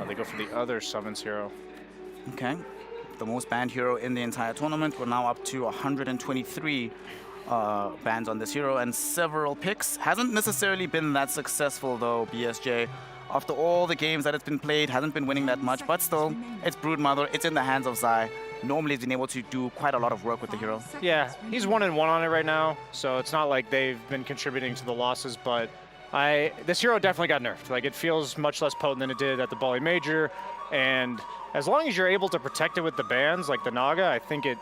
They go for the other summons hero. Okay. The most banned hero in the entire tournament. We're now up to 123 bans on this hero and several picks. Hasn't necessarily been that successful though, BSJ. After all the games that it's been played, hasn't been winning that much, but still, it's Broodmother, it's in the hands of Zai. Normally he's been able to do quite a lot of work with the hero. Yeah, he's 1-1 on it right now, so it's not like they've been contributing to the losses, but this hero definitely got nerfed. Like, it feels much less potent than it did at the Bali Major, and as long as you're able to protect it with the bans, like the Naga, I think it,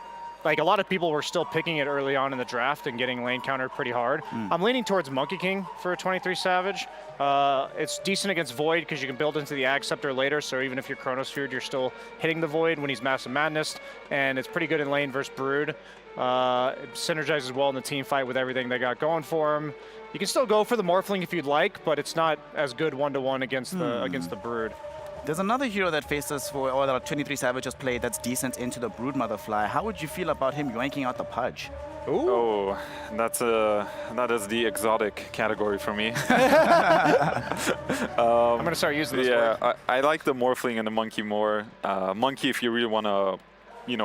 like a lot of people were still picking it early on in the draft and getting lane countered pretty hard. I'm leaning towards Monkey King for a 23 Savage. It's decent against Void because you can build into the Ag Scepter later, so even if you're Chronosphered, you're still hitting the Void when he's Massive Madness, and it's pretty good in lane versus Brood. It synergizes well in the team fight with everything they got going for him. You can still go for the Morphling if you'd like, but it's not as good 1-to-1 against the Brood. There's another hero that faces for, or that 23 Savage has played that's decent into the Broodmother fly. How would you feel about him yoinking out the Pudge? Ooh. Oh, that is the exotic category for me. I'm gonna start using this. Yeah, I like the Morphling and the Monkey more. Monkey if you really want to,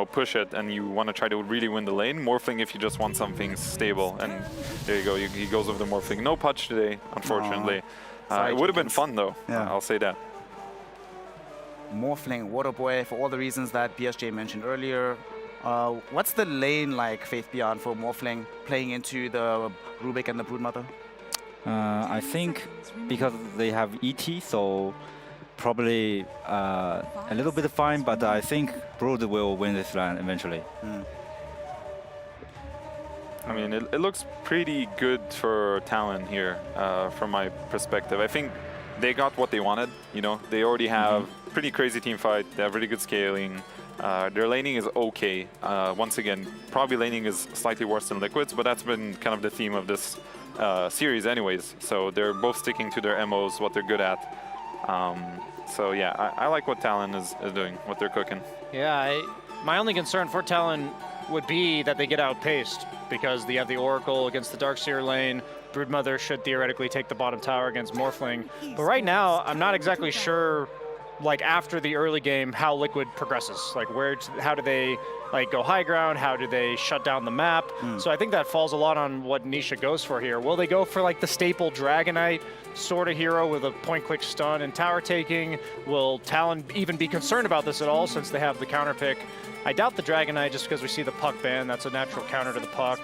push it and you want to try to really win the lane. Morphling if you just want something stable. And there you go. He goes with the Morphling. No Pudge today, unfortunately. It would have been fun though. Yeah. I'll say that. Morphling, Waterboy, for all the reasons that BSJ mentioned earlier. What's the lane like, Faith Beyond, for Morphling playing into the Rubik and the Broodmother? I think because they have ET, so probably a little bit fine, but I think Brood will win this lane eventually. I mean, it looks pretty good for Talon here, from my perspective. I think they got what they wanted. They already have pretty crazy team fight. They have really good scaling. Their laning is okay. Once again, probably laning is slightly worse than Liquid's, but that's been kind of the theme of this series anyways. So they're both sticking to their MOs, what they're good at. So yeah, I like what Talon is doing, what they're cooking. Yeah, my only concern for Talon would be that they get outpaced because they have the Oracle against the Darkseer lane. Broodmother should theoretically take the bottom tower against Morphling. But right now, I'm not exactly sure, like after the early game, how Liquid progresses. Like how do they go high ground? How do they shut down the map? So I think that falls a lot on what Nisha goes for here. Will they go for like the staple Dragonite sort of hero with a point-click stun and tower taking? Will Talon even be concerned about this at all since they have the counter pick? I doubt the Dragonite just because we see the Puck ban. That's a natural counter to the Puck.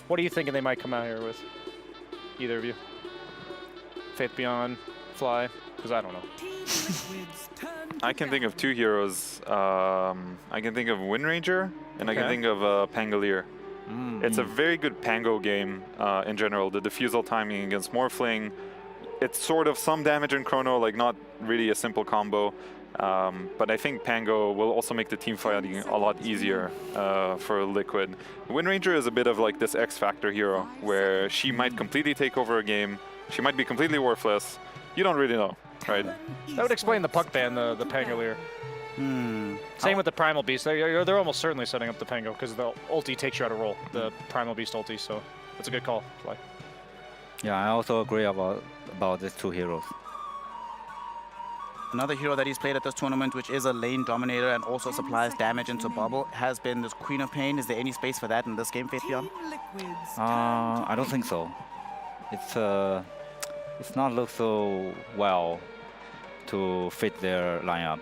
What are you thinking they might come out here with? Either of you? Faith Beyond, Fly? Because I don't know. I can think of two heroes. I can think of Windranger, and I can think of Pangolier. It's a very good Pango game in general. The defusal timing against Morphling. It's sort of some damage in Chrono, like not really a simple combo. But I think Pango will also make the team fighting a lot easier for Liquid. Windranger is a bit of like this X-Factor hero, where she might completely take over a game. She might be completely worthless. You don't really know, right? That would explain the Puck ban, the Pangolier. Same with the Primal Beast. They're almost certainly setting up the Pango because the ulti takes you out of roll, the Primal Beast ulti, so that's a good call, Fly. Yeah, I also agree about these two heroes. Another hero that he's played at this tournament, which is a lane dominator and also supplies damage into bubble, has been this Queen of Pain. Is there any space for that in this game, Faith Beyond? I don't think so. It's not look so well to fit their lineup.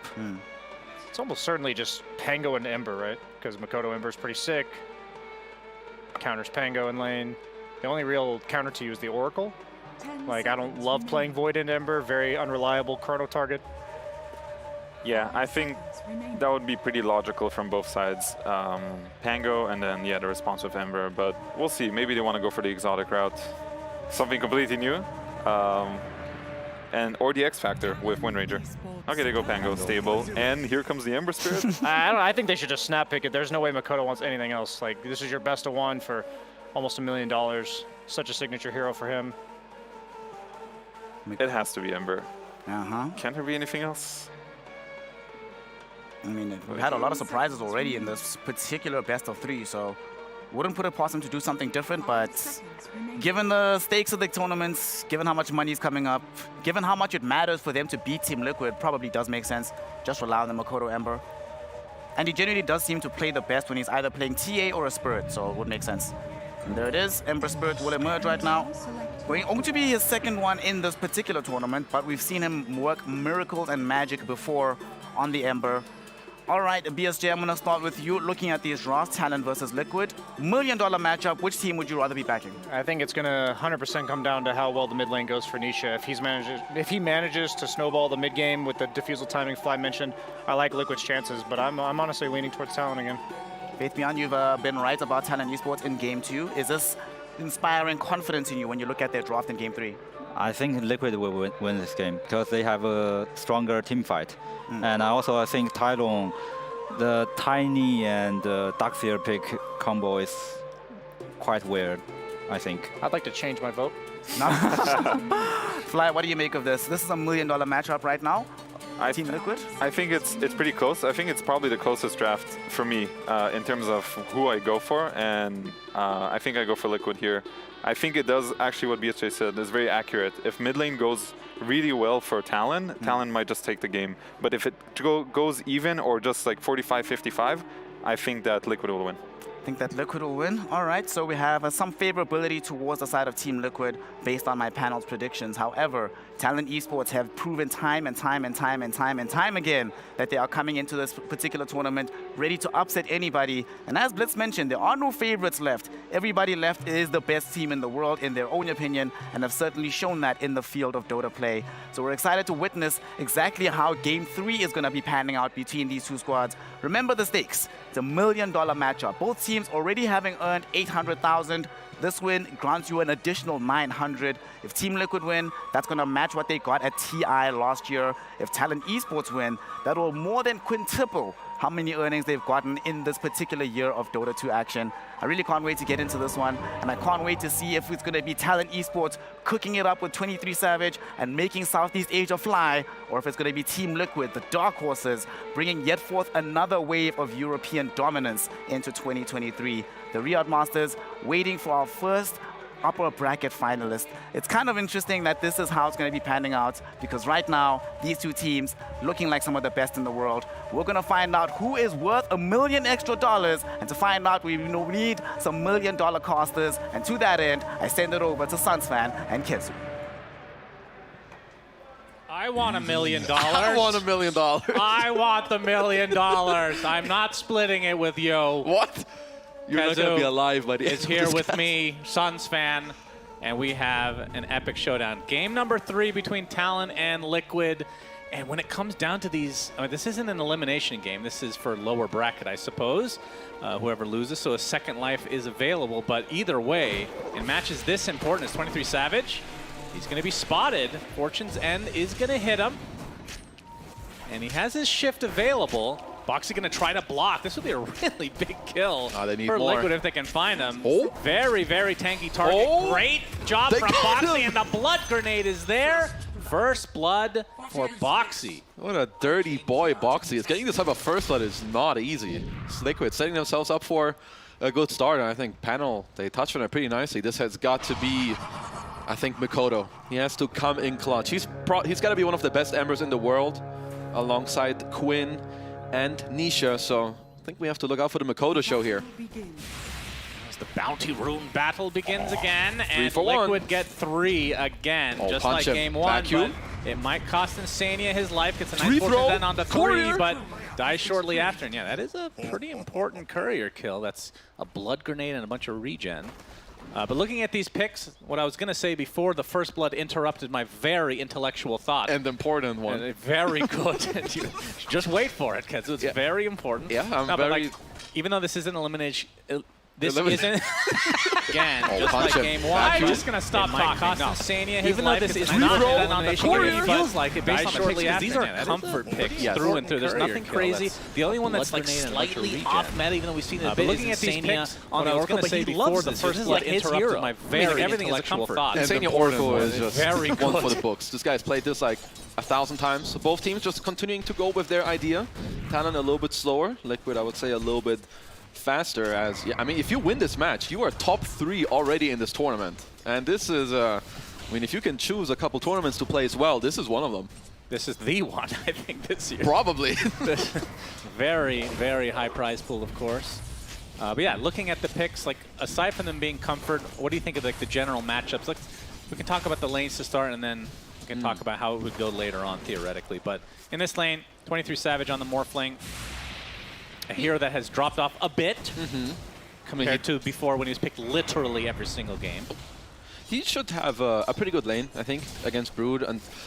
It's almost certainly just Pango and Ember, right? Because Makoto Ember is pretty sick. Counters Pango in lane. The only real counter to you is the Oracle. Like, I don't love playing Void and Ember. Very unreliable Chrono target. Yeah, I think that would be pretty logical from both sides. Pango and then, yeah, the response with Ember. But we'll see. Maybe they want to go for the exotic route. Something completely new. Or the X Factor with Windranger. Okay, they go Pango, stable. And here comes the Ember Spirit. I think they should just snap pick it. There's no way Makoto wants anything else. Like, this is your best of one for almost $1 million. Such a signature hero for him. It has to be Ember. Can't there be anything else? I mean, we've had a lot of surprises already in this particular best of 3, so Wouldn't put it past him to do something different, but given the stakes of the tournaments, given how much money is coming up, given how much it matters for them to beat Team Liquid, probably does make sense. Just rely on the Makoto Ember. And he generally does seem to play the best when he's either playing TA or a Spirit, so it would make sense. And there it is. Ember Spirit will emerge right now. Going to be his second one in this particular tournament, but we've seen him work miracles and magic before on the Ember. All right, BSJ, I'm going to start with you. Looking at these drafts, Talon versus Liquid. $1 million matchup. Which team would you rather be backing? I think it's going to 100% come down to how well the mid lane goes for Nisha. If he manages to snowball the mid game with the defusal timing Fly mentioned, I like Liquid's chances, but I'm honestly leaning towards Talon again. Faith Beyond, you've been right about Talon Esports in Game 2. Is this inspiring confidence in you when you look at their draft in Game 3? I think Liquid will win this game because they have a stronger team fight. And I think Tylon, the tiny and Darkseer pick combo is quite weird, I think. I'd like to change my vote. Fly, what do you make of this? This is a $1 million matchup right now. Team Liquid? I think it's pretty close. I think it's probably the closest draft for me in terms of who I go for, and I think I go for Liquid here. I think it does actually what BSJ said is very accurate. If mid lane goes really well for Talon, Talon might just take the game. But if it goes even or just like 45-55, I think that Liquid will win. Think that Liquid will win. All right, so we have some favorability towards the side of Team Liquid based on my panel's predictions. However, Talon Esports have proven time and time again that they are coming into this particular tournament ready to upset anybody. And as Blitz mentioned, there are no favorites left. Everybody left is the best team in the world in their own opinion, and have certainly shown that in the field of Dota play. So we're excited to witness exactly how Game 3 is going to be panning out between these two squads. Remember the stakes. It's a $1 million matchup. Both teams already having earned 800,000. This win grants you an additional 900. If Team Liquid win, that's going to match what they got at TI last year. If Talon Esports win, that will more than quintuple how many earnings they've gotten in this particular year of Dota 2 action. I really can't wait to get into this one, and I can't wait to see if it's going to be Talon Esports cooking it up with 23 Savage and making Southeast Asia fly, or if it's going to be Team Liquid, the Dark Horses, bringing yet forth another wave of European dominance into 2023. The Riyadh Masters waiting for our first upper bracket finalist. It's kind of interesting that this is how it's going to be panning out, because right now, these two teams looking like some of the best in the world. We're going to find out who is worth $1 million extra, and to find out, we need some $1 million casters, and to that end, I send it over to Sunsfan and Ketsu. I want $1 million. I want $1 million. I want the $1 million. I'm not splitting it with Yo. What? You're not going to be alive by the end is of here this with guy. me, Suns fan, and we have an epic showdown. Game number 3 between Talon and Liquid. And when it comes down to these, I mean, this isn't an elimination game. This is for lower bracket, I suppose. Whoever loses, so a second life is available. But either way, in matches this important as 23 Savage, he's going to be spotted. Fortune's End is going to hit him. And he has his shift available. Boxy going to try to block. This would be a really big kill they need for more. Liquid if they can find him. Oh. Very, very tanky target. Oh. Great job They from got Boxy, him. and the blood grenade is there. First blood for Boxy. What a dirty boy Boxy is. Getting this type of first blood is not easy. It's Liquid setting themselves up for a good start, and I think panel, they touched on it pretty nicely. This has got to be, I think, Makoto. He has to come in clutch. He's got to be one of the best Embers in the world, alongside Quinn and Nisha, so I think we have to look out for the Makoto show here. As the bounty rune battle begins again, and for one. Liquid get 3 again, Oh, just punch like him. Game 1. Vacuum. But it might cost Insania his life. Gets a Free nice fortune throw. then on the 3, Courier. but dies shortly after. And yeah, that is a pretty important courier kill. That's a blood grenade and a bunch of regen. But looking at these picks, what I was going to say before the first blood interrupted my very intellectual thought. And the important one. Very good. Just wait for it, because it's very important. Yeah, I'm no, very... But like, even though this isn't elimination, this Eliminate. isn't. Again, Oh, just punch like him. Game 1. I'm Vacuum. just going to stop talking. cost Insania his Even though life, this it's is not free throw, then on the courier. it feels like it based on the shortly picks, after. these are Yeah, that is comfort a picks yes. through and through. There's Courier nothing kill, crazy. that's The only one that's blood like grenade and a bunch of slightly regen. off meta, even though we've seen it a But bit, looking is at these Insania picks, on what I was Oracle, gonna but say he before loves the this. first This is blood like his interrupted hero. my I very mean, everything is a intellectual comfort. thought. And Insania the Oracle is just very one good. for the books. This guy's played this like 1,000 times. So both teams just continuing to go with their idea. Talon a little bit slower. Liquid, I would say, a little bit faster as, yeah, I mean, if you win this match, you are top 3 already in this tournament. And this is, I mean, if you can choose a couple tournaments to play as well, this is one of them. This is the one, I think, this year. Probably. Very, very high prize pool, of course. But yeah, looking at the picks, like, aside from them being comfort, what do you think of like the general matchups? Like, we can talk about the lanes to start, and then we can talk about how it would go later on, theoretically. But in this lane, 23 Savage on the Morphling, a hero that has dropped off a bit compared to before when he was picked literally every single game. He should have a pretty good lane, I think, against Brood.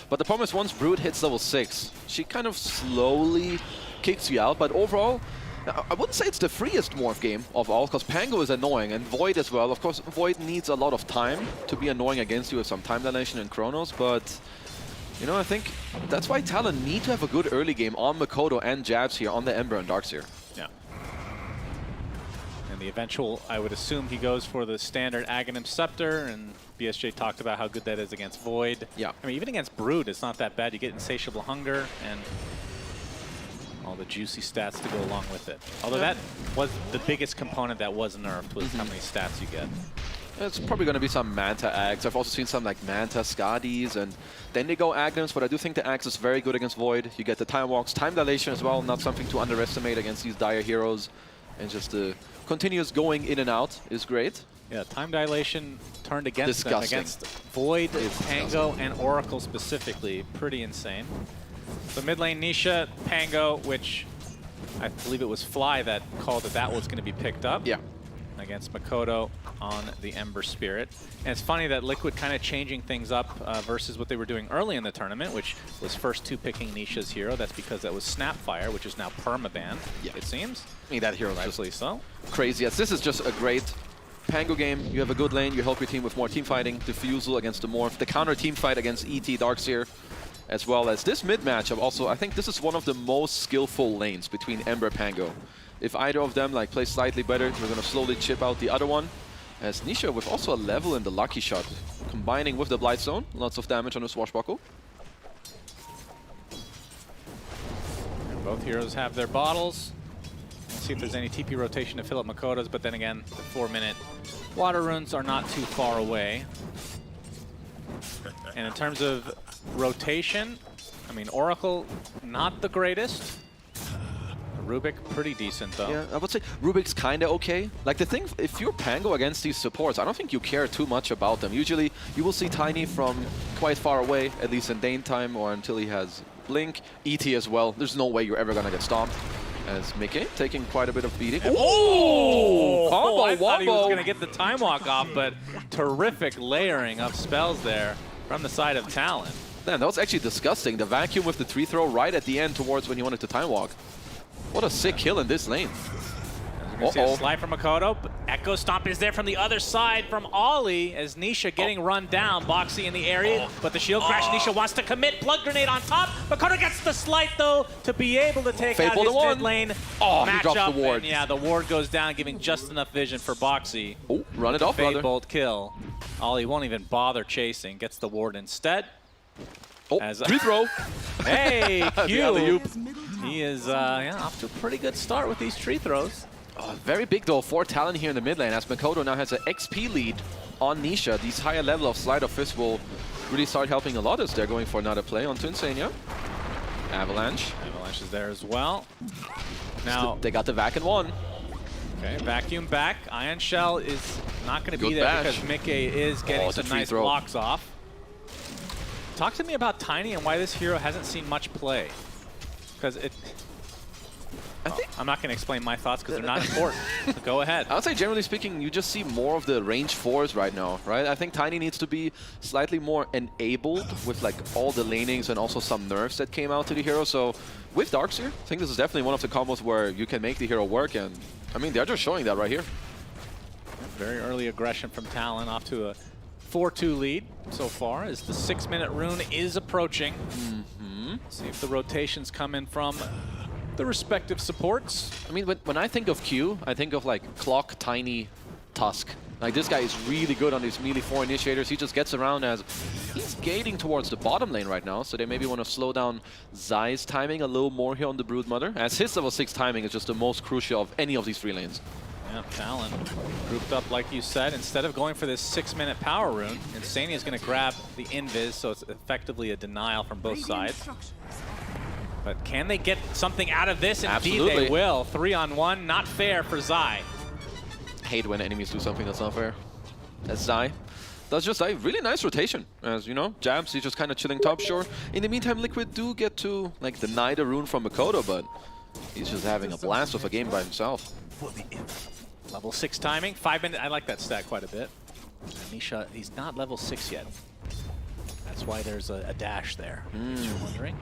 But the problem is once Brood hits level 6, she kind of slowly kicks you out. But overall, I wouldn't say it's the freest morph game of all, because Pango is annoying, and Void as well. Of course, Void needs a lot of time to be annoying against you with some time dilation and Chronos, but you know, I think that's why Talon need to have a good early game on Makoto and Jabs here on the Ember and Darkseer. Yeah. And the eventual, I would assume he goes for the standard Aghanim Scepter, and BSJ talked about how good that is against Void. Yeah. I mean, even against Brood, it's not that bad. You get Insatiable Hunger and all the juicy stats to go along with it. Although that was the biggest component that was nerfed, was how many stats you get. It's probably going to be some Manta Ags. I've also seen some like Manta Skadis, and then they go Agnums, but I do think the Axe is very good against Void. You get the Time Walks, Time Dilation as well, not something to underestimate against these dire heroes. And just the continuous going in and out is great. Yeah, Time Dilation turned against them, Disgusting. against Void, Pango, and Oracle specifically. Pretty insane. So mid lane Nisha, Pango, which I believe it was Fly that called that was going to be picked up. Yeah. Against Makoto on the Ember Spirit. And it's funny that Liquid kind of changing things up versus what they were doing early in the tournament, which was first 2 picking Nisha's hero. That's because that was Snapfire, which is now permaban, it seems. I mean, that hero is Rightfully so. crazy. Yes, this is just a great Pango game. You have a good lane, you help your team with more team fighting, Diffusal against the Morph, the counter team fight against ET Darkseer, as well as this mid matchup. Also, I think this is one of the most skillful lanes between Ember and Pango. If either of them like play slightly better, we're going to slowly chip out the other one. As Nisha with also a level in the Lucky Shot, combining with the Blight Zone, lots of damage on the Swashbuckle. And both heroes have their bottles. Let's see if there's any TP rotation to fill up Makoto's, but then again, the 4-minute water runes are not too far away. And in terms of rotation, I mean, Oracle, not the greatest. Rubik, pretty decent, though. Yeah, I would say Rubik's kind of okay. Like, the thing, if you're Pango against these supports, I don't think you care too much about them. Usually, you will see Tiny from quite far away, at least in Dane time, or until he has Blink. ET as well. There's no way you're ever going to get stomped. As Mickey taking quite a bit of beating. Oh! Combo I thought he was wombo. going to get the Time Walk off, but terrific layering of spells there from the side of Talon. Man, that was actually disgusting. The vacuum with the 3-throw right at the end towards when he wanted to Time Walk. What a sick kill in this lane. We're see a slide from Makoto, but Echo Stomp is there from the other side from Ollie as Nisha getting run down. Boxy in the area, but the shield crash. Nisha wants to commit. Plug grenade on top. Makoto gets the slight, though, to be able to take out his mid lane he drops the ward. And yeah, the ward goes down, giving just enough vision for Boxy. Oh, run it off, Fade brother. bolt kill. Ollie won't even bother chasing. Gets the ward instead. Oh, As 3-throw. Hey, The Q. alley-oop. He is off to a pretty good start with these tree throws. Very big, though, for Talon here in the mid lane, as Makoto now has an XP lead on Nisha. These higher level of Slide of Fist will really start helping a lot as they're going for another play onto Insania. Avalanche. Avalanche is there as well. Now, They got the vac in one. okay, vacuum back. Ion Shell is not going to be Good there bash. because Mickey is getting it's a some free nice throw. blocks off. Talk to me about Tiny and why this hero hasn't seen much play. Because it... I'm not going to explain my thoughts because they're not important. So go ahead. I would say, generally speaking, you just see more of the range 4s right now, right? I think Tiny needs to be slightly more enabled with like all the lanings and also some nerfs that came out to the hero. So with Darkseer, I think this is definitely one of the combos where you can make the hero work, and I mean, they're just showing that right here. Very early aggression from Talon, off to a 4-2 lead so far as the 6-minute rune is approaching. See if the rotations come in from the respective supports. I mean, when I think of Q, I think of like Clock, Tiny, Tusk. Like, this guy is really good on these melee 4 initiators. He just gets around as he's gating towards the bottom lane right now, so they maybe want to slow down Zai's timing a little more here on the Broodmother, as his level 6 timing is just the most crucial of any of these 3 lanes. Yeah, Talon grouped up like you said. Instead of going for this 6-minute power rune, Insania is going to grab the invis, so it's effectively a denial from both sides. But can they get something out of this? Indeed Absolutely. they will. 3-on-1, not fair for Zai. Hate when enemies do something that's not fair. That's Zai. That's just a really nice rotation. As you know, Jabs, he's just kind of chilling top shore. In the meantime, Liquid do get to like deny the rune from Mikoto, but he's just having a blast of a game by himself. Level 6 timing, 5 minutes. I like that stat quite a bit. Nisha, he's not level 6 yet. That's why there's a dash there, if you're wondering.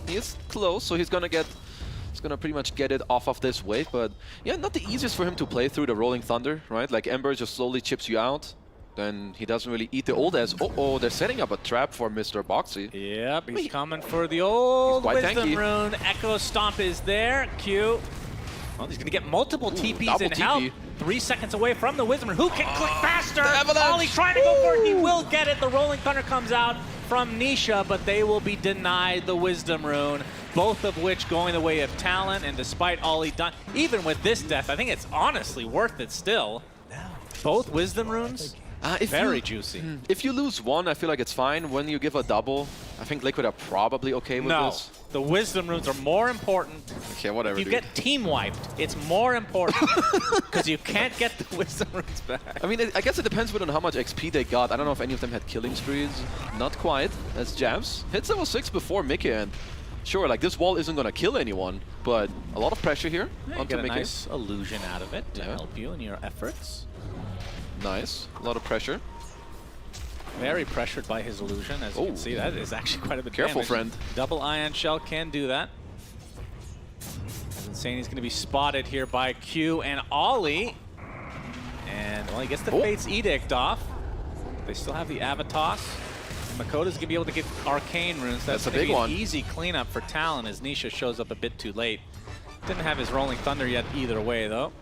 He is close, so he's gonna pretty much get it off of this wave, but yeah, not the easiest for him to play through the Rolling Thunder, right? Like Ember just slowly chips you out, then he doesn't really eat the ult as, oh, they're setting up a trap for Mr. Boxy. Yep, he's coming for the old Wisdom tanky. Rune. Echo Stomp is there, Q. Well, he's gonna get multiple TPs in double help. TP. 3 seconds away from the Wisdom Rune. Who can click faster? the avalanche. Ollie trying to go for it, he will get it. The Rolling Thunder comes out from Nisha, but they will be denied the Wisdom Rune, both of which going the way of Talon, and despite Ollie done, even with this death, I think it's honestly worth it still. Both Wisdom Runes, very juicy. If you lose one, I feel like it's fine. When you give a double, I think Liquid are probably okay with No, this. the Wisdom Runes are more important. Okay, whatever, If you dude. get team wiped, it's more important because you can't get the Wisdom Runes back. I mean, I guess it depends a bit on how much XP they got. I don't know if any of them had killing sprees. Not quite, as Jabs hits level 6 before Mickey, and sure, like this wall isn't gonna kill anyone, but a lot of pressure here You onto get a Mickey. nice illusion out of it to Yeah. help you in your efforts. Nice, a lot of pressure. Very pressured by his illusion, as you can see. That is actually quite a bit Careful, damage. friend. Double Ion Shell can do that. As Insania's going to be spotted here by Q and Ollie. And, well, he gets the Fate's Edict off. They still have the Avatos. Makoto's going to be able to get Arcane Runes. That's a gonna big be one. An easy cleanup for Talon as Nisha shows up a bit too late. Didn't have his Rolling Thunder yet either way, though.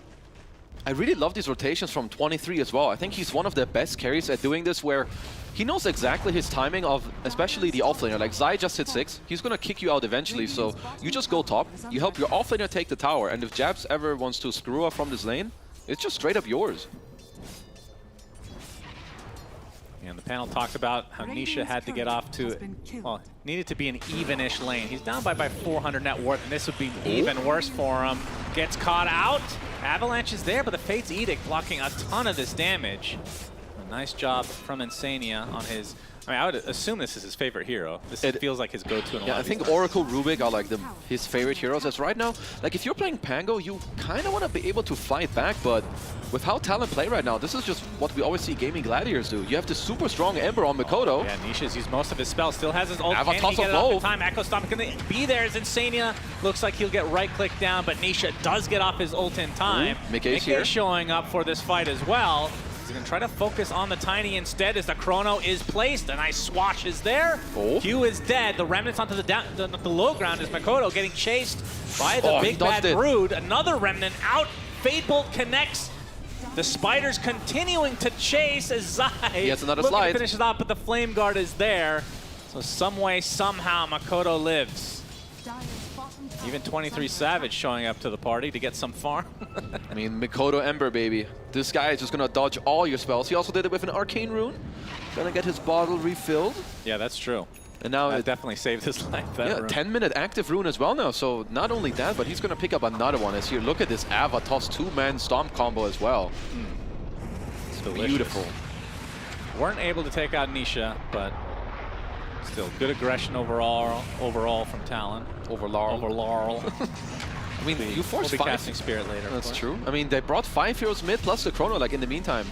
I really love these rotations from 23 as well. I think he's one of the best carries at doing this, where he knows exactly his timing of especially the offlaner. Like Zai just hit 6, he's gonna kick you out eventually, so you just go top, you help your offlaner take the tower, and if Jabs ever wants to screw up from this lane, it's just straight up yours. And the panel talked about how Nisha had to get off to, well, needed to be an even-ish lane. He's down by 400 net worth, and this would be even worse for him. Gets caught out. Avalanche is there, but the Fate's Edict blocking a ton of this damage. A nice job from Insania on his, I mean, I would assume this is his favorite hero. This feels like his go-to in a lot Yeah, I of these think Oracle, Rubik are like his favorite heroes. As right now, like if you're playing Pango, you kind of want to be able to fight back, but with how Talon play right now, this is just what we always see gaming gladiators do. You have this super strong Ember on Mikoto. Yeah, Nisha's used most of his spells. Still has his ult. Avatos Can he get it of off in both. time? Echo Stomp can be there as Insania. Looks like he'll get right-click down, but Nisha does get off his ult in time. Mickey's here. Showing up for this fight as well. He's going to try to focus on the Tiny instead as the Chrono is placed. A nice swash is there. Oh. Q is dead. The Remnant's onto the low ground as Mikoto getting chased by the he big bad dodged it. Brood. Another Remnant out. Fade Bolt connects. The Spiders continuing to chase as Zai He has another looking slide. to finish it off, but the Flame Guard is there. So some way, somehow, Makoto lives. Even 23 Savage showing up to the party to get some farm. I mean, Mikoto Ember, baby. This guy is just gonna dodge all your spells. He also did it with an Arcane Rune. Gonna get his bottle refilled. Yeah, that's true. And now That definitely saved his life. That yeah, rune. 10-minute active rune as well now. So not only that, but he's gonna pick up another one. As here, look at this Avatos 2-man stomp combo as well. It's delicious. Beautiful. Weren't able to take out Nisha, but still good aggression overall from Talon. Over Laurel. Over Laurel. I mean, you forced We'll be 5. casting Spirit later. of That's course. true. I mean, they brought 5 heroes mid plus the Chrono, like in the meantime.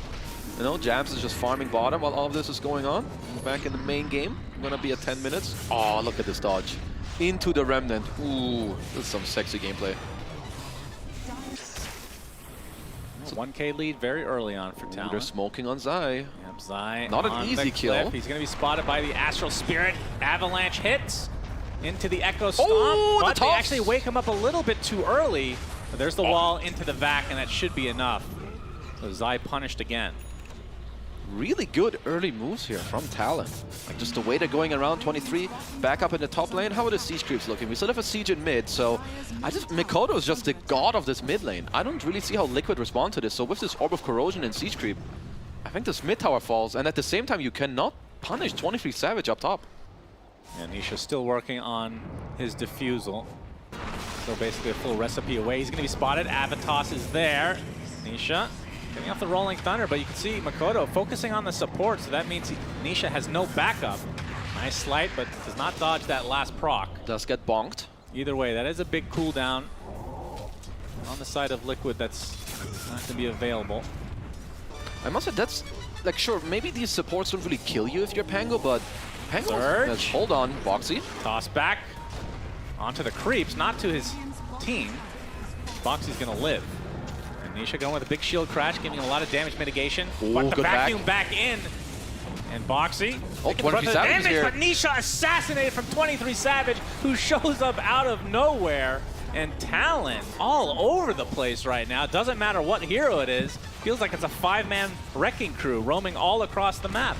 You know, Jabs is just farming bottom while all of this is going on. Back in the main game, gonna be at 10 minutes. Oh, look at this dodge. Into the Remnant. Ooh, this is some sexy gameplay. 1K lead very early on for Talon. They're smoking on Zai. Yep, Zai Not an on easy the kill. cliff. He's going to be spotted by the Astral Spirit. Avalanche hits into the Echo Stomp, Oh, the but they toss. actually wake him up a little bit too early. But there's the wall into the vac, and that should be enough. So Zai punished again. really good early moves here from Talon. Like just the way they're going around 23, back up in the top lane. How are the siege creeps looking? We still have a siege in mid, so Mikoto is just the god of this mid lane. I don't really see how Liquid respond to this. So with this Orb of Corrosion and siege creep, I think this mid tower falls, and at the same time you cannot punish 23 Savage up top. And Nisha still working on his defusal. So basically a full recipe away. He's going to be spotted. Avatos is there. Nisha getting off the Rolling Thunder, but you can see Mikoto focusing on the support, so that means Nisha has no backup. Nice slight, but does not dodge that last proc. Does get bonked. Either way, that is a big cooldown on the side of Liquid that's not going to be available. I must say, that's, like, sure, maybe these supports don't really kill you if you're Pango, but Pango, Surge. hold on, Boxy. Toss back onto the creeps, not to his team. Boxy's going to live. Nisha going with a big shield crash, giving a lot of damage mitigation. Ooh, but the good vacuum back in. And Boxy. Oh, 23 Savage here. But Nisha assassinated from 23 Savage, who shows up out of nowhere. And Talon all over the place right now. Doesn't matter what hero it is. Feels like it's a 5-man wrecking crew roaming all across the map.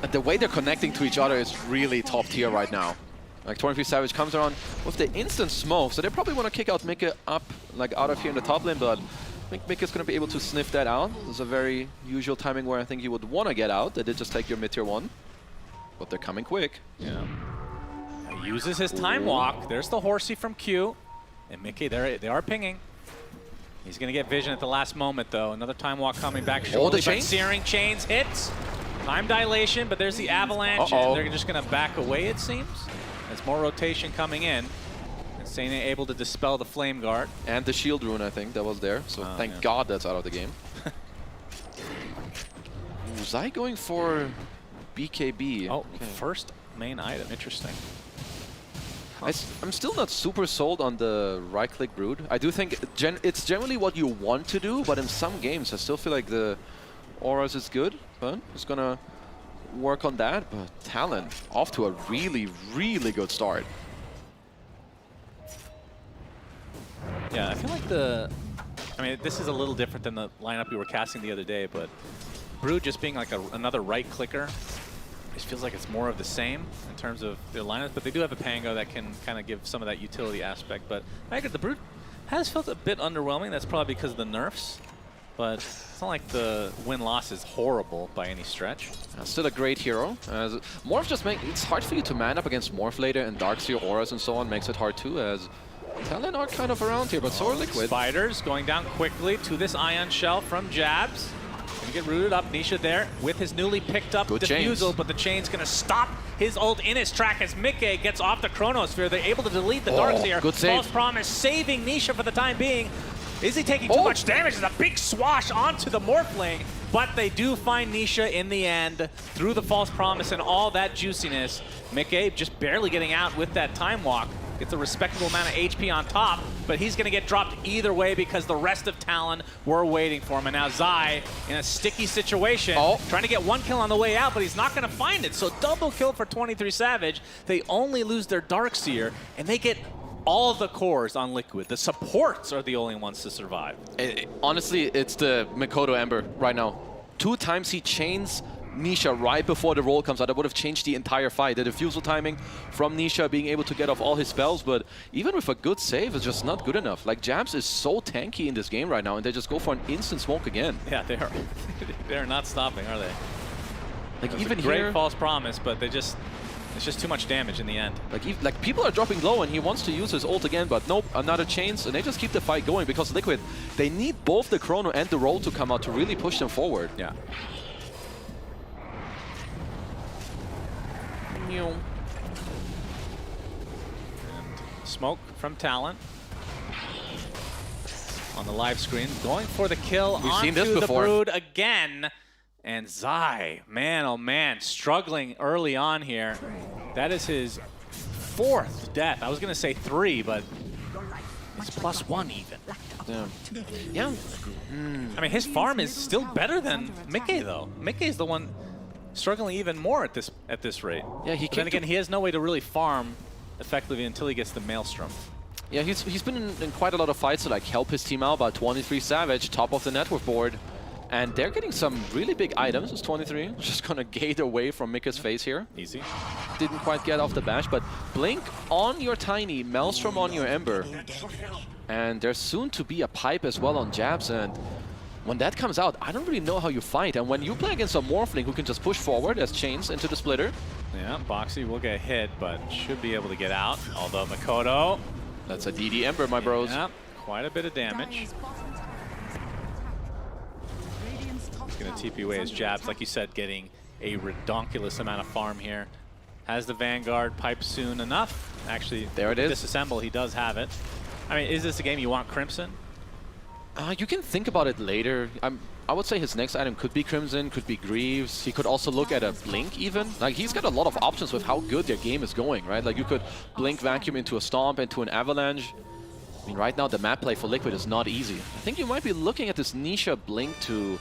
And the way they're connecting to each other is really top tier right now. Like 23 Savage comes around with the instant smoke, so they probably want to kick out Mika up, like out of here in the top lane, but I think Mika's going to be able to sniff that out. This is a very usual timing where I think you would want to get out. They did just take your mid-tier 1, but they're coming quick. Yeah. He uses his time walk. There's the horsey from Q. And Mickey, they are pinging. He's going to get vision at the last moment, though. Another time walk coming back. Oh, the chain? Searing chains hits. Time dilation, but there's the avalanche. And they're just going to back away, it seems. There's more rotation coming in. Sane able to dispel the flame guard. And the shield rune, I think, that was there. So thank God that's out of the game. Zai going for BKB. Oh, okay. First main item. Interesting. I'm still not super sold on the right-click brood. I do think it's generally what you want to do, but in some games I still feel like the auras is good. But it's going to work on that. But Talon off to a really, really good start. Yeah, I feel like I mean, this is a little different than the lineup we were casting the other day, but Brood just being like another right clicker, it feels like it's more of the same in terms of their lineups, but they do have a Pango that can kind of give some of that utility aspect. But I agree, the Brood has felt a bit underwhelming. That's probably because of the nerfs, but it's not like the win-loss is horrible by any stretch. Still a great hero. Morph just it's hard for you to man up against Morph later, and Darkseer auras and so on makes it hard too, as Talon are kind of around here, but so are Liquid. Spiders going down quickly to this Ion Shell from Jabs. Gonna get rooted up. Nisha there with his newly picked up defusal, but the chain's gonna stop his ult in his track as Mickey gets off the Chronosphere. They're able to delete the Darkseer. Good save. False Promise saving Nisha for the time being. Is he taking too much damage? There's a big swash onto the Morphling, but they do find Nisha in the end through the False Promise and all that juiciness. Mickey just barely getting out with that time walk. Gets a respectable amount of HP on top, but he's going to get dropped either way because the rest of Talon were waiting for him. And now Zai in a sticky situation, trying to get one kill on the way out, but he's not going to find it. So double kill for 23 Savage. They only lose their Darkseer, and they get all the cores on Liquid. The supports are the only ones to survive. Honestly, it's the Mikoto Ember right now. 2 times he chains Nisha right before the roll comes out. That would have changed the entire fight. The defusal timing from Nisha being able to get off all his spells, but even with a good save, it's just not good enough. Like, Jabs is so tanky in this game right now, and they just go for an instant smoke again. Yeah, they are. They're not stopping, are they? Like, even great here, False Promise, but it's just too much damage in the end. Like people are dropping low, and he wants to use his ult again, but nope, another chains, and they just keep the fight going because Liquid, they need both the Chrono and the roll to come out to really push them forward. Yeah. And smoke from Talon on the live screen, going for the kill. We've seen this before. The Brood again, and Zai, man, oh man, struggling early on here. That is his 4th death. I was gonna say 3, but it's +1 even. Yeah. I mean, his farm is still better than Mickey though. Mickey's the one struggling even more at this rate. Yeah, but then again, he has no way to really farm effectively until he gets the Maelstrom. Yeah, he's been in quite a lot of fights to like help his team out, but 23 Savage, top of the network board. And they're getting some really big items. It's 23. Just going to gate away from Mika's face here. Easy. Didn't quite get off the bash, but Blink on your Tiny, Maelstrom on your Ember. And there's soon to be a pipe as well on Jabs. And when that comes out, I don't really know how you fight. And when you play against a Morphling who can just push forward as chains into the splitter. Yeah, Boxy will get hit, but should be able to get out. Although Mikoto. That's a DD Ember, my bros. Yeah, quite a bit of damage. He's going to TP away his Jabs, like you said, getting a redonkulous amount of farm here. Has the Vanguard pipe soon enough. Actually, there it is. Disassemble, he does have it. I mean, is this a game you want Crimson? You can think about it later. I would say his next item could be Crimson, could be Greaves. He could also look at a Blink even. Like, he's got a lot of options with how good their game is going, right? Like, you could Blink Vacuum into a Stomp, into an Avalanche. I mean, right now the map play for Liquid is not easy. I think you might be looking at this Nisha Blink to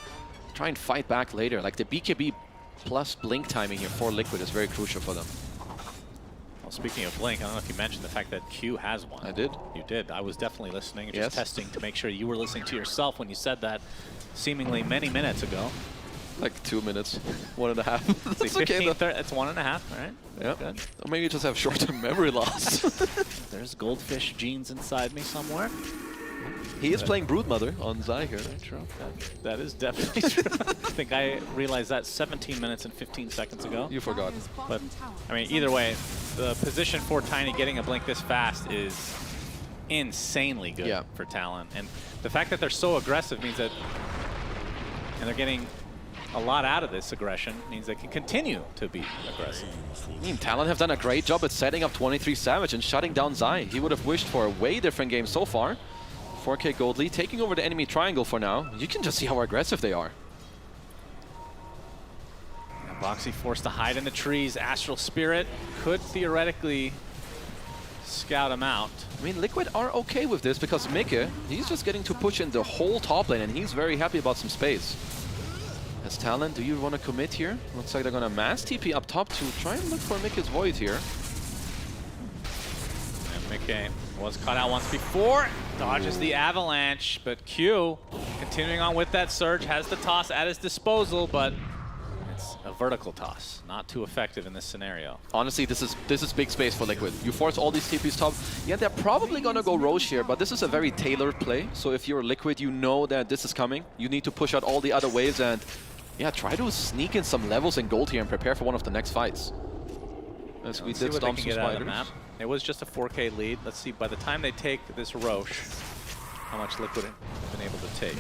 try and fight back later. Like, the BKB plus Blink timing here for Liquid is very crucial for them. Well, speaking of Blink, I don't know if you mentioned the fact that Q has one. I did. You did. I was definitely listening, just Yes. testing to make sure you were listening to yourself when you said that seemingly many minutes ago. Like 2 minutes, 1.5. It's like That's okay, 15, though. it's 1.5, all right? Yeah. Good. Or maybe you just have short-term memory loss. There's goldfish genes inside me somewhere. He is playing Broodmother on Zai here. True. That is definitely true. I think I realized that 17 minutes and 15 seconds ago. You forgot. But, I mean, either way, the position for Tiny getting a Blink this fast is insanely good for Talon. And the fact that they're so aggressive means that, and they're getting a lot out of this aggression, means they can continue to be aggressive. I mean, Talon have done a great job at setting up 23 Savage and shutting down Zai. He would have wished for a way different game so far. 4K gold lead, taking over the enemy triangle for now. You can just see how aggressive they are. And Boxy forced to hide in the trees. Astral Spirit could theoretically scout him out. I mean, Liquid are okay with this because Mika, he's just getting to push in the whole top lane and he's very happy about some space. As Talon, do you want to commit here? Looks like they're going to mass TP up top to try and look for Mika's Void here. And Mika was caught out once before. Dodges the avalanche, but Q, continuing on with that surge, has the toss at his disposal, but it's a vertical toss. Not too effective in this scenario. Honestly, this is big space for Liquid. You force all these TPs top. Yeah, they're probably going to go Roche here, but this is a very tailored play. So if you're Liquid, you know that this is coming. You need to push out all the other waves and, yeah, try to sneak in some levels in gold here and prepare for one of the next fights. As we did stomp some spiders. It was just a 4K lead. Let's see, by the time they take this Roche, how much Liquid have been able to take.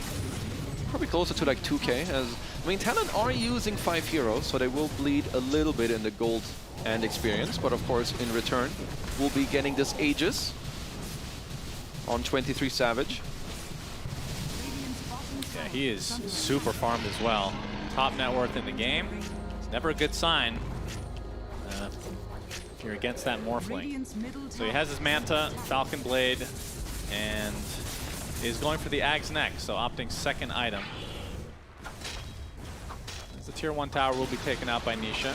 Probably closer to like 2K. As I mean, Talon are using 5 heroes, so they will bleed a little bit in the gold and experience. But of course, in return, we'll be getting this Aegis on 23 Savage. Yeah, he is super farmed as well. Top net worth in the game. It's never a good sign. If you're against that Morphling. So he has his Manta, Falcon Blade, and is going for the Ag's next, so opting second item. As the tier 1 tower will be taken out by Nisha,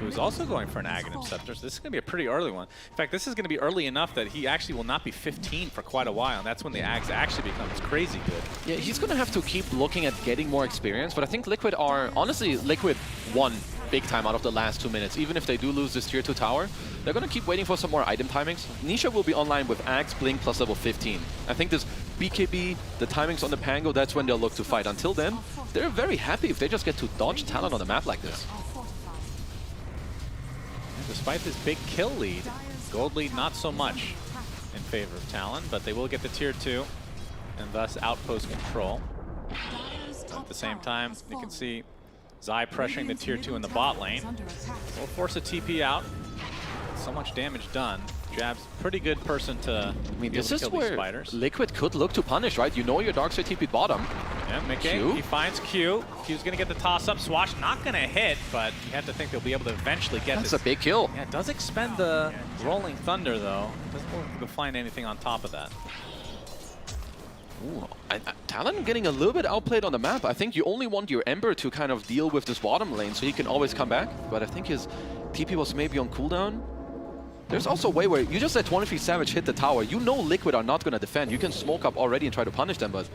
who's also going for an Aghanim Scepter. So this is going to be a pretty early one. In fact, this is going to be early enough that he actually will not be 15 for quite a while, and that's when the Ags actually becomes crazy good. Yeah, he's going to have to keep looking at getting more experience, but I think Liquid are, honestly, Liquid won big time out of the last 2 minutes. Even if they do lose this tier 2 tower, they're going to keep waiting for some more item timings. Nisha will be online with Axe, Blink, plus level 15. I think this BKB, the timings on the Pango, that's when they'll look to fight. Until then, they're very happy if they just get to dodge Talon on the map like this. And despite this big kill lead, gold lead not so much in favor of Talon, but they will get the tier 2 and thus outpost control. At the same time, you can see Zai pressuring the tier 2 in the bot lane. Will force a TP out. So much damage done. Jab's pretty good person to this is kill where these spiders. Liquid could look to punish, right? You know your Darkseid TP bottom. Yeah, Mickey, Q. he finds Q. Q's gonna get the toss up. Swash not gonna hit, but you have to think they'll be able to eventually get That's this. a big kill. Yeah, it does expend the Rolling Thunder though. Doesn't look to find anything on top of that. Ooh, Talon getting a little bit outplayed on the map. I think you only want your Ember to kind of deal with this bottom lane so he can always come back. But I think his TP was maybe on cooldown. There's also a way where you just let 23 Savage hit the tower. You know Liquid are not going to defend. You can smoke up already and try to punish them, but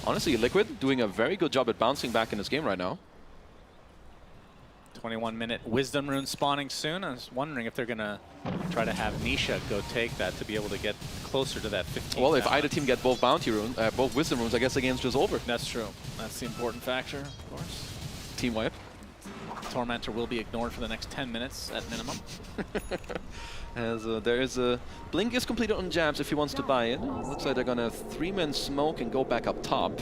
honestly, Liquid doing a very good job at bouncing back in this game right now. 21-minute Wisdom Rune spawning soon. I was wondering if they're going to try to have Nisha go take that to be able to get closer to that 15. Well, if either team get both bounty runes, both Wisdom Runes, I guess the game's just over. That's true. That's the important factor, of course. Team wipe. Tormentor will be ignored for the next 10 minutes at minimum. As there is a Blink is completed on Jabs if he wants to buy it. Looks like they're going to 3-man smoke and go back up top.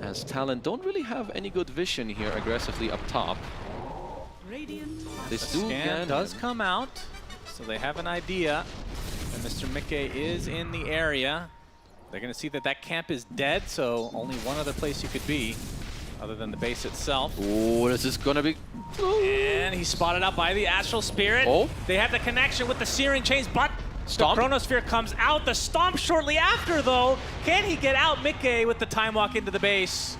As Talon don't really have any good vision here aggressively up top. This Scan does come out, so they have an idea. And Mr. Mickey is in the area. They're going to see that that camp is dead, so only one other place you could be other than the base itself. Oh, this is going to be... And he's spotted out by the Astral Spirit. Oh. They have the connection with the Searing Chains, but Stomp. the Chronosphere comes out. The Stomp shortly after, though. Can he get out Mickey with the Time Walk into the base?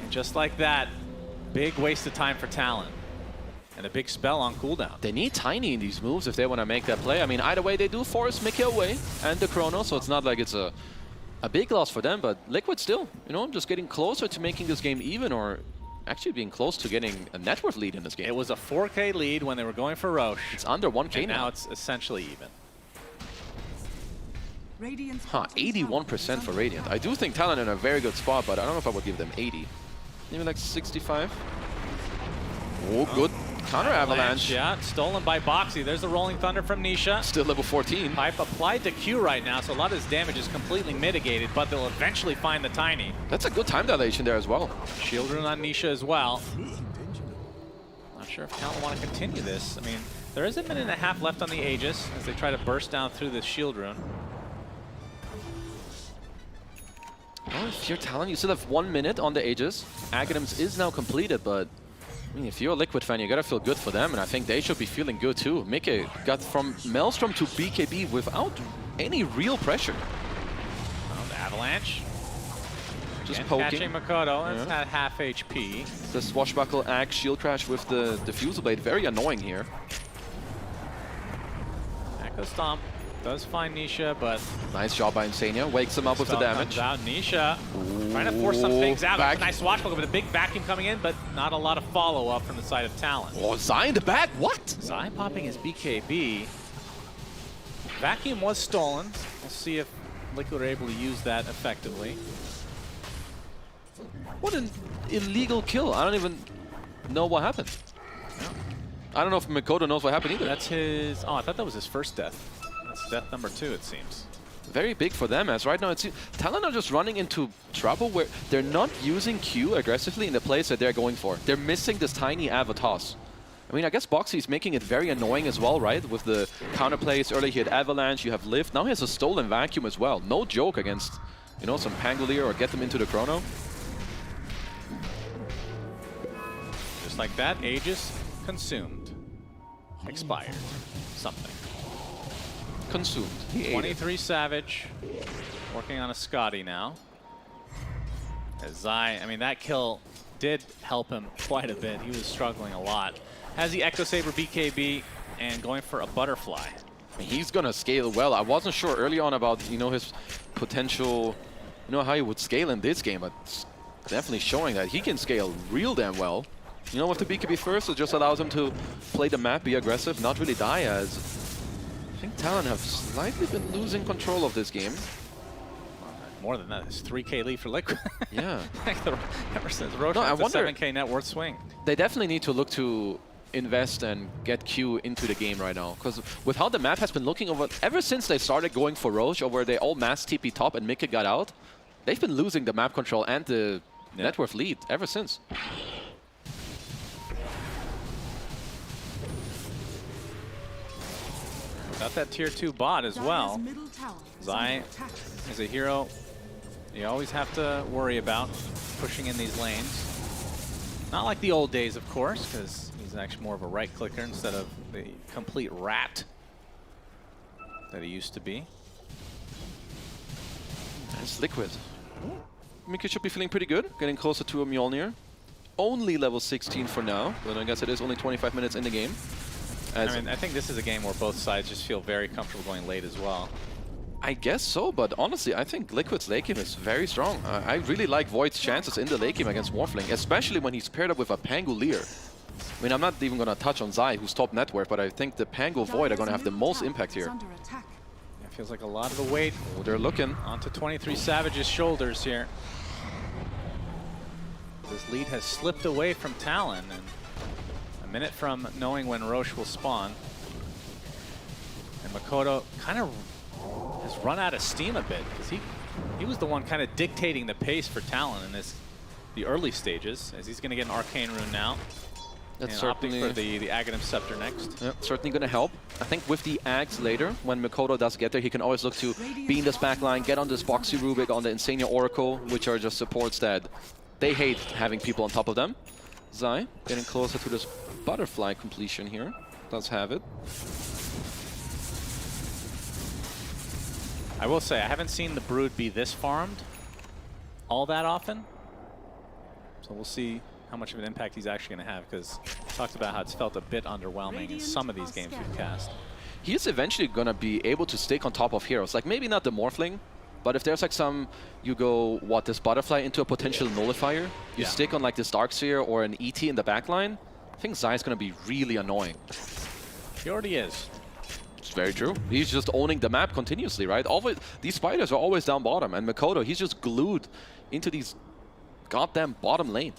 And just like that, big waste of time for Talon. And a big spell on cooldown. They need Tiny in these moves if they want to make that play. I mean, either way, they do force Mickey away and the Chrono, so it's not like it's a big loss for them, but Liquid still, you know, just getting closer to making this game even, or actually being close to getting a net worth lead in this game. It was a 4K lead when they were going for Roche. It's under 1K and now now. it's essentially even. 81% for Radiant. I do think Talon in a very good spot, but I don't know if I would give them 80. Maybe like 65. Oh, good counter avalanche. Yeah, stolen by Boxy. There's the Rolling Thunder from Nisha. Still level 14. Pipe applied to Q right now, so a lot of his damage is completely mitigated, but they'll eventually find the Tiny. That's a good time dilation there as well. Shield Rune on Nisha as well. Not sure if Talon want to continue this. I mean, there is a minute and a half left on the Aegis as they try to burst down through this Shield Rune. Well, if you're Talon, you still have 1 minute on the Aegis. Aghanims is now completed, but I mean, if you're a Liquid fan, you gotta feel good for them, and I think they should be feeling good too. Mickey got from Maelstrom to BKB without any real pressure. Well, the Avalanche. Just Again, poking. catching Makoto, Yeah. that's at half HP. The swashbuckle axe shield crash with the Diffusal Blade, very annoying here. Echo Stomp does find Nisha, but Nice job by Insania, wakes him up with the Stomp damage. comes out. Nisha trying to force some things out. Back. Nice swashbuckle with a big vacuum coming in, but not a lot of follow-up from the side of Talon. Oh, Zai in the back, what? Zai popping his BKB. Vacuum was stolen. We'll see if Liquid are able to use that effectively. What an illegal kill. I don't even know what happened. I don't know if Makoto knows what happened either. That's his... Oh, I thought that was his first death. That's death number 2, it seems. Very big for them, as right now it's Talon are just running into trouble where they're not using Q aggressively in the plays that they're going for. They're missing this tiny Avatos. I mean, I guess Boxy is making it very annoying as well, right? With the counter plays. Earlier he had Avalanche, you have Lift. Now he has a stolen Vacuum as well. No joke against, you know, some Pangolier or get them into the Chrono. Just like that, Aegis consumed. Expired. Something. Consumed. He ate it. 23 Savage. Working on a Scotty now. As Zai, I mean, that kill did help him quite a bit. He was struggling a lot. Has the Echo Saber BKB and going for a Butterfly. He's gonna scale well. I wasn't sure early on about, you know, his potential, you know, how he would scale in this game, but it's definitely showing that he can scale real damn well. You know, with the BKB first, it just allows him to play the map, be aggressive, not really die, as I think Talon have slightly been losing control of this game. More than that, it's 3K lead for Liquid. Yeah. Ever since Roche No, I has a wonder- 7K net worth swing. They definitely need to look to invest and get Q into the game right now, because with how the map has been looking over ever since they started going for Roche, or where they all mass TP top and Mickey got out, they've been losing the map control and the net worth lead ever since. Got that tier 2 bot as well. Zai is a hero you always have to worry about pushing in these lanes. Not like the old days, of course, because he's actually more of a right clicker instead of the complete rat that he used to be. That's Liquid. Mickey should be feeling pretty good, getting closer to a Mjolnir. Only level 16 for now, but I guess it is only 25 minutes in the game. As I mean, I think this is a game where both sides just feel very comfortable going late as well. I guess so, but honestly, I think Liquid's late game is very strong. I really like Void's chances in the late game against Morphling, especially when he's paired up with a Pangolier. I mean, I'm not even going to touch on Zai, who's top net worth, but I think the Pango Void are going to have the most impact here. It feels like a lot of the weight Oh, they're looking. onto 23 Savage's shoulders here. This lead has slipped away from Talon, and a minute from knowing when Roche will spawn. And Makoto kind of has run out of steam a bit, because he was the one kind of dictating the pace for Talon in the early stages, as he's going to get an Arcane Rune now. That's and certainly opting for the Aghanim Scepter next. Yeah, certainly going to help. I think with the Axe later, when Makoto does get there, he can always look to be in this backline, get on this Boxy Rubik, on the Insania Oracle, which are just supports that they hate having people on top of them. Zai getting closer to this butterfly completion here. Does have it. I will say, I haven't seen the Brood be this farmed all that often. So we'll see how much of an impact he's actually going to have, because we talked about how it's felt a bit underwhelming in some of these games we've cast. He's eventually going to be able to stick on top of heroes. Like, maybe not the Morphling, but if there's like some, you go, what, this Butterfly into a potential Nullifier, you stick on like this Darkseer or an ET in the backline, I think Zai is going to be really annoying. He already is. It's very true. He's just owning the map continuously, right? Always, these spiders are always down bottom, and Makoto, he's just glued into these goddamn bottom lane.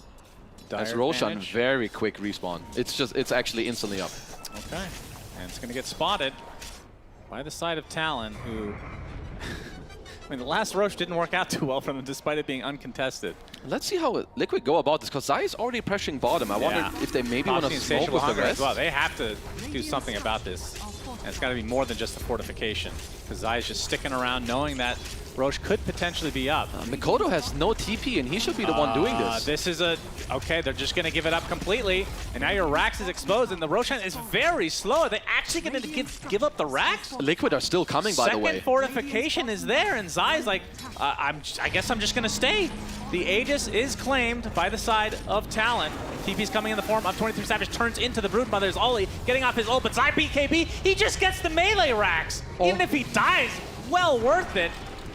As Roshan, very quick respawn. It's actually instantly up. Okay, and it's going to get spotted by the side of Talon, who... I mean, the last Roche didn't work out too well for them, despite it being uncontested. Let's see how Liquid go about this, because Zai is already pressuring bottom. I wonder if they maybe want to smoke with the rest. Well, they have to do something about this. And it's got to be more than just the fortification, because Zai is just sticking around knowing that Roche could potentially be up. Makoto has no TP, and he should be the one doing this. This is okay, they're just going to give it up completely. And now your Rax is exposed, and the Roshan is very slow. Are they actually going to give up the Rax? Liquid are still coming, by the way. Second fortification is there, and Zai's like, I guess I'm just going to stay. The Aegis is claimed by the side of Talon. TP's coming in the form of 23 Savage, turns into the Broodmother's Oli, getting off his ult, but Zai BKB, he just gets the melee Rax. Even if he dies, well worth it.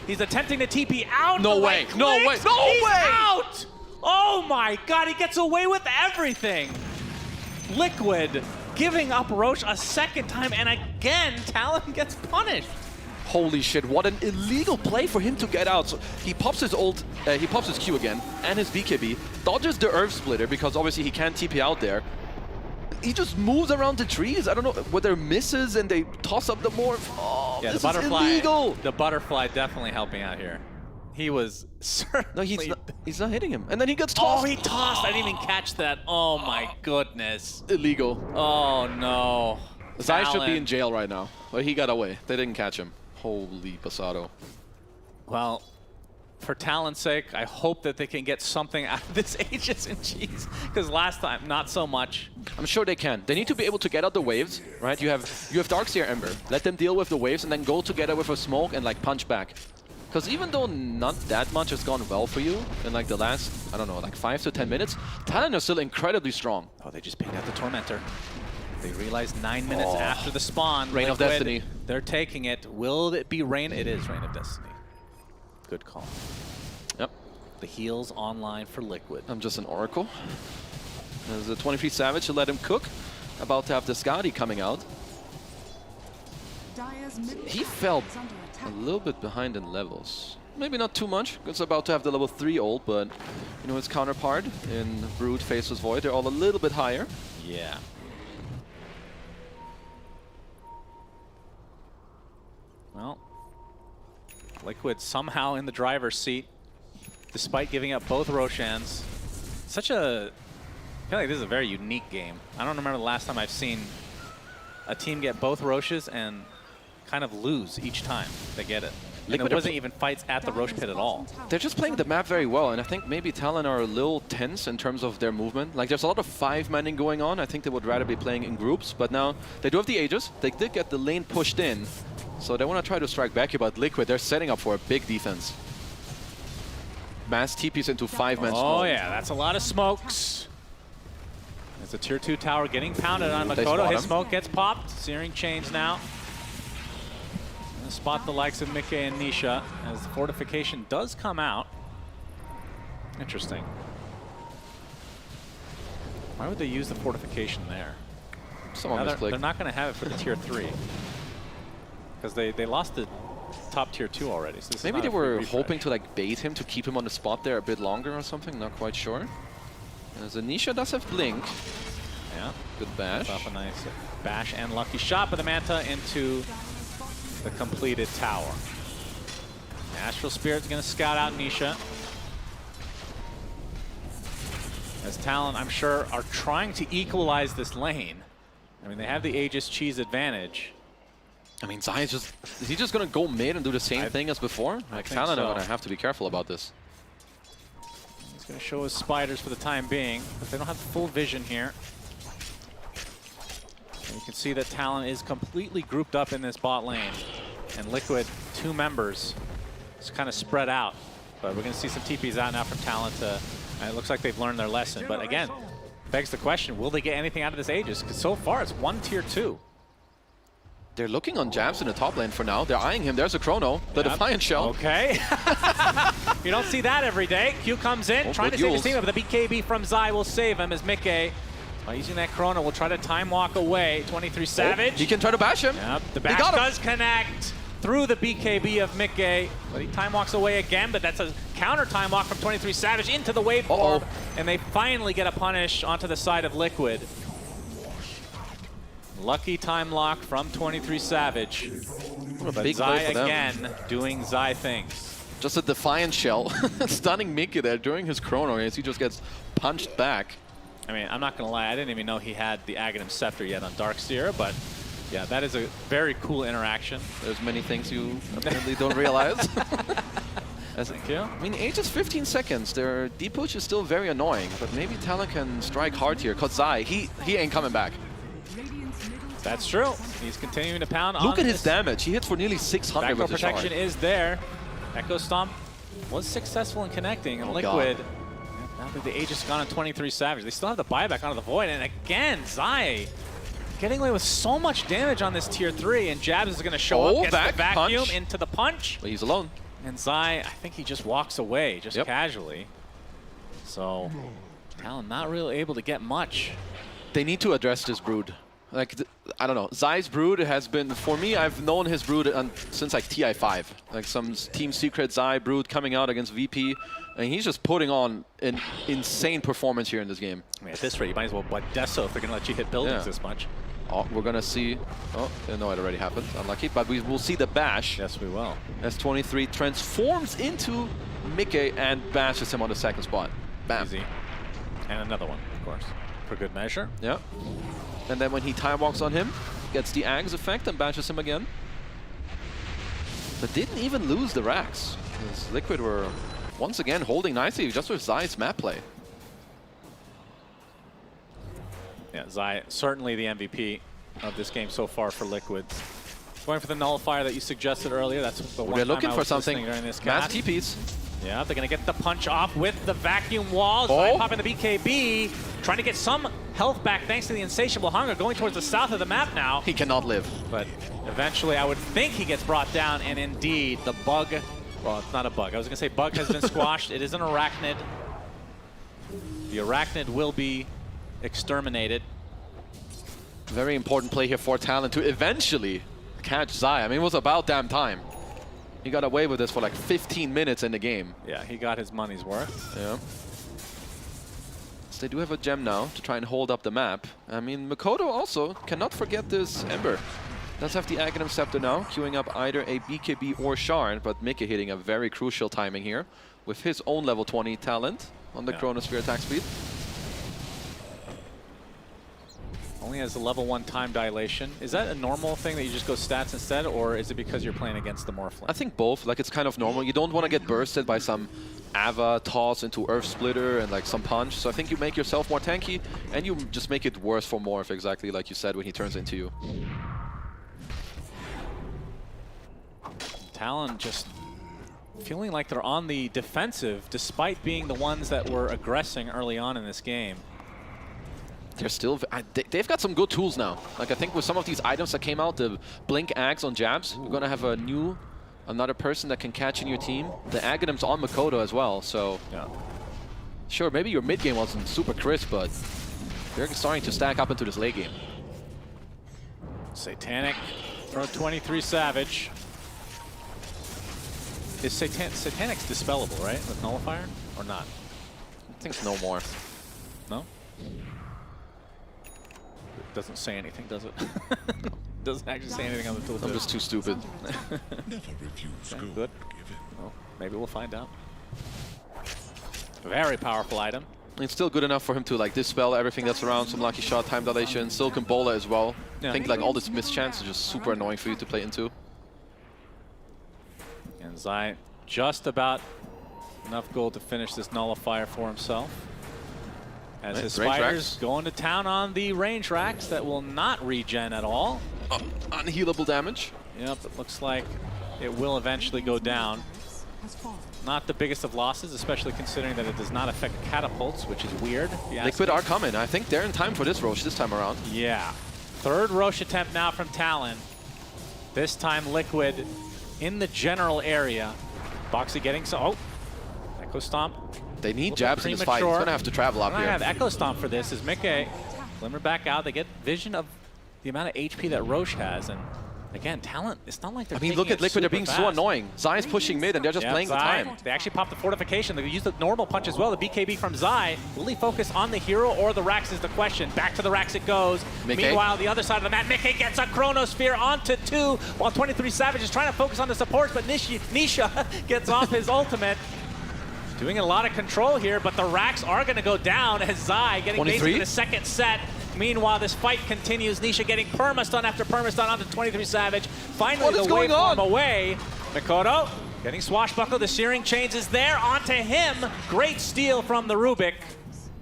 He's attempting to TP out. No way, no way, no He's way! out! Oh my god, he gets away with everything. Liquid giving up Roche a second time, and again, Talon gets punished. Holy shit, what an illegal play for him to get out. So he pops his ult, he pops his Q again, and his BKB, dodges the Earth Splitter, because obviously he can't TP out there. He just moves around the trees. I don't know whether misses and they toss up the morph. Oh, Yeah, this the butterfly, is illegal. The butterfly definitely helping out here. He was certainly... No, he's not hitting him. And then he gets tossed. Oh, he tossed. I didn't even catch that. Oh my goodness. Illegal. Oh no. Zai should be Talon. in jail right now. But he got away. They didn't catch him. Holy Pasado. Well, for Talon's sake, I hope that they can get something out of this Aegis and Cheese, because last time, not so much. I'm sure they can. They need to be able to get out the waves, right? You have Darkseer Ember. Let them deal with the waves and then go together with a smoke and like punch back. Because even though not that much has gone well for you in like the last, I don't know, like 5 to 10 minutes, Talon are still incredibly strong. Oh, they just pinged out the Tormentor. They realized 9 minutes after the spawn. Reign of Liquid, Destiny. They're taking it. Will it be Reign? It is Reign of Destiny. Good call. Yep. The heals online for Liquid. I'm just an Oracle. There's a 23 Savage to let him cook. About to have the Skadi coming out. He fell a little bit behind in levels. Maybe not too much. It's about to have the level 3 ult, but you know his counterpart in Brood faces Void. They're all a little bit higher. Yeah. Well, Liquid somehow in the driver's seat, despite giving up both Roshans. I feel like this is a very unique game. I don't remember the last time I've seen a team get both Roches and kind of lose each time they get it. And it wasn't even fights at the Roche pit at all. They're just playing the map very well, and I think maybe Talon are a little tense in terms of their movement. Like, there's a lot of 5-manning going on. I think they would rather be playing in groups, but now they do have the Aegis. They did get the lane pushed in, so they want to try to strike back here, but Liquid, they're setting up for a big defense. Mass TPs into 5-man smoke. Oh yeah, that's a lot of smokes. It's a tier 2 tower getting pounded on They Makoto. spot His him. smoke gets popped. Searing Chains now. Gonna spot the likes of Mickey and Nisha as the fortification does come out. Interesting. Why would they use the fortification there? Someone Now misclicked. they're not going to have it for the tier 3. Because they lost the top tier 2 already. So this is Maybe not they a free were refresh. hoping to like bait him to keep him on the spot there a bit longer or something. Not quite sure. As Anisha does have blink. Yeah. Good bash. Off a nice bash and lucky shot by the Manta into the completed tower. Astral Spirit's going to scout out Nisha. As Talon, I'm sure, are trying to equalize this lane. I mean, they have the Aegis cheese advantage. I mean, Zai is he just gonna go mid and do the same thing as before? Like think Talon so. are gonna have to be careful about this. He's going to show his spiders for the time being, but they don't have full vision here. And you can see that Talon is completely grouped up in this bot lane. And Liquid, 2 members, it's kind of spread out. But we're going to see some TPs out now from Talon to... And it looks like they've learned their lesson. But again, begs the question, will they get anything out of this Aegis? Because so far, it's 1 tier 2. They're looking on Jabs in the top lane for now. They're eyeing him. There's a Chrono. The Yep. Defiant Shell. Okay. You don't see that every day. Q comes in, Oh, trying to good save his Yules. team, but the BKB from Zai will save him as Mickey, by using that Chrono, will try to time walk away. 23 Savage. He can try to bash him. Yep, the He bash got him. does connect through the BKB of Mickey, but he time walks away again, but that's a counter time walk from 23 Savage into the wave form, and they finally get a punish onto the side of Liquid. Lucky time lock from 23 Savage. What a But big Zai play for them. again doing Zai things. Just a Defiant Shell. Stunning Mickey there during his Chrono as he just gets punched back. I mean, I'm not going to lie, I didn't even know he had the Aghanim Scepter yet on Darkseer, but yeah, that is a very cool interaction. There's many things you apparently don't realize. Thank you. I mean, age is 15 seconds. Their deep push is still very annoying, but maybe Talon can strike hard here. Cause Zai, he ain't coming back. That's true. He's continuing to pound on Look at his this. damage. He hits for nearly 600 Backdoor with the shard. protection is there. Echo Stomp was successful in connecting, and Oh, Liquid, now that the Aegis gone on 23 Savage, they still have the buyback onto the Void, and again, Zai getting away with so much damage on this tier 3, and Jabs is going to show up, gets the back vacuum punch. into the punch, But he's alone. and Zai, I think he just walks away, just casually. So, Talon not really able to get much. They need to address this Brood. Like, I don't know. Zai's Brood has been, for me, I've known his Brood since like TI5. Like some Team Secret Zai Brood coming out against VP. And he's just putting on an insane performance here in this game. I mean, at this rate, you might as well butt Deso if they're going to let you hit buildings this much. Oh, we're going to see. Oh, no, it already happened. Unlucky. But we will see the bash. Yes, we will. As 23 transforms into Mickey and bashes him on the second spot. Bam. Easy. And another one, of course, for good measure. Yeah. And then when he time walks on him, gets the Ags effect and bashes him again. But didn't even lose the racks. Because Liquid were once again holding nicely just with Zai's map play. Yeah, Zai, certainly the MVP of this game so far for Liquid. Going for the nullifier that you suggested earlier. That's the one They're time looking I for was something. listening during this Mass cast. TPs. Yeah, they're going to get the punch off with the vacuum wall. Zai popping the BKB, trying to get some health back thanks to the insatiable hunger, going towards the south of the map now. He cannot live. But eventually, I would think he gets brought down, and indeed, the bug, well, it's not a bug. I was going to say bug has been squashed. It is an arachnid. The arachnid will be exterminated. Very important play here for Talon to eventually catch Zai. I mean, it was about damn time. He got away with this for like 15 minutes in the game. Yeah, he got his money's worth. Yeah. So they do have a gem now to try and hold up the map. I mean, Makoto also cannot forget this Ember. Does have the Aghanim Scepter now, queuing up either a BKB or Shard, but Mickey hitting a very crucial timing here with his own level 20 talent on the Chronosphere attack speed. Only has a level 1 time dilation. Is that a normal thing that you just go stats instead, or is it because you're playing against the Morphling? I think both. Like, it's kind of normal. You don't want to get bursted by some Ava toss into Earth Splitter and like some punch. So I think you make yourself more tanky, and you just make it worse for Morph, exactly like you said when he turns into you. Talon just feeling like they're on the defensive, despite being the ones that were aggressing early on in this game. they're still, they've got some good tools now. Like I think with some of these items that came out, the blink ags on jabs, you're gonna have another person that can catch in your team. The Aghanims on Makoto as well, so sure, maybe your mid game wasn't super crisp, but they're starting to stack up into this late game. Satanic from 23 Savage. Is Satanic's dispellable, right, with Nullifier, or not? I think no more. No? It doesn't say anything, does it? Doesn't actually say anything on the tooltip. I'm just too stupid. Okay, good. Well, maybe we'll find out. Very powerful item. It's still good enough for him to like dispel everything that's around, some lucky shot, time dilation, still can bola as well. Yeah. I think like all this mischance is just super annoying for you to play into. And Zai just about enough gold to finish this Nullifier for himself. As his range spiders racks. going to town on the range racks that will not regen at all. Unhealable damage. Yep, it looks like it will eventually go down. Not the biggest of losses, especially considering that it does not affect catapults, which is weird. Liquid are coming. I think they're in time for this Roche this time around. Yeah. Third Roche attempt now from Talon. This time Liquid in the general area. Boxy getting some. Oh, Echo Stomp. They need jabs in this fight. He's going to have to travel up I here. have Echo Stomp for this. Is Mickey glimmer back out. They get vision of the amount of HP that Roche has. And again, Talent, it's not like they're I mean, look at Liquid. They're being so annoying. Zai's pushing mid, and they're just playing the time. They actually popped the fortification. They used the normal punch as well. The BKB from Zai. Will he focus on the hero or the racks is the question. Back to the racks it goes. Mickey. Meanwhile, the other side of the map, Mickey gets a Chronosphere onto 2, while 23 Savage is trying to focus on the supports, but Nisha gets off his ultimate. Doing a lot of control here, but the racks are going to go down as Zai getting 23? basically the second set. Meanwhile, this fight continues. Nisha getting permastun after permastun onto 23 Savage. Finally, the waveform away. Makoto getting swashbuckled. The Searing Chains is there onto him. Great steal from the Rubik.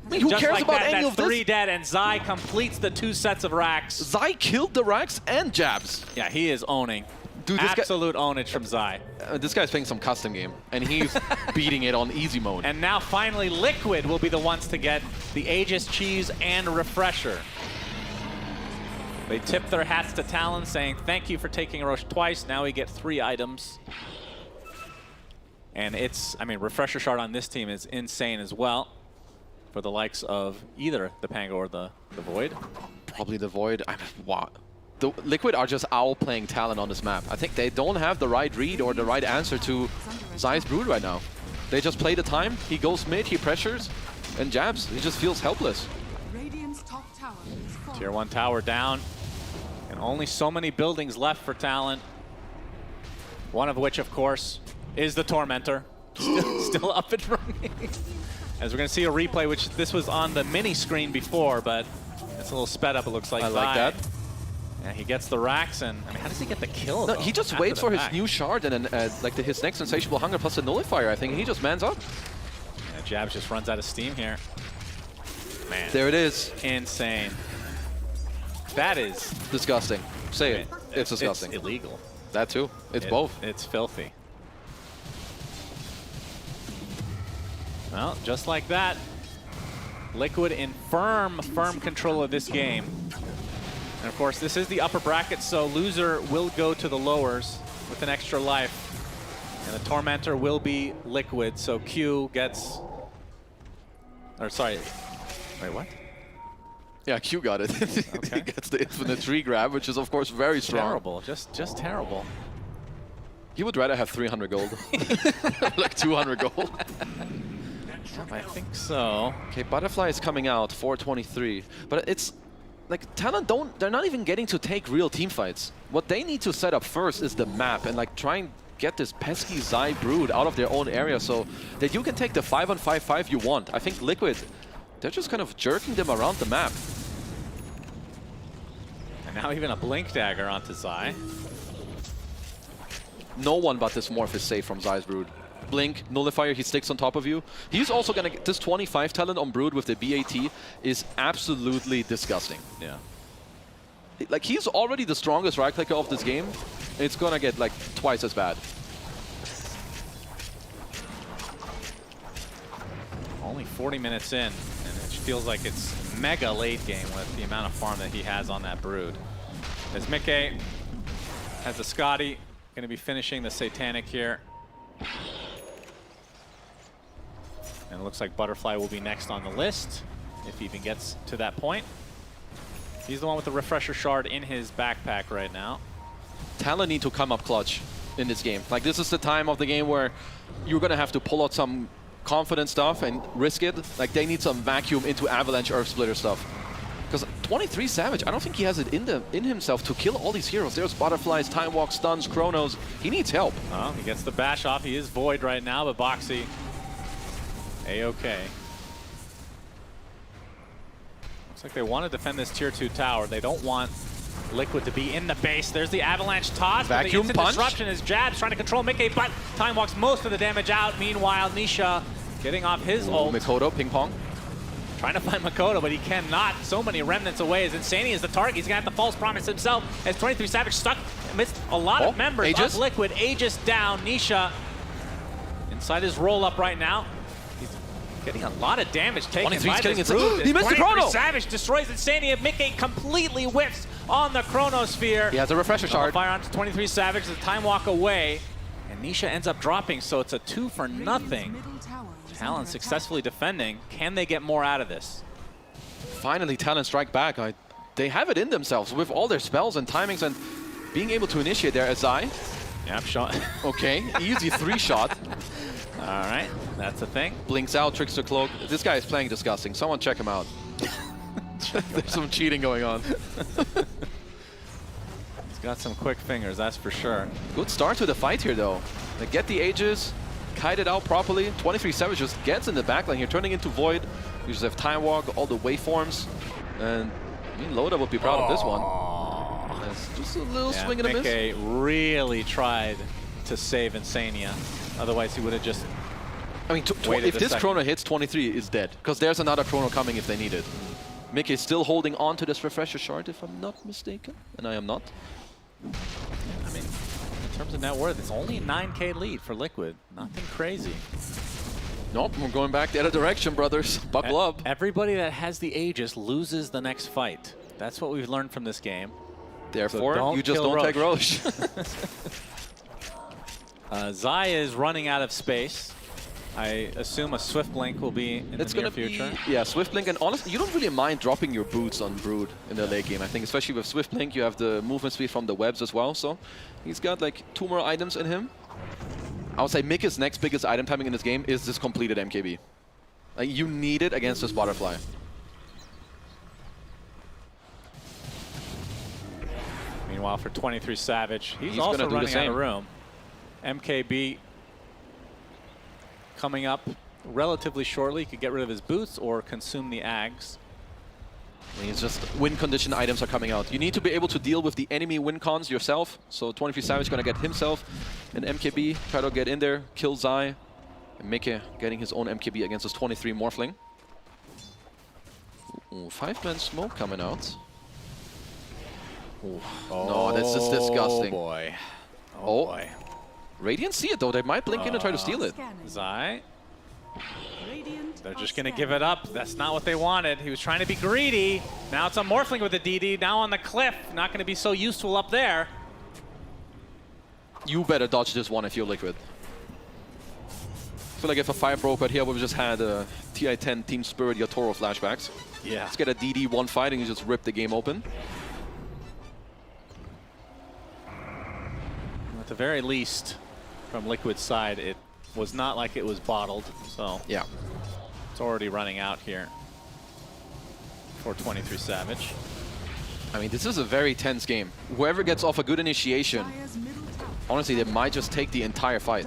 I mean, who Just cares like about that, any that's of 3 this? dead, and Zai completes the 2 sets of racks. Zai killed the racks and jabs. Yeah, he is owning. Dude, this Absolute ownage from Zai. This guy's playing some custom game, and he's beating it on easy mode. And now finally Liquid will be the ones to get the Aegis Cheese and Refresher. They tip their hats to Talon saying thank you for taking Roche twice. Now we get 3 items. And it's, I mean, Refresher Shard on this team is insane as well. For the likes of either the Pango or the Void. Probably the Void. Wow. The Liquid are just outplaying Talon on this map. I think they don't have the right read or the right answer to Zai's Brood right now. They just play the time, he goes mid, he pressures, and jabs. He just feels helpless. Tier 1 tower down. And only so many buildings left for Talon. One of which, of course, is the Tormentor. Still up and running. As we're going to see a replay, which this was on the mini screen before, but it's a little sped up, it looks like. I like that. Yeah, he gets the racks, and I mean, how does he get the kill? No, though, he just after waits the for his fact? new shard and then like his next Insatiable Hunger plus the Nullifier, I think, and he just mans up. Yeah, Jabs just runs out of steam here. Man, There it is. insane. That is Disgusting. Say it. It's disgusting. It's illegal. That too. It's both. It's filthy. Well, just like that, Liquid in firm control of this game. And of course, this is the upper bracket, so loser will go to the lowers with an extra life. And the Tormentor will be Liquid, so Q gets... Or sorry, wait, what? Yeah, Q got it. Okay. He gets the infinite tree grab, which is of course very strong. Terrible, just terrible. He would rather have 300 gold. Like 200 gold. I think so. Okay, Butterfly is coming out, 423. But it's like Talon they're not even getting to take real team fights. What they need to set up first is the map and like try and get this pesky Zai Brood out of their own area so that you can take the 5-on-5-5 you want. I think Liquid, they're just kind of jerking them around the map. And now even a Blink Dagger onto Zai. No one but this Morph is safe from Zai's Brood. Blink, Nullifier, he sticks on top of you. He's also gonna get this 25 talent on Brood with the BAT is absolutely disgusting. Yeah. Like, he's already the strongest right clicker of this game. It's gonna get like twice as bad. Only 40 minutes in, and it feels like it's mega late game with the amount of farm that he has on that Brood. As Mickey has the Scotty, going to be finishing the Satanic here. And it looks like Butterfly will be next on the list, if he even gets to that point. He's the one with the Refresher Shard in his backpack right now. Talon need to come up clutch in this game. Like, this is the time of the game where you're going to have to pull out some confident stuff and risk it. Like, they need some vacuum into Avalanche Earth Splitter stuff. Because 23 Savage, I don't think he has it in himself to kill all these heroes. There's Butterflies, Time Walk, Stuns, Chronos. He needs help. Oh, he gets the bash off. He is Void right now, but Boxy, A-okay. Looks like they want to defend this tier 2 tower. They don't want Liquid to be in the base. There's the Avalanche toss. Vacuum the punch. Disruption is Jabs trying to control Mickey, but Time Walks most of the damage out. Meanwhile, Nisha getting off his ult. Mikoto, ping pong. Trying to find Makoto, but he cannot. So many remnants away as Insania is the target. He's going to have the false promise himself as 23 Savage stuck amidst a lot of members Aegis? of Liquid. Aegis down. Nisha inside his roll-up right now. He's getting a lot of damage taken 23's by getting this inside. Brood. He missed the 23 chrono! Savage destroys Insania. Mickey completely whiffs on the Chronosphere. He has a Refresher Shard. Fire onto 23 Savage. The Time Walk away. And Nisha ends up dropping, so it's a 2 for nothing. Talon successfully defending. Can they get more out of this? Finally, Talon strike back. They have it in themselves with all their spells and timings and being able to initiate their SI. Yep, shot. Okay, easy 3-shot. All right, that's a thing. Blinks out, Trickster Cloak. This guy is playing disgusting. Someone check him out. There's some cheating going on. He's got some quick fingers, that's for sure. Good start to the fight here, though. They get the Aegis, kite it out properly. 23 Savage just gets in the backline here, turning into Void. You just have Time Walk, all the waveforms. And I mean, Loda would be proud of this one. That's just a little swing and a miss. Mickey really tried to save Insania. Otherwise, he would have just I mean, waited if a this second. Chrono hits, 23 is dead. Because there's another Chrono coming if they need it. Mickey is still holding on to this Refresher Shard, if I'm not mistaken. And I am not. I mean, in terms of net worth, it's only a 9K lead for Liquid. Nothing crazy. Nope, we're going back the other direction, brothers. Buckle up. Everybody that has the Aegis loses the next fight. That's what we've learned from this game. Therefore, So you just kill don't take Roche. Zai is running out of space. I assume a Swift Blink will be in the near future. Yeah, Swift Blink, and honestly, you don't really mind dropping your boots on Brood in the late game. I think, especially with Swift Blink, you have the movement speed from the webs as well. So he's got like 2 more items in him. I would say Mickey's next biggest item timing in this game is this completed MKB. Like, you need it against this Butterfly. Meanwhile, for 23 Savage, he's gonna also do the running out same. of room. MKB coming up relatively shortly. He could get rid of his boots or consume the Ags. It's just win condition items are coming out. You need to be able to deal with the enemy win cons yourself. So 23 Savage gonna get himself an MKB, try to get in there, kill Zai. And Mickey getting his own MKB against his 23 Morphling. Ooh, 5-man smoke coming out. Ooh. No, this is disgusting. Oh boy. Oh. Boy. Radiant see it though, they might blink in and try to steal it. Zai. They're just going to give it up. That's not what they wanted. He was trying to be greedy. Now it's a Morphling with a DD. Now on the cliff. Not going to be so useful up there. You better dodge this one if you're Liquid. I feel like if a Fire broke out here, we've just had TI-10 Team Spirit Yatoro flashbacks. Yeah. Let's get a DD one fight and you just rip the game open. At the very least, from Liquid's side, it was not like it was bottled. So Yeah. it's already running out here for 23 Savage. I mean, this is a very tense game. Whoever gets off a good initiation, honestly, they might just take the entire fight.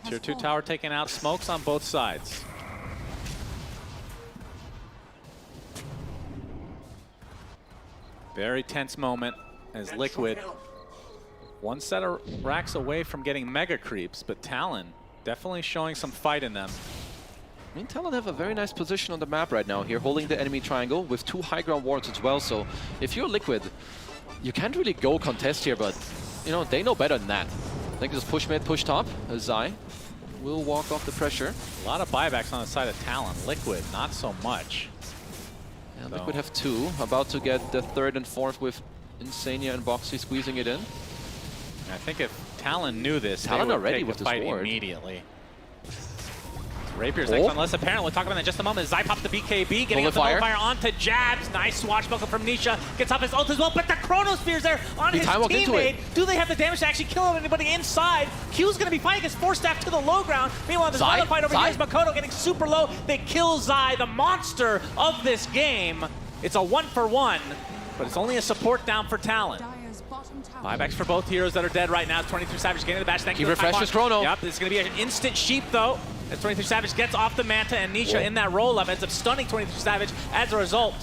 Tier 2 tower taking out, smokes on both sides. Very tense moment as Liquid, one set of racks away from getting mega creeps, but Talon definitely showing some fight in them. I mean, Talon have a very nice position on the map right now here, holding the enemy triangle with 2 high ground wards as well. So if you're Liquid, you can't really go contest here, but you know, they know better than that. They can just push mid, push top. Zai will walk off the pressure. A lot of buybacks on the side of Talon. Liquid, not so much. So. Liquid have 2, about to get the 3rd and 4th with Insania and Boxy squeezing it in. I think if Talon knew this, Talon they would already take with the this fight ward. immediately. Rapier's next on the list, apparently. We'll talk about that in just a moment. Zai pops the BKB, getting up the fire. fire onto Jabs. Nice swashbuckle from Nisha. Gets off his ult as well, but the Chronosphere's there on his teammate. Do they have the damage to actually kill anybody inside? Q's going to be fighting against Force Staff to the low ground. Meanwhile, there's another fight over here. Is Makoto getting super low. They kill Zai, the monster of this game. It's a 1-for-1, but it's only a support down for Talon. Buybacks for both heroes that are dead right now. It's 23 Savage getting the bash. Thank you. He refreshes Chrono. Yep, this is going to be an instant sheep, though. As 23 Savage gets off the Manta, and Nisha in that roll-up ends up stunning 23 Savage as a result.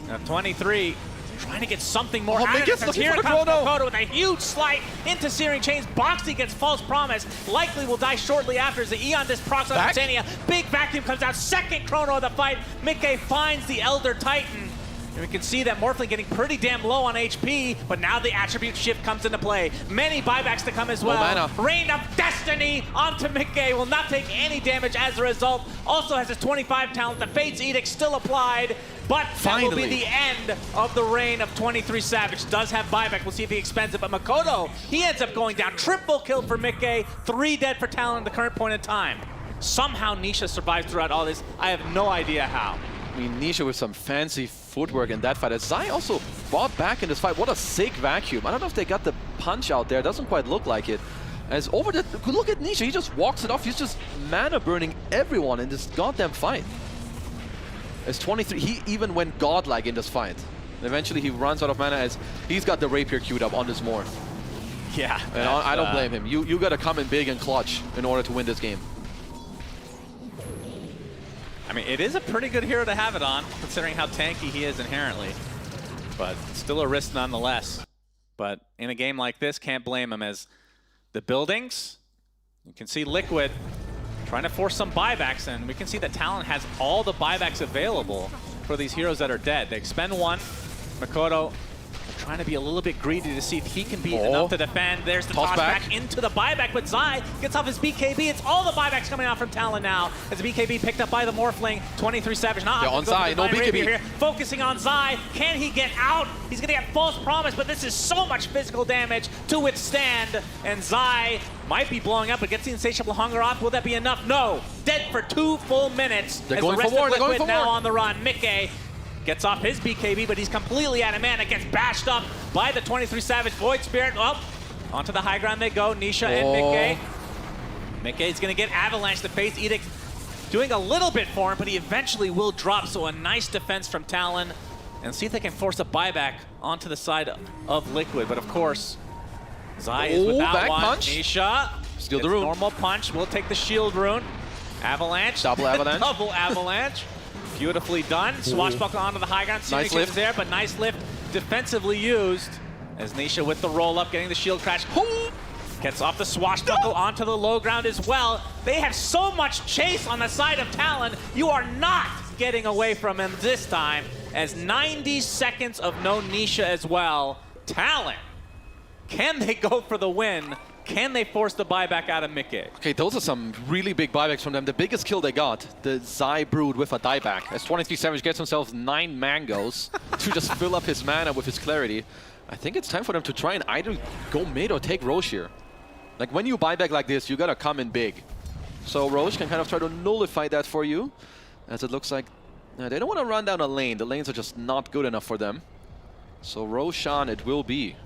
Now 23 trying to get something more out of it. Here comes Makoto with a huge slight into Searing Chains. Boxy gets False Promise. Likely will die shortly after as the Eon Disc procs on Insania. Big vacuum comes out. Second Chrono of the fight. Mickey finds the Elder Titan. And we can see that Morphling getting pretty damn low on HP, but now the attribute shift comes into play. Many buybacks to come as well. Reign of Destiny onto Mickey, will not take any damage as a result. Also has his 25 talent, the Fate's Edict still applied, but that will be the end of the reign of 23 Savage. Does have buyback, we'll see if he expends it, but Makoto, he ends up going down. Triple kill for Mickey, 3 dead for Talon at the current point in time. Somehow Nisha survives throughout all this. I have no idea how. I mean, Nisha with some fancy footwork in that fight. As Zai also fought back in this fight. What a sick vacuum. I don't know if they got the punch out there. Doesn't quite look like it. As over the... Look at Nisha. He just walks it off. He's just mana burning everyone in this goddamn fight. As 23... He even went godlike in this fight. And eventually he runs out of mana as he's got the Rapier queued up on this morph. Yeah. And I don't blame him. You got to come in big and clutch in order to win this game. I mean, it is a pretty good hero to have it on, considering how tanky he is inherently. But still a risk nonetheless. But in a game like this, can't blame him as the buildings, you can see Liquid trying to force some buybacks, and we can see that Talon has all the buybacks available for these heroes that are dead. They expend 1. Makoto trying to be a little bit greedy to see if he can be enough to defend. There's the toss back into the buyback, but Zai gets off his BKB. It's all the buybacks coming out from Talon now. As the BKB picked up by the Morphling. 23 Savage not on Zai, no BKB here. Focusing on Zai. Can he get out? He's gonna get False Promise, but this is so much physical damage to withstand. And Zai might be blowing up, but gets the Insatiable Hunger off. Will that be enough? No. Dead for 2 full minutes. They're going for more. They're going for now more. On the run. Mickey gets off his BKB, but he's completely out of mana. Gets bashed up by the 23 Savage Void Spirit. Well, onto the high ground they go. Nisha and Mickey. Mickey's going to get Avalanche. The Fate's Edict doing a little bit for him, but he eventually will drop. So a nice defense from Talon. And see if they can force a buyback onto the side of Liquid. But of course, Zai is without back one. punch. Nisha. Steal the rune. Normal punch. We'll take the shield rune. Avalanche. Double avalanche. Double avalanche. Beautifully done. Swashbuckle onto the high ground. Nice lift there, but nice lift defensively used. As Nisha with the roll up, getting the shield crash. Gets off the swashbuckle onto the low ground as well. They have so much chase on the side of Talon. You are not getting away from him this time. As 90 seconds of no Nisha as well. Talon, can they go for the win? Can they force the buyback out of Mickey? Okay, those are some really big buybacks from them. The biggest kill they got, the Zai Brood with a dieback. As 23 Savage gets himself 9 mangoes to just fill up his mana with his clarity. I think it's time for them to try and either go mid or take Roche here. Like, when you buyback like this, you gotta come in big. So Roche can kind of try to nullify that for you, as it looks like they don't want to run down a lane. The lanes are just not good enough for them. So Roshan it will be.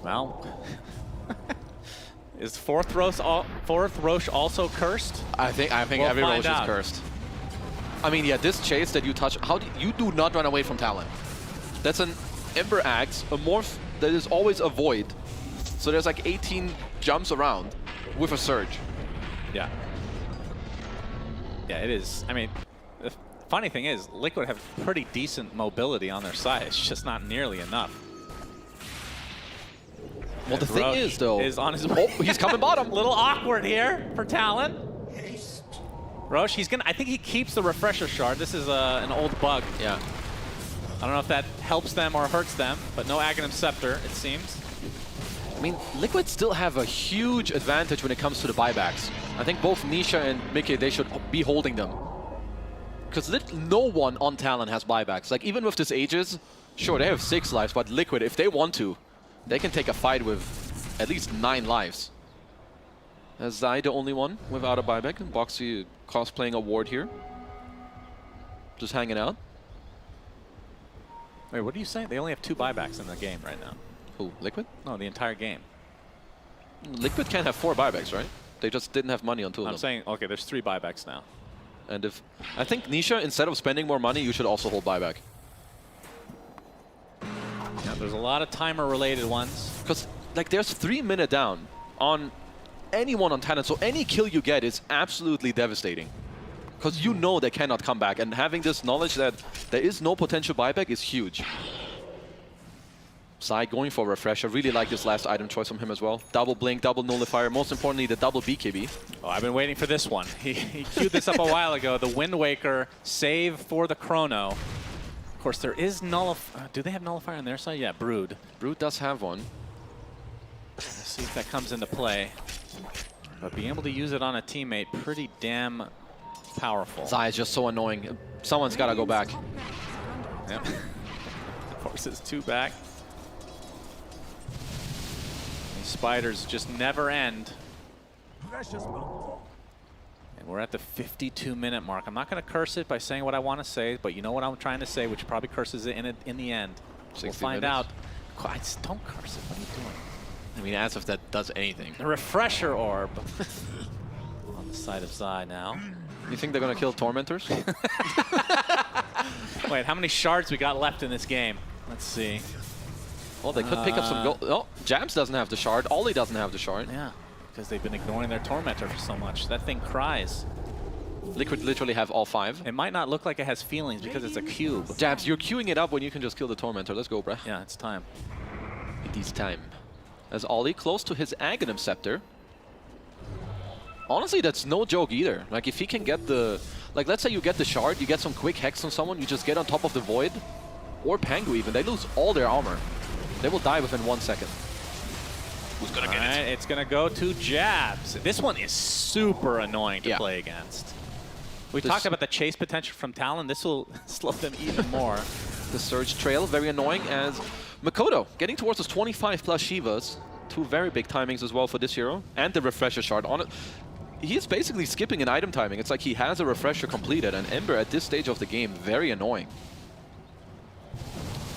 Well, is fourth Roche also cursed? I think every Roche is cursed. I mean, yeah, this chase that you touch, you do not run away from Talon. That's an Ember Axe, a morph that is always a void. So there's like 18 jumps around with a surge. Yeah. Yeah, it is. I mean, the funny thing is, Liquid have pretty decent mobility on their side. It's just not nearly enough. Well, the thing is, though, is on his way. Oh, he's coming bottom. Little awkward here for Talon. Roche, he's gonna. I think he keeps the refresher shard. This is an old bug. Yeah. I don't know if that helps them or hurts them, but no Aghanim Scepter, it seems. I mean, Liquid still have a huge advantage when it comes to the buybacks. I think both Nisha and Mickey, they should be holding them. because no one on Talon has buybacks. Like, even with this Aegis, sure, they have 6 lives, but Liquid, if they want to, they can take a fight with at least 9 lives. As Zai the only one without a buyback. And Boxy cosplaying a ward here. Just hanging out. Wait, what are you saying? They only have 2 buybacks in the game right now. Who, Liquid? No, the entire game. Liquid can't have 4 buybacks, right? They just didn't have money on 2 of them. I'm saying, okay, there's 3 buybacks now. And if I think Nisha, instead of spending more money, you should also hold buyback. Yeah, there's a lot of timer-related ones. Because like there's 3 minute down on anyone on Talon, so any kill you get is absolutely devastating. Because you know they cannot come back, and having this knowledge that there is no potential buyback is huge. Zai going for a refresher. Really like this last item choice from him as well. Double blink, double nullifier, most importantly the double BKB. Oh, I've been waiting for this one. He queued this up a while ago. The Wind Waker save for the chrono. Of course, there is nullifier. Do they have nullifier on their side? Yeah, Brood. Brood does have one. Let's see if that comes into play. But being able to use it on a teammate, pretty damn powerful. Zai is just so annoying. Someone's got to go back. Yep. Forces 2 back. These spiders just never end. And we're at the 52-minute mark. I'm not going to curse it by saying what I want to say, but you know what I'm trying to say, which probably curses it in the end. We'll find out. Don't curse it. What are you doing? I mean, as if that does anything. The refresher orb on the side of Zai now. You think they're going to kill Tormentors? Wait, how many shards we got left in this game? Let's see. Well, they could pick up some gold. Oh, Jams doesn't have the shard. Ollie doesn't have the shard. Yeah, because they've been ignoring their Tormentor for so much. That thing cries. Liquid literally have all 5. It might not look like it has feelings because it's a cube. Jabs, you're queuing it up when you can just kill the Tormentor. Let's go, bruh. Yeah, it's time. It is time. As Ollie close to his Aghanim Scepter. Honestly, that's no joke either. Like, if he can get the... Like, let's say you get the shard, you get some quick hex on someone, you just get on top of the Void, or Pangu even, they lose all their armor. They will die within 1 second. Who's gonna get it? It's gonna go to Jabs. This one is super annoying to play against. We talked about the chase potential from Talon. This will slow them even more. The Surge Trail, very annoying, as Makoto getting towards those 25 plus Shivas. 2 very big timings as well for this hero. And the Refresher Shard on it. He's basically skipping an item timing. It's like he has a Refresher completed, and Ember at this stage of the game, very annoying.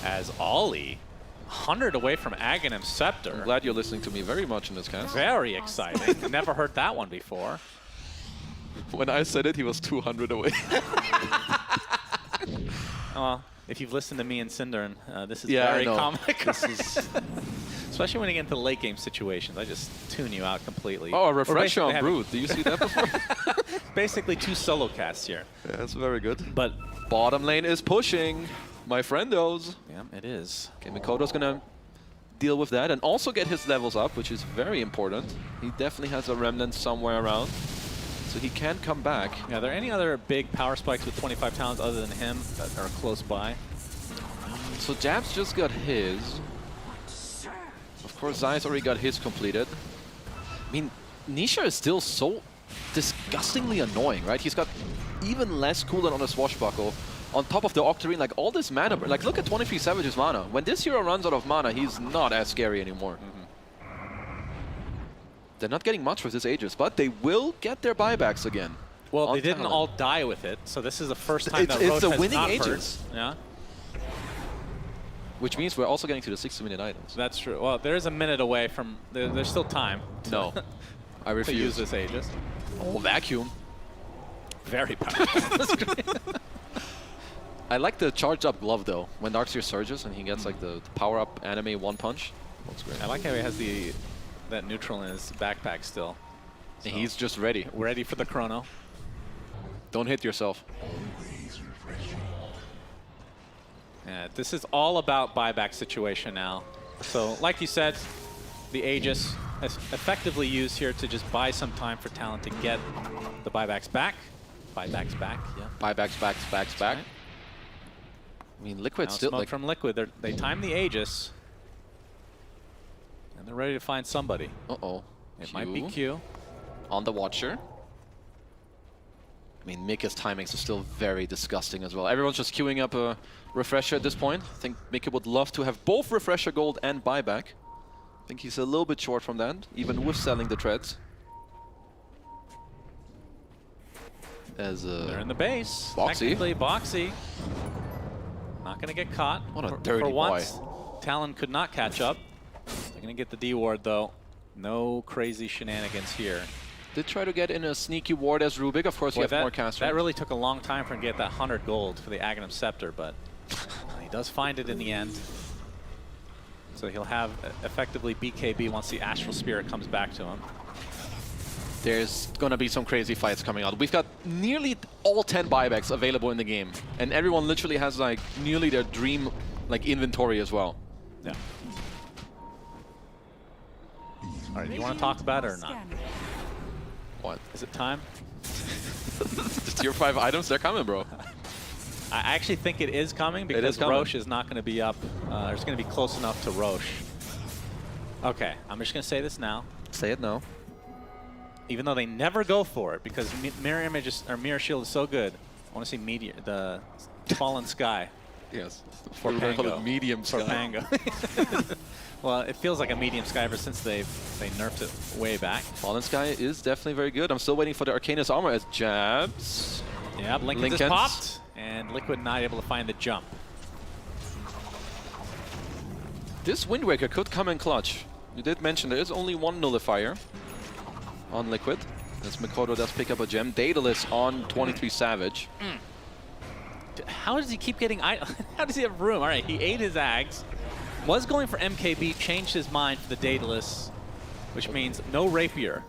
As Ollie, 100 away from Aghanim Scepter. I'm glad you're listening to me very much in this cast. Very exciting. Never heard that one before. When I said it, he was 200 away. Well, if you've listened to me and Cinder, this is very common. Especially when you get into late game situations. I just tune you out completely. Oh, a refresher on Brood. Do you see that before? Basically 2 solo casts here. Yeah, that's very good. But bottom lane is pushing. My friendos. Yeah, it is. Okay, Mikoto's gonna deal with that and also get his levels up, which is very important. He definitely has a remnant somewhere around, so he can come back. Yeah, are there any other big power spikes with 25 talents other than him that are close by? So Jabs just got his. Of course, Zai's already got his completed. I mean, Nisha is still so disgustingly annoying, right? He's got even less cooldown on a Swashbuckle. On top of the Octarine, like all this mana, like look at 23 Savage's mana. When this hero runs out of mana, he's not as scary anymore. They're not getting much with this Aegis, but they will get their buybacks again. Well, they didn't all die with it, so this is the first time that it's Roche a has winning not Aegis. hurt. Yeah. Which means we're also getting to the 60-minute items. That's true. Well, there is a minute away from... There's still time No. I refuse. to use this Aegis. Oh, vacuum. Very powerful. That's great. I like the charged up glove though. When Darkseer surges and he gets like the power up anime 1 punch. Looks great. I like how he has that neutral in his backpack still. So he's just ready. Ready for the chrono. Don't hit yourself. Yeah, this is all about buyback situation now. So, like you said, the Aegis is effectively used here to just buy some time for Talon to get the buybacks back. Buybacks back, yeah. Buybacks, back. Right. I mean, Liquid Now still smoke like from Liquid. They time the Aegis, and they're ready to find somebody. Uh-oh. It might be Q. On the Watcher. I mean, Mika's timings are still very disgusting as well. Everyone's just queuing up a refresher at this point. I think Mika would love to have both refresher gold and buyback. I think he's a little bit short from that, even with selling the treads. As They're in the base. Boxy. Technically, Boxy. Not going to get caught. What a For dirty boy. once, Talon could not catch up. They're going to get the D ward, though. No crazy shenanigans here. Did try to get in a sneaky ward as Rubik. Of course, you have more cast That range. really took a long time for him to get that 100 gold for the Aghanim Scepter, but he does find it in the end. So he'll have effectively BKB once the Astral Spirit comes back to him. There's going to be some crazy fights coming out. We've got nearly all 10 buybacks available in the game. And everyone literally has like nearly their dream like inventory as well. Yeah. All right, you want to talk about it or not? What? Is it time? The tier 5 items, they're coming, bro. I actually think it is coming because coming. Roche is not going to be up. It's going to be close enough to Roche. Okay, I'm just going to say this now. Say it now. Even though they never go for it because mirror image is, or mirror shield is so good. I want to see meteor, the fallen sky. Yes. For We're gonna call Pango. it medium For sky. Pango. Well, it feels like a medium sky ever since they nerfed it way back. Fallen Sky is definitely very good. I'm still waiting for the Arcanus armor as jabs. Yeah, Lincoln just popped, and Liquid not able to find the jump. This Wind Waker could come in clutch. You did mention there is only one nullifier on Liquid. As Mikoto does pick up a gem. Daedalus on 23 Savage. How does he keep getting... How does he have room? All right, he ate his Ags. Was going for MKB, changed his mind for the Daedalus, which means no Rapier.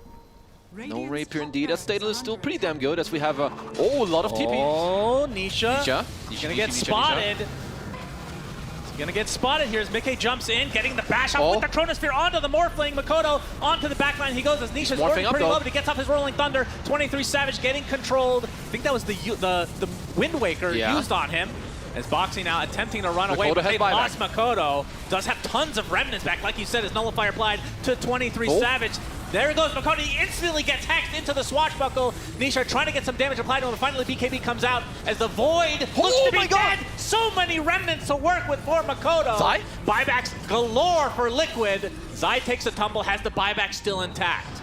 No Rapier indeed. As Daedalus still pretty damn good as we have a lot of TP. Oh, Nisha. Nisha. He's going to get spotted. He's going to get spotted here as Mickey jumps in, getting the bash up with the Chronosphere onto the Morphling. Makoto onto the backline. He goes as Nisha's working pretty low, but he gets off his Rolling Thunder. 23 Savage getting controlled. I think that was the Wind Waker used on him. As Boxy now attempting to run away, but they lost Makoto. Does have tons of remnants back, like you said, his Nullifier applied to 23 Savage. There goes Makoto, he instantly gets hexed into the Swashbuckle. Nisha trying to get some damage applied to him, but finally BKB comes out as the Void looks to be dead. So many remnants to work with for Makoto. Zai? Buybacks galore for Liquid. Zai takes a tumble, has the buyback still intact.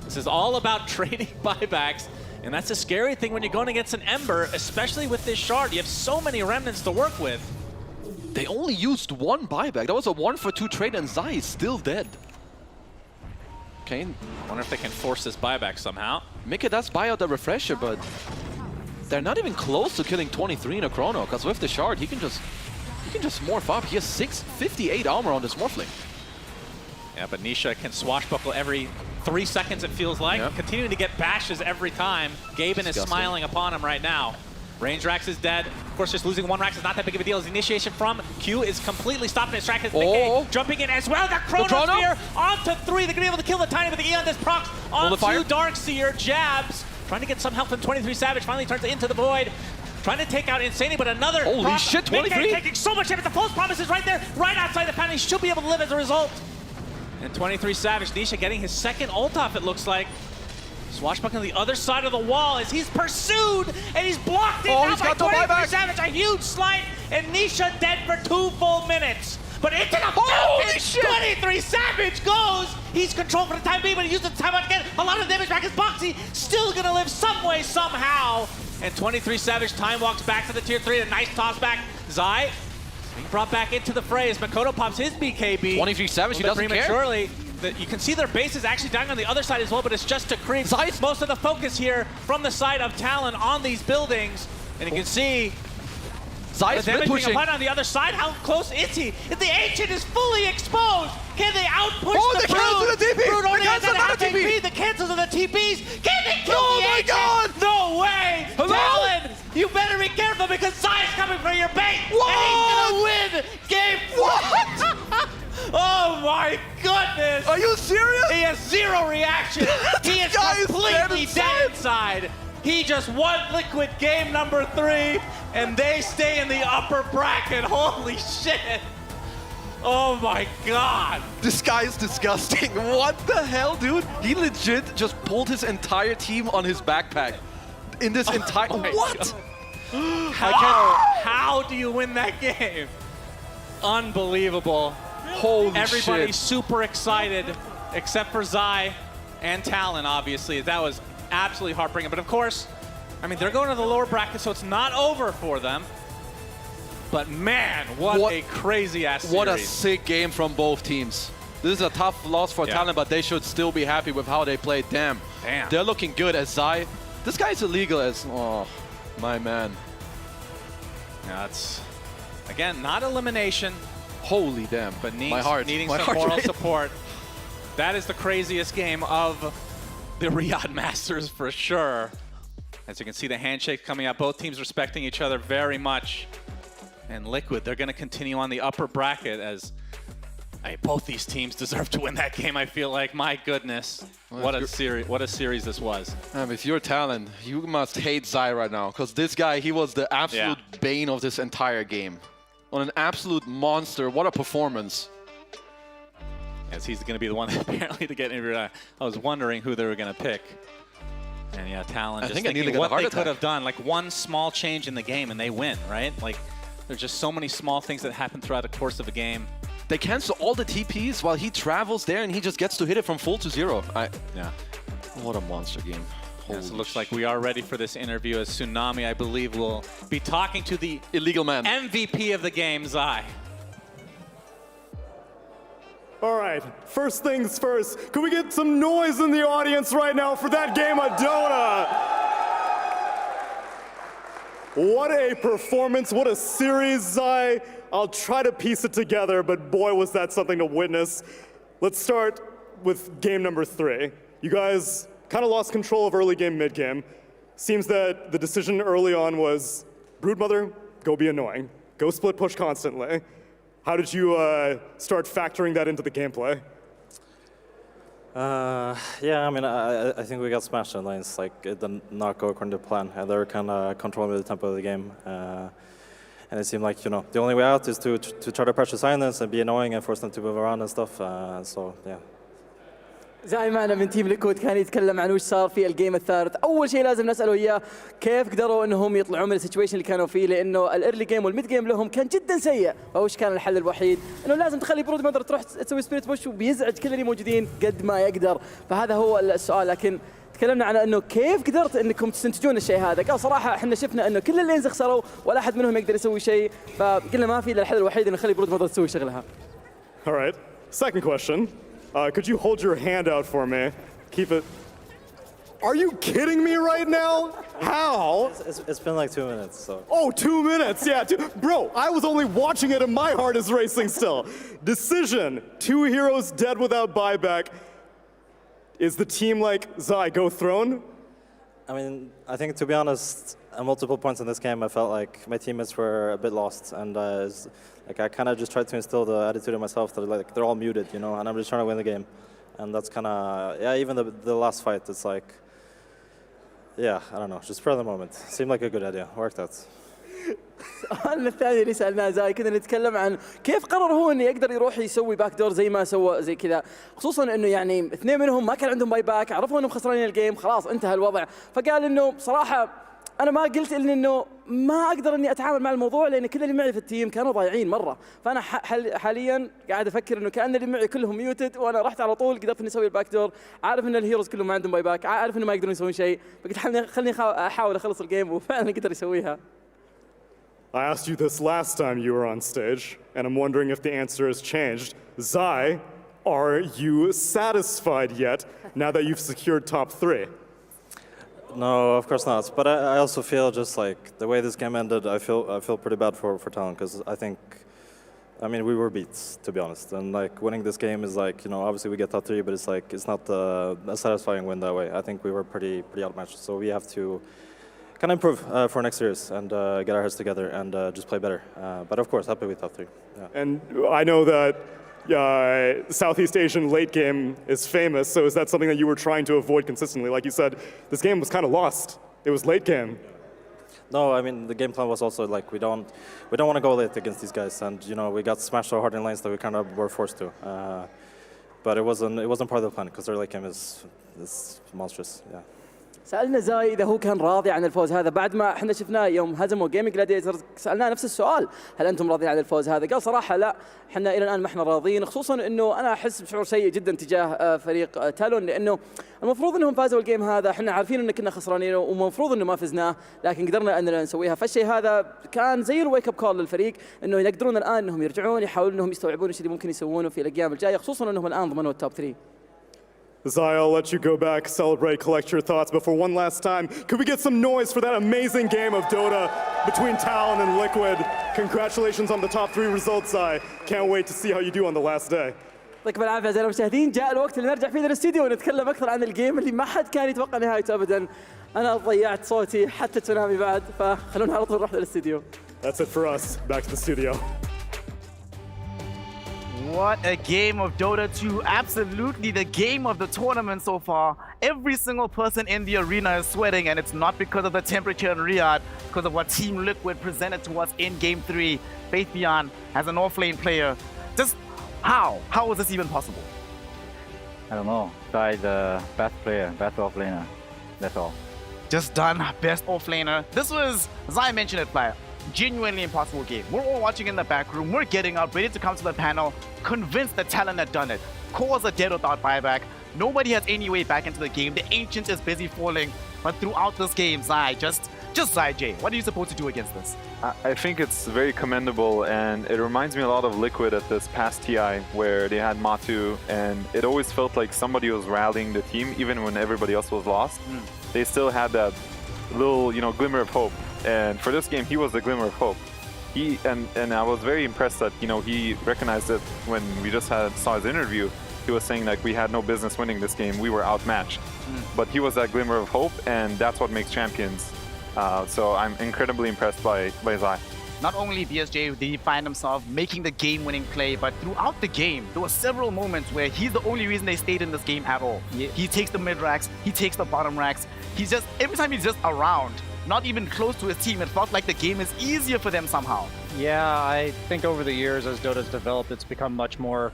This is all about trading buybacks. And that's a scary thing when you're going against an Ember, especially with this shard. You have so many remnants to work with. They only used one buyback. That was a 1-for-2 trade, and Zai is still dead. Okay. I wonder if they can force this buyback somehow. Mika does buy out the refresher, but they're not even close to killing 23 in a chrono, because with the shard, he can just morph up. He has 658 armor on this Morphling. Yeah, but Nisha can swashbuckle every 3 seconds, it feels like. Yep. Continuing to get bashes every time. Gaben is smiling upon him right now. Range Rax is dead. Of course, just losing one Rax is not that big of a deal. His initiation from Q is completely stopping his track. Jumping in as well. The Chronosphere onto 3. They're going to be able to kill the Tiny, but the Eon does procs onto Darkseer. Jabs. Trying to get some help from 23 Savage. Finally turns it into the Void. Trying to take out Insanity, but another Holy shit, 23? taking so much damage. The false promise is right there, right outside the panel. He should be able to live as a result. And 23 Savage, Nisha getting his second ult off, it looks like. Swashbuckling on the other side of the wall as he's pursued and he's blocked in now by 23 Savage. A huge slide and Nisha dead for 2 full minutes. But into the mountain, 23 Savage goes. He's controlled for the time being, but he uses the timeout again. A lot of damage back as Boxy still gonna live some way, somehow. And 23 Savage time walks back to the tier 3. A nice toss back. Zai being brought back into the fray as Makoto pops his BKB. 23 Savage, he doesn't prematurely. You can see their base is actually dying on the other side as well, but it's just to creep most of the focus here from the side of Talon on these buildings. And you can see Zai's the damage being pushing. applied on the other side. How close is he? If the Ancient is fully exposed, can they outpush the Brood? Cancel the TP! Brood only has Cancel an the TP! The cancels of the TPs. Can they kill the Ancient? God! No way! Hello? Talon, you better be careful because Zai's coming for your bait. What? And he's gonna win game 4. Oh my goodness! Are you serious? He has 0 reaction. He is completely dead inside. He just won Liquid game number 3, and they stay in the upper bracket. Holy shit! Oh my god! This guy is disgusting. What the hell, dude? He legit just pulled his entire team on his backpack. in this entire... What? How do you win that game? Unbelievable. Holy Everybody's shit. super excited, except for Zai and Talon, obviously. That was absolutely heartbreaking. But of course, I mean, they're going to the lower bracket, so it's not over for them. But man, what a crazy-ass series. What a sick game from both teams. This is a tough loss for Talon, but they should still be happy with how they played. Damn. They're looking good as Zai. This guy's illegal as... Oh, my man. Yeah, it's, again, not elimination. Holy damn. But needs, my heart. needing my some heart moral rate. support. That is the craziest game of the Riyadh Masters for sure. As you can see, the handshake coming out. Both teams respecting each other very much. And Liquid, they're going to continue on the upper bracket as both these teams deserve to win that game, I feel like. My goodness. Well, what a series this was. If you're Talon, you must hate Zai right now, because this guy, he was the absolute bane of this entire game. On an absolute monster. What a performance. As he's going to be the one apparently to get interviewed. I was wondering who they were going to pick. And yeah, Talon just thinking what they could have done. Like one small change in the game and they win, right? Like there's just so many small things that happen throughout the course of a game. They cancel all the TPs while he travels there and he just gets to hit it from full to zero. Yeah. What a monster game. Yes, it looks like we are ready for this interview as Tsunami, I believe, will be talking to the illegal man. MVP of the game, Zai. All right, first things first, can we get some noise in the audience right now for that game of Dota? What a performance, what a series, Zai. I'll try to piece it together, but boy, was that something to witness. Let's start with game number 3. You guys kind of lost control of early game, mid game. Seems that the decision early on was, Broodmother, go be annoying. Go split push constantly. How did you start factoring that into the gameplay? Yeah, I mean, I think we got smashed in lanes. Like, it did not go according to plan. And they were kind of controlling the tempo of the game. And it seemed like, you know, the only way out is to try to pressure silence and be annoying and force them to move around and stuff. So, yeah. زي معنا من تيم ليكود كان يتكلم عن وش صار في الجيم الثالث. اول شيء لازم نساله اياه كيف قدروا انهم يطلعوا من السيتويشن اللي كانوا فيه، لانه الايرلي جيم والميد جيم لهم كان جدا سيء. فوش كان الحل الوحيد؟ انه لازم تخلي برود مدر تروح تسوي سبيريت بوش وبيزعج كل اللي موجودين قد ما يقدر. فهذا هو السؤال. لكن تكلمنا على انه كيف قدرت انكم تستنتجون الشيء هذا. قال صراحه احنا شفنا انه كل اللينز خسروا ولا احد منهم يقدر يسوي شيء، فقلنا ما في الا الحل الوحيد انه نخلي برود مدر تسوي شغلها. All right, second question. Could you hold your hand out for me? Keep it. Are you kidding me right now? How? It's been like 2 minutes, so. Oh, 2 minutes, yeah. Bro, I was only watching it and my heart is racing still. Decision, 2 heroes dead without buyback. Is the team like Zai go throne? I mean, I think to be honest, at multiple points in this game, I felt like my teammates were a bit lost, and like I kind of just tried to instill the attitude in myself that like they're all muted, you know, and I'm just trying to win the game, and that's kind of even the last fight, it's like I don't know, just for the moment, seemed like a good idea, worked out. السؤال الثاني اللي سألناه زاي كنا نتكلم عن كيف قرر هو انه يقدر يروح يسوي باك دور زي ما سوى زي كذا، خصوصا انه يعني 2 منهم ما كان عندهم باي باك، عرفوا انهم خسرانين الجيم، خلاص انتهى الوضع، فقال انه بصراحه انا ما قلت الا انه ما اقدر اني اتعامل مع الموضوع لان كل اللي معي في التيم كانوا ضايعين مره، فانا حاليا قاعد افكر انه كان اللي معي كلهم ميوتد وانا رحت على طول قدرت اني اسوي الباك دور، عارف ان الهيروز كلهم ما عندهم باي باك، عارف انه ما يقدرون يسوون شيء، فقلت خلني احاول اخلص الجيم وفعلا قدر يسويها. I asked you this last time you were on stage, and I'm wondering if the answer has changed. Zai, are you satisfied yet now that you've secured top 3? No, of course not. But I also feel just like the way this game ended, I feel pretty bad for Talon because I mean we were beat, to be honest, and like winning this game is like, you know, obviously we get top 3, but it's like it's not a satisfying win that way. I think we were pretty outmatched, so we have to kind of improve for next series and get our heads together and just play better. But of course, happy with top 3. Yeah. And I know that Southeast Asian late game is famous, so is that something that you were trying to avoid consistently? Like you said, this game was kind of lost. It was late game. No, I mean the game plan was also like we don't want to go late against these guys, and you know we got smashed so hard in lanes that we kind of were forced to. But it wasn't part of the plan because their late game is monstrous. Yeah. سألنا زاي إذا هو كان راضي عن الفوز هذا بعد ما احنا شفناه يوم هزموا جيمنج جلاديترز. سألناه نفس السؤال، هل أنتم راضيين عن الفوز هذا؟ قال صراحة لا، احنا إلى الآن ما احنا راضيين، خصوصا إنه أنا أحس بشعور سيء جدا تجاه فريق تالون، لأنه المفروض إنهم فازوا الجيم هذا، احنا عارفين إن كنا خسرانين ومفروض إنه ما فزناه، لكن قدرنا أننا نسويها. فالشيء هذا كان زي الويك اب كول للفريق، إنه يقدرون الآن إنهم يرجعون يحاولون إنهم يستوعبون ايش اللي ممكن يسوونه في الأيام الجاية، خصوصا إنهم الآن ضمنوا التوب 3. Zai, I'll let you go back, celebrate, collect your thoughts, but for one last time, could we get some noise for that amazing game of Dota between Talon and Liquid? Congratulations on the top 3 results, Zai. Can't wait to see how you do on the last day. يعطيكم العافية أعزائي المشاهدين، جاء الوقت اللي نرجع فيه للاستديو ونتكلم أكثر عن الجيم اللي ما حد كان يتوقع نهايته أبدا. أنا ضيعت صوتي حتى تسونامي بعد، فخلونا على طول نروح للاستديو. That's it for us. Back to the studio. What a game of Dota 2. Absolutely the game of the tournament so far. Every single person in the arena is sweating, and it's not because of the temperature in Riyadh, because of what Team Liquid presented to us in Game 3. Faith Beyond as an off-lane player. Just how? How was this even possible? I don't know. Try the best player, best offlaner. That's all. Just done, best off-laner. This was, as I mentioned it, Fly, genuinely impossible game. We're all watching in the back room. We're getting up, ready to come to the panel, convinced that Talon had done it. Cores are dead without buyback. Nobody has any way back into the game. The Ancient is busy falling. But throughout this game, Zai, just Zai J, what are you supposed to do against this? I think it's very commendable, and it reminds me a lot of Liquid at this past TI, where they had Matu, and it always felt like somebody was rallying the team, even when everybody else was lost. They still had that little, glimmer of hope. And for this game, he was the glimmer of hope. And I was very impressed that, he recognized it when we just saw his interview. He was saying like we had no business winning this game. We were outmatched. But he was that glimmer of hope, and that's what makes champions. So I'm incredibly impressed by Zai. Not only BSJ did he find himself making the game-winning play, but throughout the game, there were several moments where he's the only reason they stayed in this game at all. Yeah. He takes the mid racks, he takes the bottom racks. He's just, every time he's just around, not even close to his team, it felt like the game is easier for them somehow. Yeah, I think over the years as Dota's developed, it's become much more,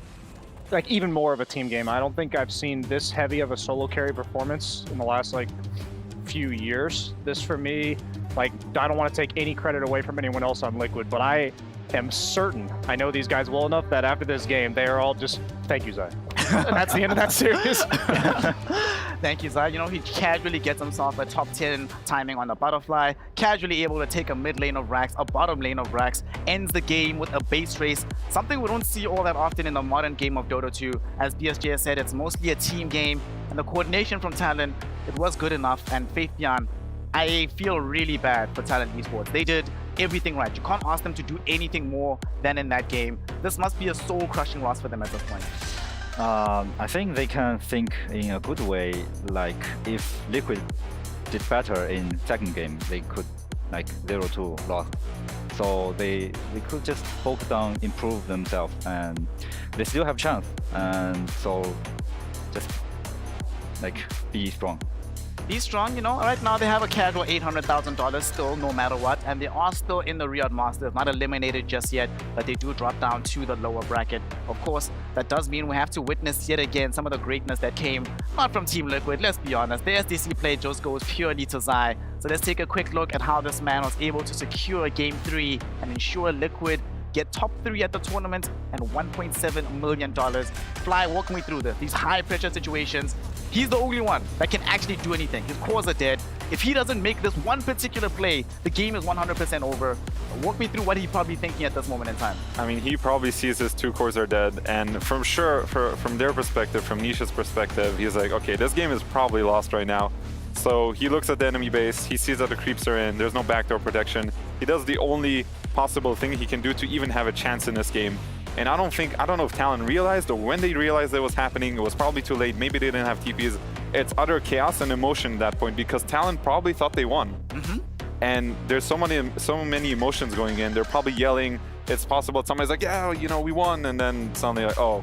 like even more of a team game. I don't think I've seen this heavy of a solo carry performance in the last few years. This for me, I don't want to take any credit away from anyone else on Liquid, but I am certain, I know these guys well enough that after this game, they are all just, thank you, Zai. And that's the end of that series. Thank you, Zai. He casually gets himself a top 10 timing on the butterfly, casually able to take a mid lane of racks, a bottom lane of racks, ends the game with a base race, something we don't see all that often in the modern game of Dota 2. As BSJ has said, it's mostly a team game, and the coordination from Talon, it was good enough, and Faith Beyond, I feel really bad for Talon Esports. They did everything right. You can't ask them to do anything more than in that game. This must be a soul-crushing loss for them at this point. I think they can think in a good way, like if Liquid did better in second game, they could 0-2 loss. So they could just focus on improve themselves, and they still have chance. And so just be strong. Be strong, right now they have a casual $800,000 still, no matter what, and they are still in the Riyadh Masters, not eliminated just yet, but they do drop down to the lower bracket. Of course, that does mean we have to witness yet again some of the greatness that came not from Team Liquid, let's be honest. The SDC play just goes purely to Zai. So let's take a quick look at how this man was able to secure Game 3 and ensure Liquid get top 3 at the tournament and $1.7 million. Fly, walk me through this. These high pressure situations, he's the only one that can actually do anything. His cores are dead. If he doesn't make this one particular play, the game is 100% over. Walk me through what he's probably thinking at this moment in time. I mean, he probably sees his 2 cores are dead, and from their perspective, from Nisha's perspective, he's like, okay, this game is probably lost right now. So he looks at the enemy base, he sees that the creeps are in, there's no backdoor protection. He does the only possible thing he can do to even have a chance in this game. And I don't know if Talon realized, or when they realized it was happening, it was probably too late. Maybe they didn't have TPs. It's utter chaos and emotion at that point, because Talon probably thought they won. And there's so many emotions going in. They're probably yelling. It's possible somebody's like, yeah, we won, and then suddenly like, oh.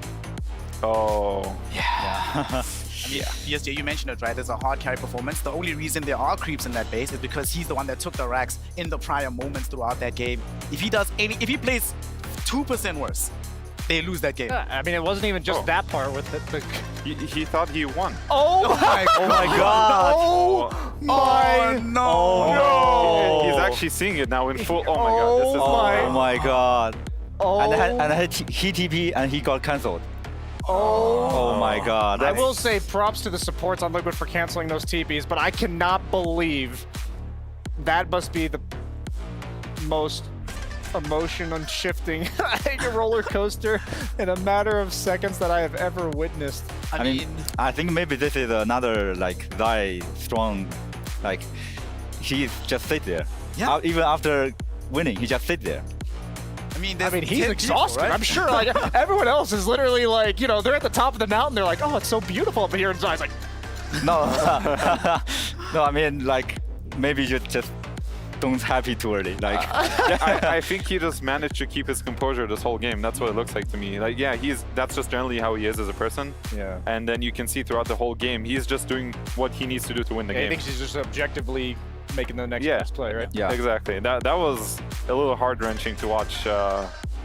Yeah. I mean, BSJ, you mentioned it, right? There's a hard carry performance. The only reason there are creeps in that base is because he's the one that took the racks in the prior moments throughout that game. If he plays 2% worse, they lose that game. Yeah, I mean, it wasn't even just that part with He thought he won. Oh my Oh my god! Oh my No! He's actually seeing it now in full. Oh my god, this is Oh my god! Oh. And he TP and he got cancelled. Oh my god! I will say props to the supports on Liquid for canceling those TPs, but I cannot believe that must be the most emotion shifting roller coaster in a matter of seconds that I have ever witnessed. I mean, I think maybe this is another like Zai strong, like he's just sit there. Yeah. Even after winning, he just sit there. there's he's 10 exhausted. people, right? I'm sure like everyone else is literally like, you know, they're at the top of the mountain. They're like, oh, it's so beautiful up here. And Zai's like, No, no, I mean like maybe you just don't happy too early. Like I think he just managed to keep his composure this whole game. That's what it looks like to me. Like, yeah, that's just generally how he is as a person. Yeah. And then you can see throughout the whole game, he's just doing what he needs to do to win the he game. thinks he's just objectively making the next Yeah. best play, right? Yeah. Exactly. That was a little heart-wrenching to watch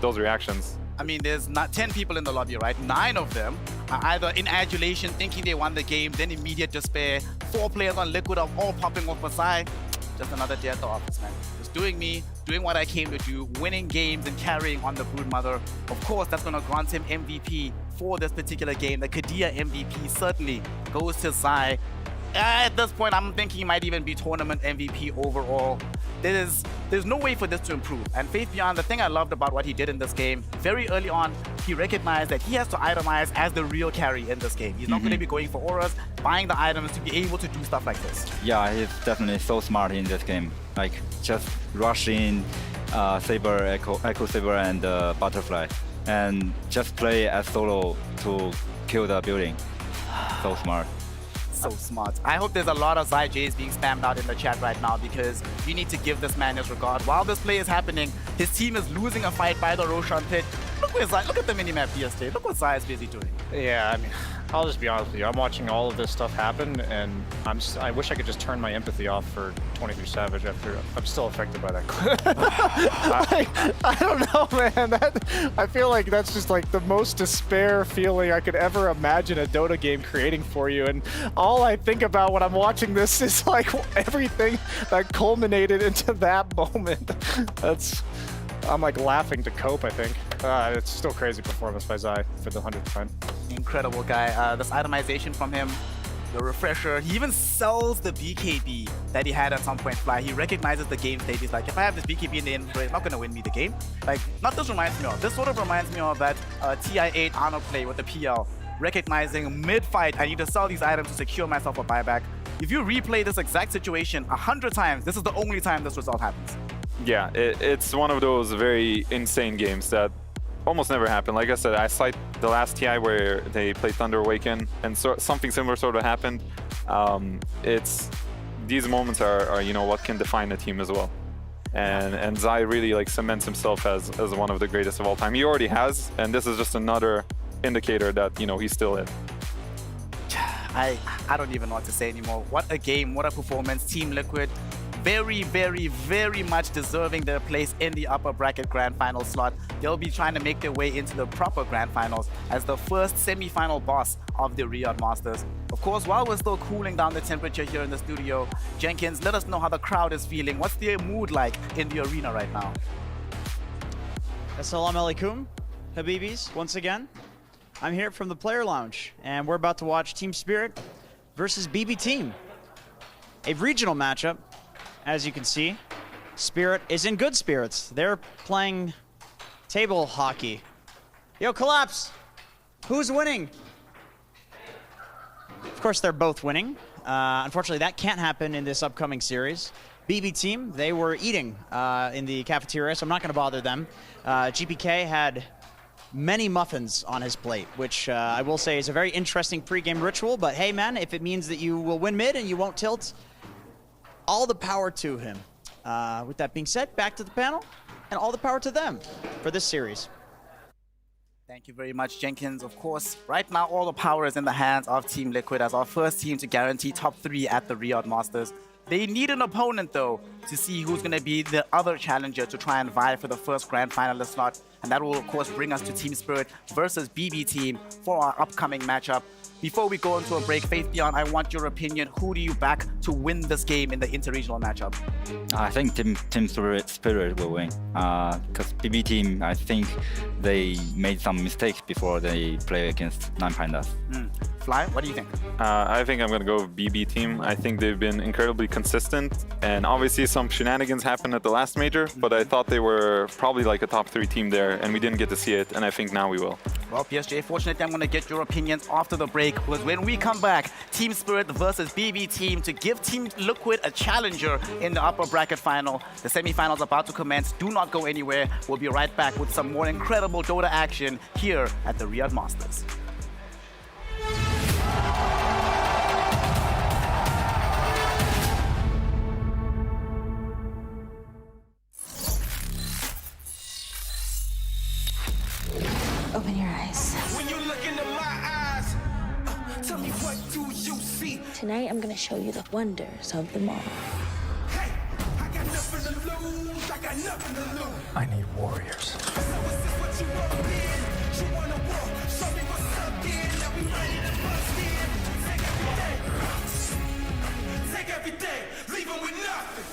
those reactions. There's not 10 people in the lobby, right? 9 of them are either in adulation, thinking they won the game, then immediate despair. 4 players on Liquid are all popping off Masai. Just another day at the office, man. Just doing me, doing what I came to do, winning games and carrying on the Broodmother. Of course, that's going to grant him MVP for this particular game. The Kadia MVP certainly goes to Zai. At this point, I'm thinking he might even be tournament MVP overall. There's no way for this to improve. And Faith Beyond, the thing I loved about what he did in this game, very early on, he recognized that he has to itemize as the real carry in this game. He's not going to be going for auras, buying the items to be able to do stuff like this. yeah, he's definitely so smart in this game. Like just rush in, Saber, Echo Saber, and Butterfly, and just play as solo to kill the building. So smart. So smart. I hope there's a lot of Zai Js being spammed out in the chat right now because you need to give this man his regard. While this play is happening, his team is losing a fight by the Roshan pit. Look at the minimap PS. Look what Zai is busy doing. Yeah, I mean, I'll just be honest with you. I'm watching all of this stuff happen, and I wish I could just turn my empathy off for 23 Savage after I'm still affected by that. I don't know, man. I feel like that's just like the most despair feeling I could ever imagine a Dota game creating for you. And all I think about when I'm watching this is like everything that culminated into that moment. I'm like laughing to cope, I think. It's still crazy performance by Zai for the 100th time. Incredible guy. This itemization from him, the refresher. He even sells the BKB that he had at some point fly. He recognizes the game state. He's like, if I have this BKB in the inventory, it's not going to win me the game. Like, not this reminds me of. This sort of reminds me of that TI8 Arno play with the PL. Recognizing mid-fight, I need to sell these items to secure myself a buyback. If you replay this exact situation 100 times, this is the only time this result happens. Yeah, it's one of those very insane games that almost never happen. Like I said, I cite the last TI where they played Thunder Awaken, and something similar sort of happened. These moments are you know what can define a team as well. And Zai really like cements himself as one of the greatest of all time. He already has, and this is just another indicator that you know he's still in. I don't even know what to say anymore. What a game, what a performance. Team Liquid, very, very, very much deserving their place in the upper bracket grand final slot. They'll be trying to make their way into the proper grand finals as the first semi-final boss of the Riyadh Masters. Of course, while we're still cooling down the temperature here in the studio, Jenkins, let us know how the crowd is feeling. What's their mood like in the arena right now? Assalamu alaikum, Habibis, once again. I'm here from the Player Lounge, and we're about to watch Team Spirit versus BB Team. A regional matchup, as you can see. Spirit is in good spirits. They're playing table hockey. Yo, Collapse! Who's winning? Of course, they're both winning. Unfortunately, that can't happen in this upcoming series. BB Team, they were eating in the cafeteria, so I'm not going to bother them. GPK had many muffins on his plate, which I will say is a very interesting pregame ritual, but hey man, if it means that you will win mid and you won't tilt, all the power to him. With that being said, back to the panel, and all the power to them for this series. Thank you very much, Jenkins. Of course, right now all the power is in the hands of Team Liquid as our first team to guarantee top 3 at the Riyadh Masters. They need an opponent, though, to see who's going to be the other challenger to try and vie for the first grand finalist slot. And that will, of course, bring us to Team Spirit versus BB Team for our upcoming matchup. Before we go into a break, Faith Beyond, I want your opinion. Who do you back to win this game in the interregional matchup? I think Team Spirit will win. Because BB team, I think they made some mistakes before they play against Nine Pandas. Fly, what do you think? I think I'm going to go with BB team. I think they've been incredibly consistent, and obviously some shenanigans happened at the last major, but I thought they were probably like a top 3 team there, and we didn't get to see it, and I think now we will. Well, PSG, fortunately, I'm going to get your opinions after the break, because when we come back, Team Spirit versus BB team to give Team Liquid a challenger in the upper bracket final. The semifinals about to commence. Do not go anywhere. We'll be right back with some more incredible Dota action here at the Riyadh Masters. Open your eyes. When you look into my eyes, tell me what do you see? Tonight, I'm gonna show you the wonders of the mall. Hey, I got nothing to lose. I got nothing to lose. I need warriors. So is this what you want to be? You want to walk? Show me what's up, then. Now we ready to bust in. Take everything, leave them with nothing.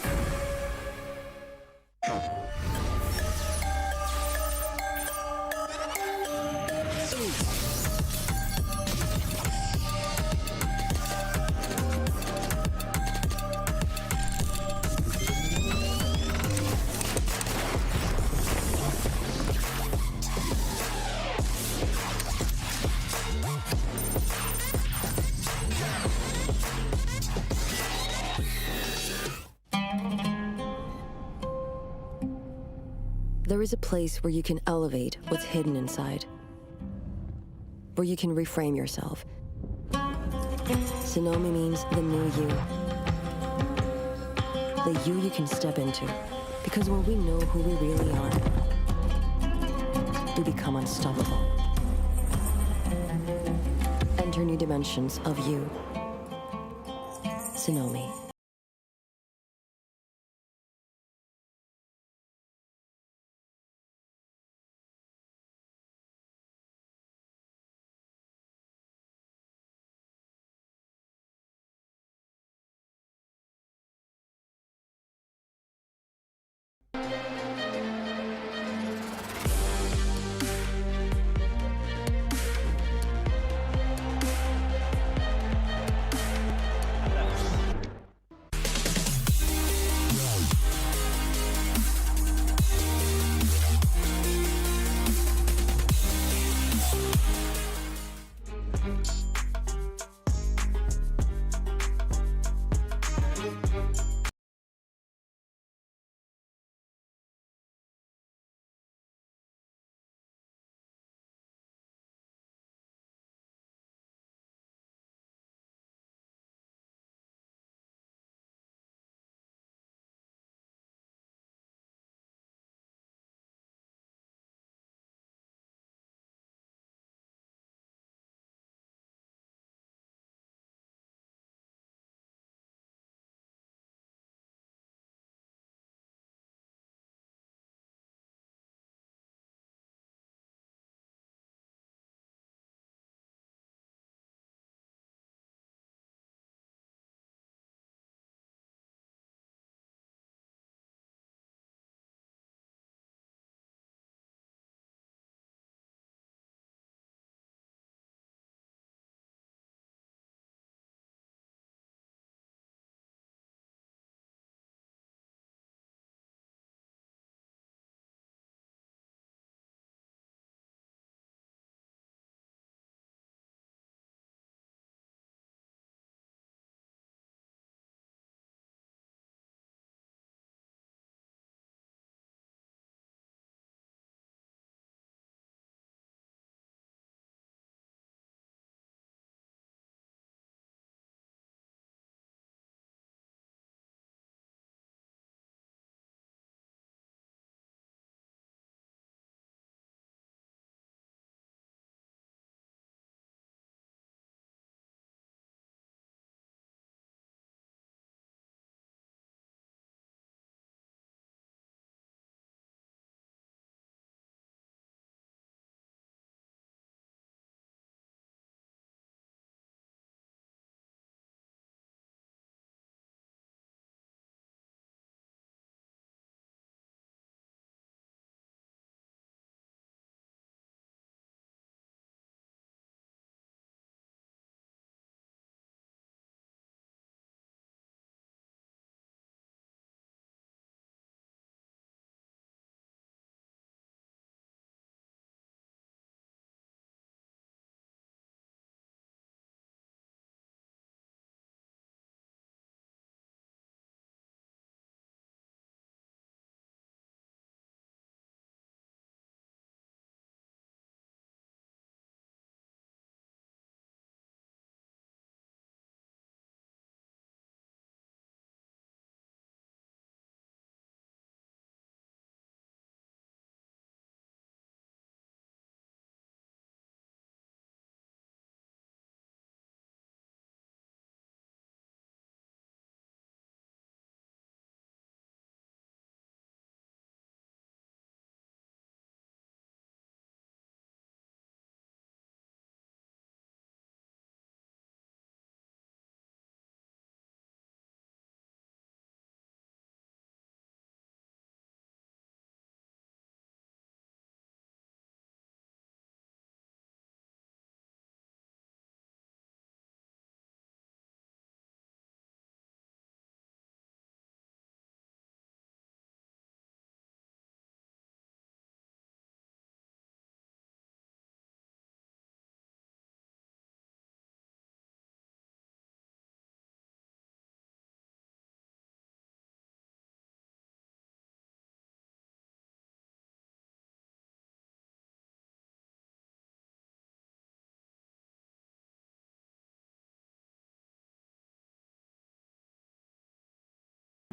There is a place where you can elevate what's hidden inside, where you can reframe yourself. Sonomi means the new you. The you can step into. Because when we know who we really are, we become unstoppable. Enter new dimensions of you. Sonomi.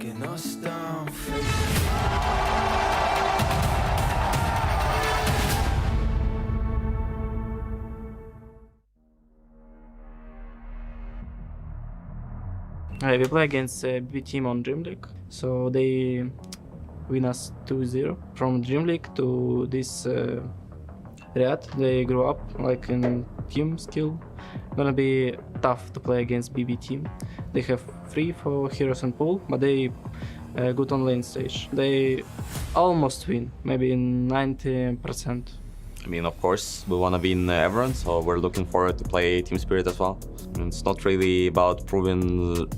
We play against B team on Dream League, so they win us 2-0. From Dream League to this Riyadh, they grew up like in team skill. Gonna be tough to play against BB team. They have 3 for heroes and pool, but they good on lane stage. They almost win, maybe 90%. I mean, of course, we want to win everyone, so we're looking forward to play Team Spirit as well. And it's not really about proving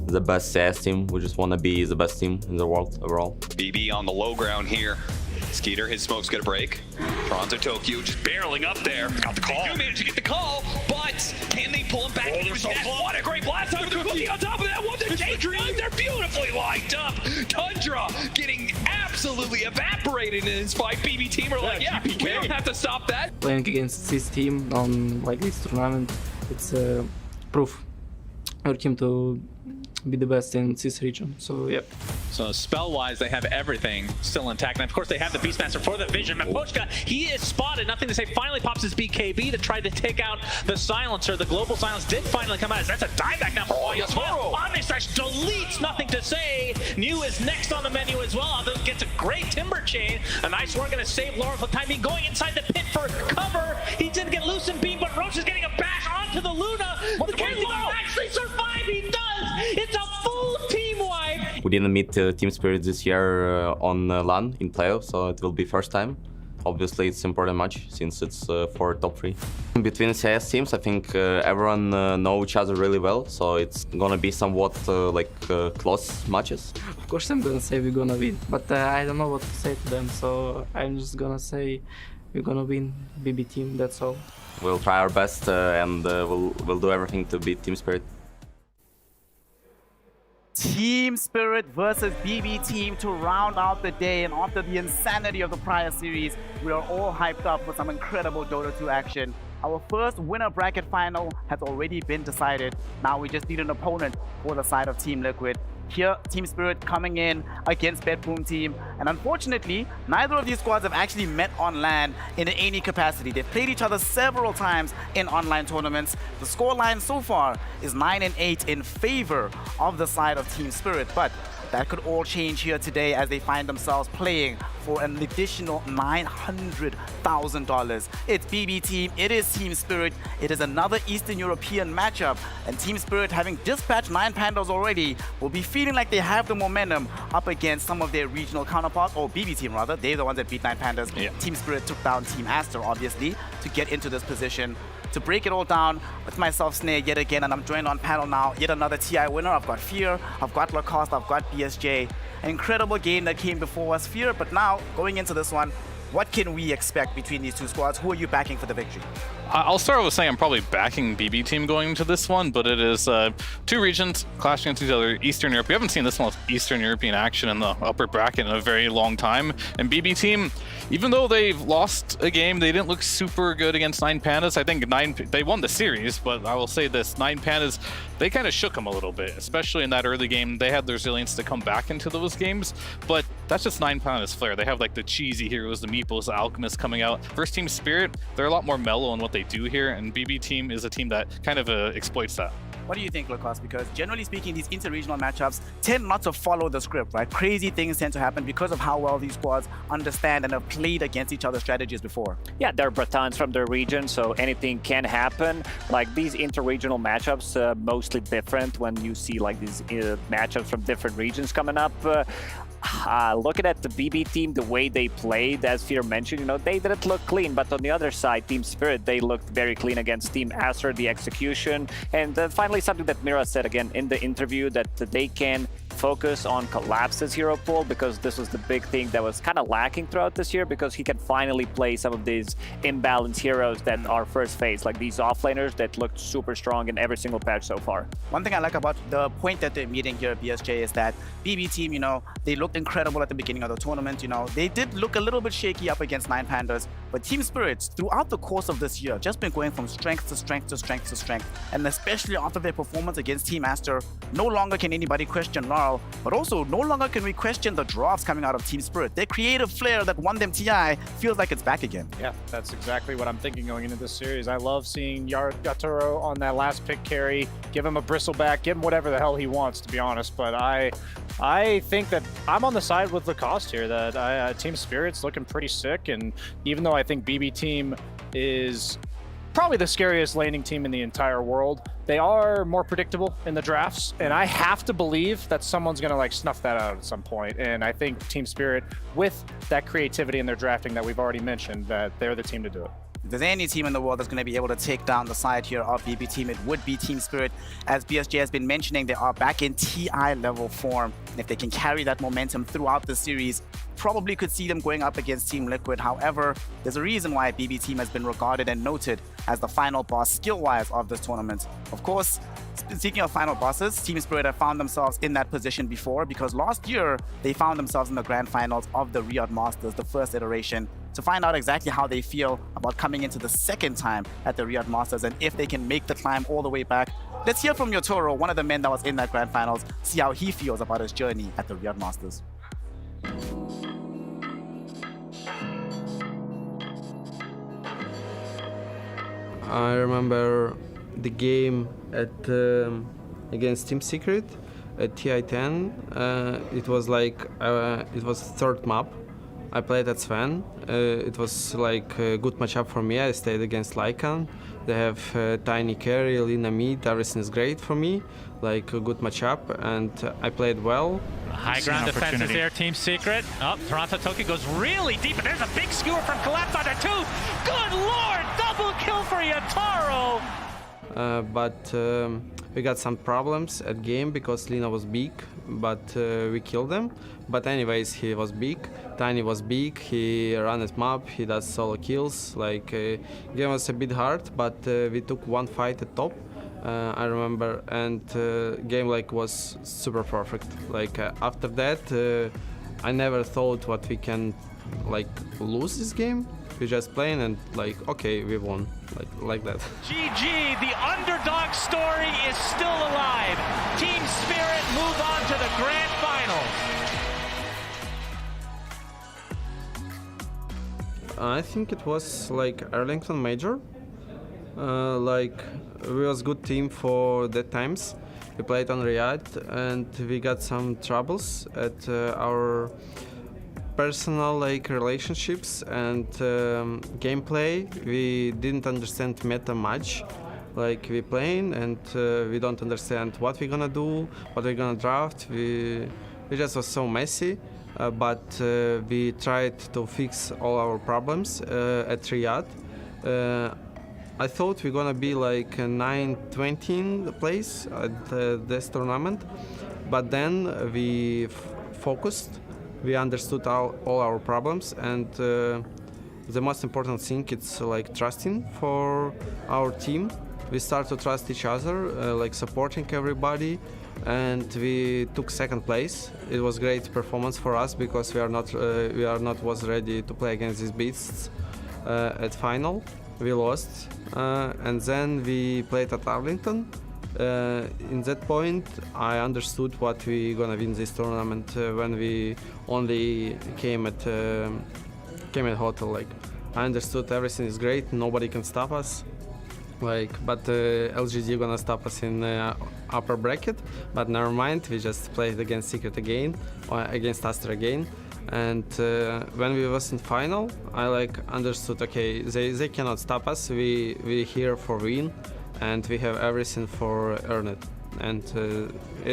the best CS team. We just want to be the best team in the world overall. BB on the low ground here. Skeeter, his smoke's gonna break. Toronto Tokyo just barreling up there. Got the call. They do manage to get the call, but can they pull him back? Oh, they're so close. What a great blast out of the cookie on top of that one. They're beautifully lined up. Tundra getting absolutely evaporated in his fight. BB team are like, yeah, we don't have to stop that. Playing against this team on like this tournament, it's proof our team to be the best in this region. So yep. So spell-wise, they have everything still intact. And of course, they have the Beastmaster for the vision. Mapochka, he is spotted. Nothing to say. Finally pops his BKB to try to take out the silencer. The global silence did finally come out. That's a dieback now for Boy as well. Omnistrash deletes. Nothing to say. New is next on the menu as well. Although gets a great timber chain. A nice one going to save Laura for the time being. Going inside the pit for cover. He did get loose and beam, but Roche is getting a bash onto the Luna. Can Laura actually survive? He does. It's a full team wipe. We didn't meet Team Spirit this year on LAN in playoffs, so it will be first time. Obviously, it's important match since it's for top 3. Between CS teams, I think everyone know each other really well, so it's gonna be somewhat close matches. Of course, I'm gonna say we're gonna win, but I don't know what to say to them, so I'm just gonna say we're gonna win BB team. That's all. We'll try our best and we'll do everything to beat Team Spirit. Team Spirit versus BB team to round out the day, and after the insanity of the prior series, we are all hyped up for some incredible Dota 2 action. Our first winner bracket final has already been decided. Now we just need an opponent for the side of Team Liquid. Here, Team Spirit coming in against BetBoom team, and unfortunately, neither of these squads have actually met on LAN in any capacity. They've played each other several times in online tournaments. The scoreline so far is 9-8 in favor of the side of Team Spirit, but that could all change here today as they find themselves playing for an additional $900,000. It's BB team, it is Team Spirit, it is another Eastern European matchup, and Team Spirit, having dispatched 9 Pandas already, will be feeling like they have the momentum up against some of their regional counterparts, or BB team rather. They're the ones that beat 9 Pandas. Yeah. Team Spirit took down Team Aster, obviously, to get into this position. To break it all down with myself, Snare, yet again, and I'm joined on panel now. Yet another TI winner. I've got Fear, I've got Lacoste, I've got BSJ. An incredible game that came before us, Fear, but now, going into this one, what can we expect between these two squads? Who are you backing for the victory? I'll start with saying I'm probably backing BB team going into this one, but it is 2 regions clashing against each other. Eastern Europe. We haven't seen this much Eastern European action in the upper bracket in a very long time. And BB team, even though they've lost a game, they didn't look super good against 9 Pandas. I think they won the series, but I will say this, 9 Pandas, they kind of shook them a little bit, especially in that early game. They had the resilience to come back into those games, but that's just 9 Pandas flair. They have like the cheesy heroes, the Meeples, the Alchemists coming out. First Team Spirit, they're a lot more mellow in what they do here, and BB team is a team that kind of exploits that. What do you think, Lacoste? Because generally speaking, these inter-regional matchups tend not to follow the script, right? Crazy things tend to happen because of how well these squads understand and have played against each other's strategies before. Yeah, they're Bretons from their region, so anything can happen. Like these inter-regional matchups, mostly different when you see like these matchups from different regions coming up. Looking at the BB team, the way they played, as Fear mentioned, you know, they didn't look clean, but on the other side, Team Spirit, they looked very clean against Team Aster, the execution. And finally, something that Mira said again in the interview, that they can focus on Collapse's hero pool, because this was the big thing that was kind of lacking throughout this year, because he can finally play some of these imbalanced heroes that are first phase, like these offlaners that looked super strong in every single patch so far. One thing I like about the point that they're meeting here at BSJ is that BB team, you know, they looked incredible at the beginning of the tournament. You know, they did look a little bit shaky up against 9 Pandas, but Team Spirits throughout the course of this year just been going from strength to strength to strength to strength, and especially after their performance against Team Aster, no longer can anybody question Lara morale, but also no longer can we question the drafts coming out of Team Spirit. Their creative flair that won them TI feels like it's back again. Yeah, that's exactly what I'm thinking going into this series. I love seeing Yatoro on that last pick carry, give him a bristleback, give him whatever the hell he wants, to be honest. But I think that I'm on the side with Lacoste here, that Team Spirit's looking pretty sick, and even though I think BB Team is probably the scariest laning team in the entire world, they are more predictable in the drafts, and I have to believe that someone's gonna like snuff that out at some point. And I think Team Spirit, with that creativity in their drafting that we've already mentioned, that they're the team to do it. If there's any team in the world that's going to be able to take down the side here of BB Team, it would be Team Spirit. As BSJ has been mentioning, they are back in TI level form. And if they can carry that momentum throughout the series, probably could see them going up against Team Liquid. However, there's a reason why BB Team has been regarded and noted as the final boss skill-wise of this tournament. Of course, speaking of final bosses, Team Spirit have found themselves in that position before, because last year they found themselves in the grand finals of the Riyadh Masters, the first iteration. To find out exactly how they feel about coming into the second time at the Riyadh Masters and if they can make the climb all the way back, let's hear from Yotoro, one of the men that was in that grand finals, see how he feels about his journey at the Riyadh Masters. I remember the game at against Team Secret at TI10. It was like it was third map. I played at Sven. It was like a good matchup for me. I stayed against Lycan. They have Tiny Carry, Lina Mid. Everything is great for me. Like a good matchup, and I played well. High ground defense is there, Team Secret. Oh, Toronto Tokyo goes really deep, and there's a big skewer from Collapse on there too. Good lord, double kill for Yatoro. But we got some problems at game because Lina was big, but we killed them. But anyways, he was big, Tiny was big, he ran his map, he does solo kills. Like game was a bit hard, but we took one fight at top. I remember, and game like was super perfect. Like after that, I never thought what we can like lose this game. We just playing and like okay, we won, like that. GG, the underdog story is still alive. Team Spirit move on to the grand finals. I think it was like Arlington Major. Like we was good team for that times. We played on Riyadh and we got some troubles at our personal like relationships and gameplay. We didn't understand meta much. Like we playing and we don't understand what we're gonna do, what we're gonna draft. We just was so messy. But we tried to fix all our problems at Riyadh. I thought we're gonna be like a 9-20 place at this tournament, but then we focused, we understood all our problems, and the most important thing is like trusting for our team. We start to trust each other, like supporting everybody, and we took second place. It was great performance for us because we are not was ready to play against these beasts at final. We lost, and then we played at Arlington. In that point, I understood what we gonna win this tournament when we only came at hotel. Like I understood everything is great, nobody can stop us. Like, but LGD gonna stop us in upper bracket. But never mind, we just played against Secret again, or against Astra again. And when we was in final, I like understood. Okay, they cannot stop us. We here for win, and we have everything for earn it. And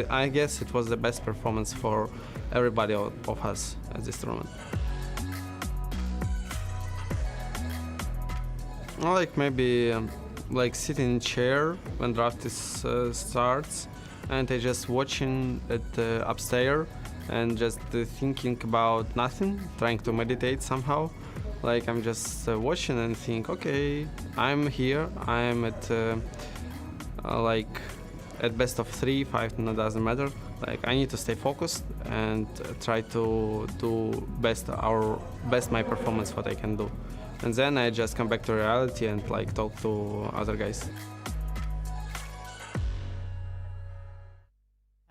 I guess it was the best performance for everybody of us at this tournament. Like maybe. Like sitting in chair when draft is, starts, and I just watching it upstairs and just thinking about nothing, trying to meditate somehow. Like I'm just watching and think, okay, I'm here, I'm at like at best of 3, 5, no, doesn't matter. Like I need to stay focused and try to do best my performance what I can do. And then I just come back to reality and like talk to other guys.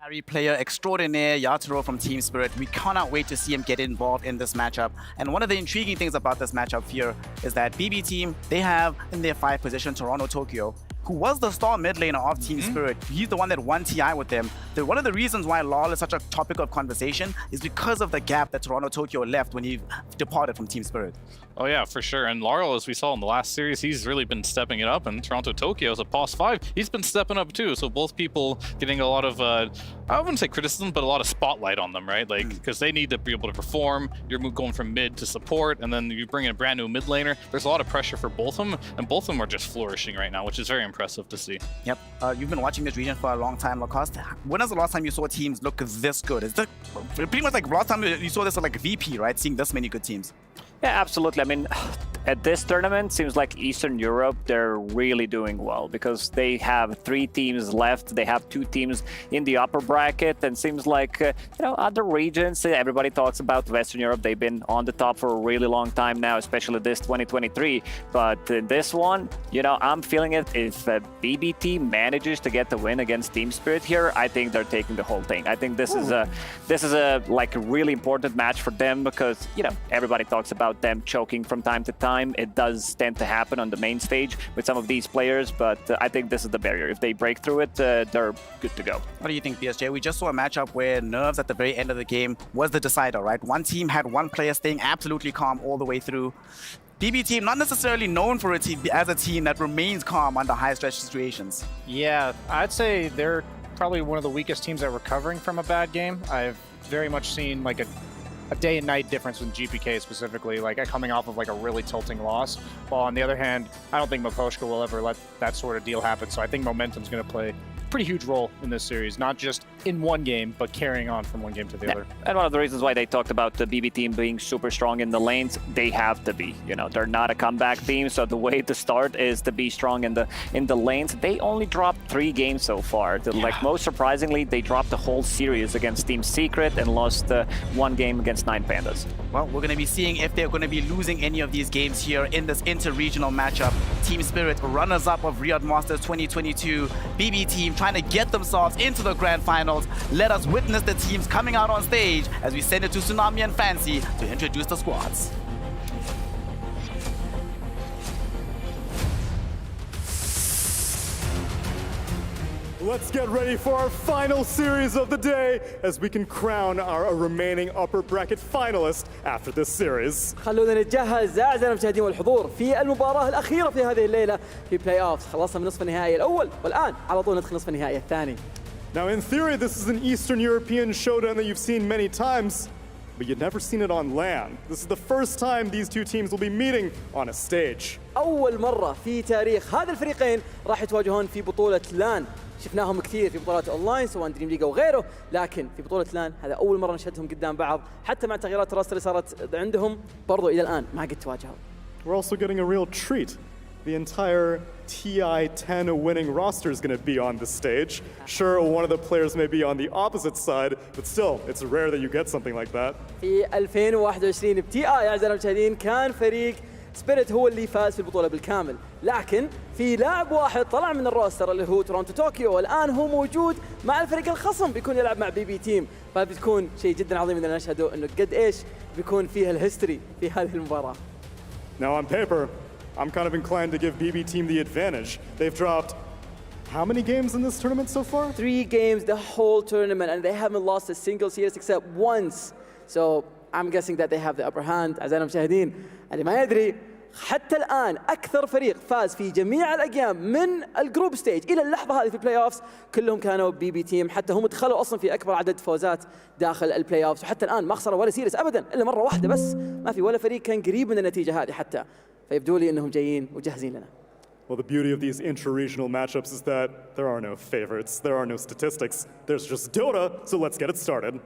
Harry player extraordinaire Yatoro from Team Spirit. We cannot wait to see him get involved in this matchup. And one of the intriguing things about this matchup here is that BB Team, they have in their 5 position Toronto Tokyo, who was the star mid laner of Team Spirit. He's the one that won TI with them. One of the reasons why LoL is such a topic of conversation is because of the gap that Toronto Tokyo left when he departed from Team Spirit. Oh yeah, for sure. And Laurel, as we saw in the last series, he's really been stepping it up. And Toronto Tokyo as a POS 5, he's been stepping up too. So both people getting a lot of, I wouldn't say criticism, but a lot of spotlight on them, right? Like, because they need to be able to perform. You're going from mid to support, and then you bring in a brand new mid laner. There's a lot of pressure for both of them, and both of them are just flourishing right now, which is very impressive to see. Yep. You've been watching this region for a long time, Lacoste. When was the last time you saw teams look this good? Is that pretty much like last time you saw this like VP, right? Seeing this many good teams. Yeah, absolutely. I mean, at this tournament, seems like Eastern Europe, they're really doing well because they have 3 teams left. They have 2 teams in the upper bracket, and seems like, other regions, everybody talks about Western Europe. They've been on the top for a really long time now, especially this 2023. But this one, I'm feeling it. If BBT manages to get the win against Team Spirit here, I think they're taking the whole thing. I think this is a really important match for them because, everybody talks about them choking from time to time. It does tend to happen on the main stage with some of these players, but I think this is the barrier. If they break through it, they're good to go. What do you think, BSJ? We just saw a matchup where Nerves at the very end of the game was the decider, right? One team had one player staying absolutely calm all the way through. BB Team, not necessarily known for it as a team that remains calm under high-stress situations. Yeah, I'd say they're probably one of the weakest teams at recovering from a bad game. I've very much seen like a day and night difference with GPK specifically, like coming off of like a really tilting loss. While on the other hand, I don't think Maposhka will ever let that sort of deal happen. So I think momentum's going to play a pretty huge role in this series, not just in one game, but carrying on from one game to the other. And one of the reasons why they talked about the BB team being super strong in the lanes, they have to be. They're not a comeback team, so the way to start is to be strong in the lanes. They only dropped 3 games so far. Like most surprisingly, they dropped the whole series against Team Secret and lost 1 game against 9 Pandas. Well, we're going to be seeing if they're going to be losing any of these games here in this inter-regional matchup. Team Spirit, runners-up of Riyadh Masters 2022. BB Team trying to get themselves into the grand finals. Let us witness the teams coming out on stage as we send it to Tsunami and Fancy to introduce the squads. Let's get ready for our final series of the day as we can crown our remaining upper bracket finalist after this series. خلونا نتجهز أعزائي المشاهدين والحضور في المباراة الأخيرة في هذه الليلة في بلاي أوفs. خلصنا من نصف النهائي الأول والآن على طول ندخل نصف النهائي الثاني. Now in theory this is an Eastern European showdown that you've seen many times, but you've never seen it on LAN. This is the first time these two teams will be meeting on a stage. أول مرة في تاريخ هذا الفريقين راح يتواجهون في بطولة لان. شفناهم كثير في بطولات اونلاين سواء دريم ليج او غيره، لكن في بطوله لان هذا اول مره نشهدهم قدام بعض، حتى مع تغييرات الراستر اللي صارت عندهم برضو الى الان ما قد تواجهوا. We're also getting a real treat. The entire TI-10 winning roster is going to be on the stage. Sure, one of the players may be on the opposite side, but still, it's rare that you get something like that. في 2021 بتي اي اعزائي المشاهدين كان فريق سبيريت هو اللي فاز في البطوله بالكامل، لكن في لاعب واحد طلع من الروستر اللي هو تورونتو توكيو، والان هو موجود مع الفريق الخصم بيكون يلعب مع بي بي تيم، فبتكون شيء جدا عظيم اننا نشهده انه قد ايش بيكون فيها الهيستوري في هذه المباراه. Now on paper, I'm kind of inclined to give BB Team the advantage. They've dropped how many games in this tournament so far? 3 games the whole tournament and they haven't lost a single series except once. So I'm guessing that they have the upper hand. أعزائنا المشاهدين اللي ما يدري حتى الآن أكثر فريق فاز في جميع الأجيال من الجروب ستيج إلى اللحظة هذه في البلاي أوفs كلهم كانوا بي بي تيم، حتى هم دخلوا أصلا في أكبر عدد فوزات داخل البلاي أوفs، وحتى الآن ما خسروا ولا سيريس أبدا إلا مرة واحدة بس، ما في ولا فريق كان قريب من النتيجة هذه حتى، فيبدو لي أنهم جايين وجاهزين لنا. Well, the beauty of these intra-regional matchups is that there are no favorites, there are no statistics, there's just Dota, so let's get it started.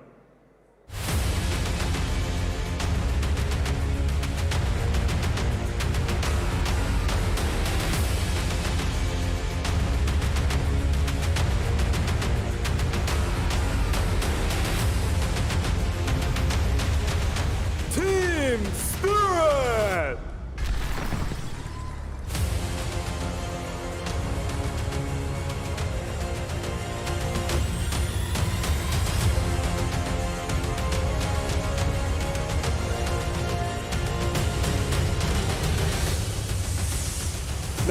Team Spirit!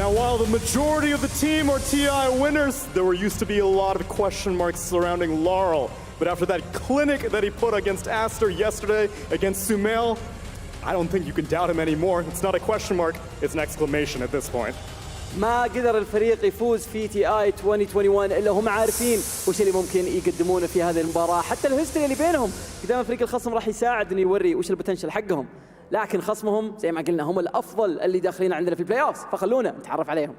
Now, while the majority of the team are TI winners, there were used to be a lot of question marks surrounding Laurel. But after that clinic that he put against Aster yesterday, against Sumail, I don't think you can doubt him anymore. It's not a question mark, it's an exclamation at this point. ما قدر الفريق يفوز في تي اي 2021 الا هم عارفين وش اللي ممكن يقدمونه في هذه المباراه، حتى الهيستوري اللي بينهم قدام فريق الخصم راح يساعد انه يوري وش البوتنشل حقهم، لكن خصمهم زي ما قلنا هم الافضل اللي داخلين عندنا في البلاي اوف، فخلونا نتعرف عليهم.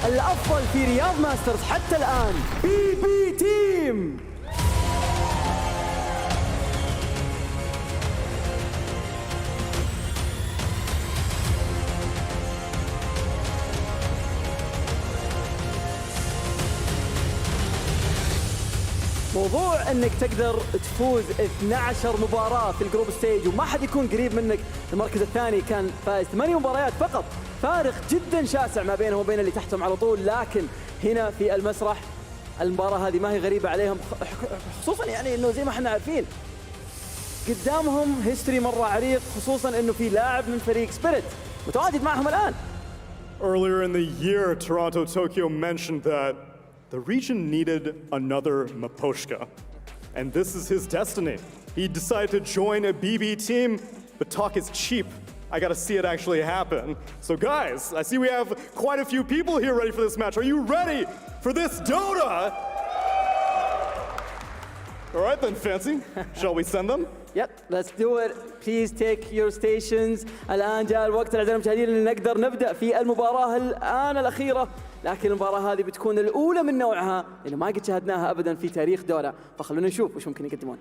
الأفضل في رياض ماسترز حتى الآن BB تيم. موضوع انك تقدر تفوز 12 مباراة في الجروب ستيج وما حد يكون قريب منك، المركز الثاني كان فايز 8 مباريات فقط، فارق جدا شاسع ما بينهم وبين اللي تحتهم على طول، لكن هنا في المسرح المباراة هذه ما هي غريبة عليهم، خصوصا يعني انه زي ما احنا عارفين قدامهم هيستوري مرة عريق، خصوصا انه في لاعب من فريق سبيريت متواجد معهم الان. Earlier in the year, Toronto Tokyo mentioned that the region needed another Maposhka, and this is his destiny. He decided to join a BB team, but talk is cheap. I gotta see it actually happen. So guys, I see we have quite a few people here ready for this match. Are you ready for this Dota? All right then, Fancy. Shall we send them? Yep, let's do it. Please take your stations. الآن جاء الوقت الأعزائي المشاهدين اللي نقدر نبدأ في المباراة الآن الأخيرة، لكن المباراة هذه بتكون الأولى من نوعها اللي ما قد شاهدناها أبداً في تاريخ دولا، فخلونا نشوف وش ممكن يقدمون.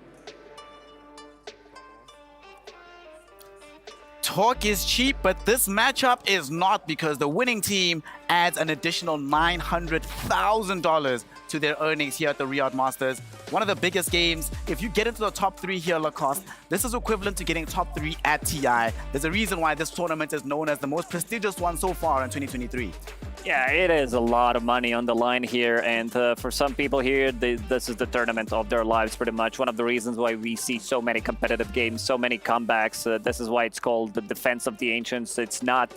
Talk is cheap, but this matchup is not, because the winning team adds an additional $900,000 to their earnings here at the Riyadh Masters. One of the biggest games. If you get into the top 3 here, Lacoste, this is equivalent to getting top 3 at TI. There's a reason why this tournament is known as the most prestigious one so far in 2023. Yeah, it is a lot of money on the line here, and for some people here, this is the tournament of their lives pretty much. One of the reasons why we see so many competitive games, so many comebacks. This is why it's called the defense of the ancients. It's not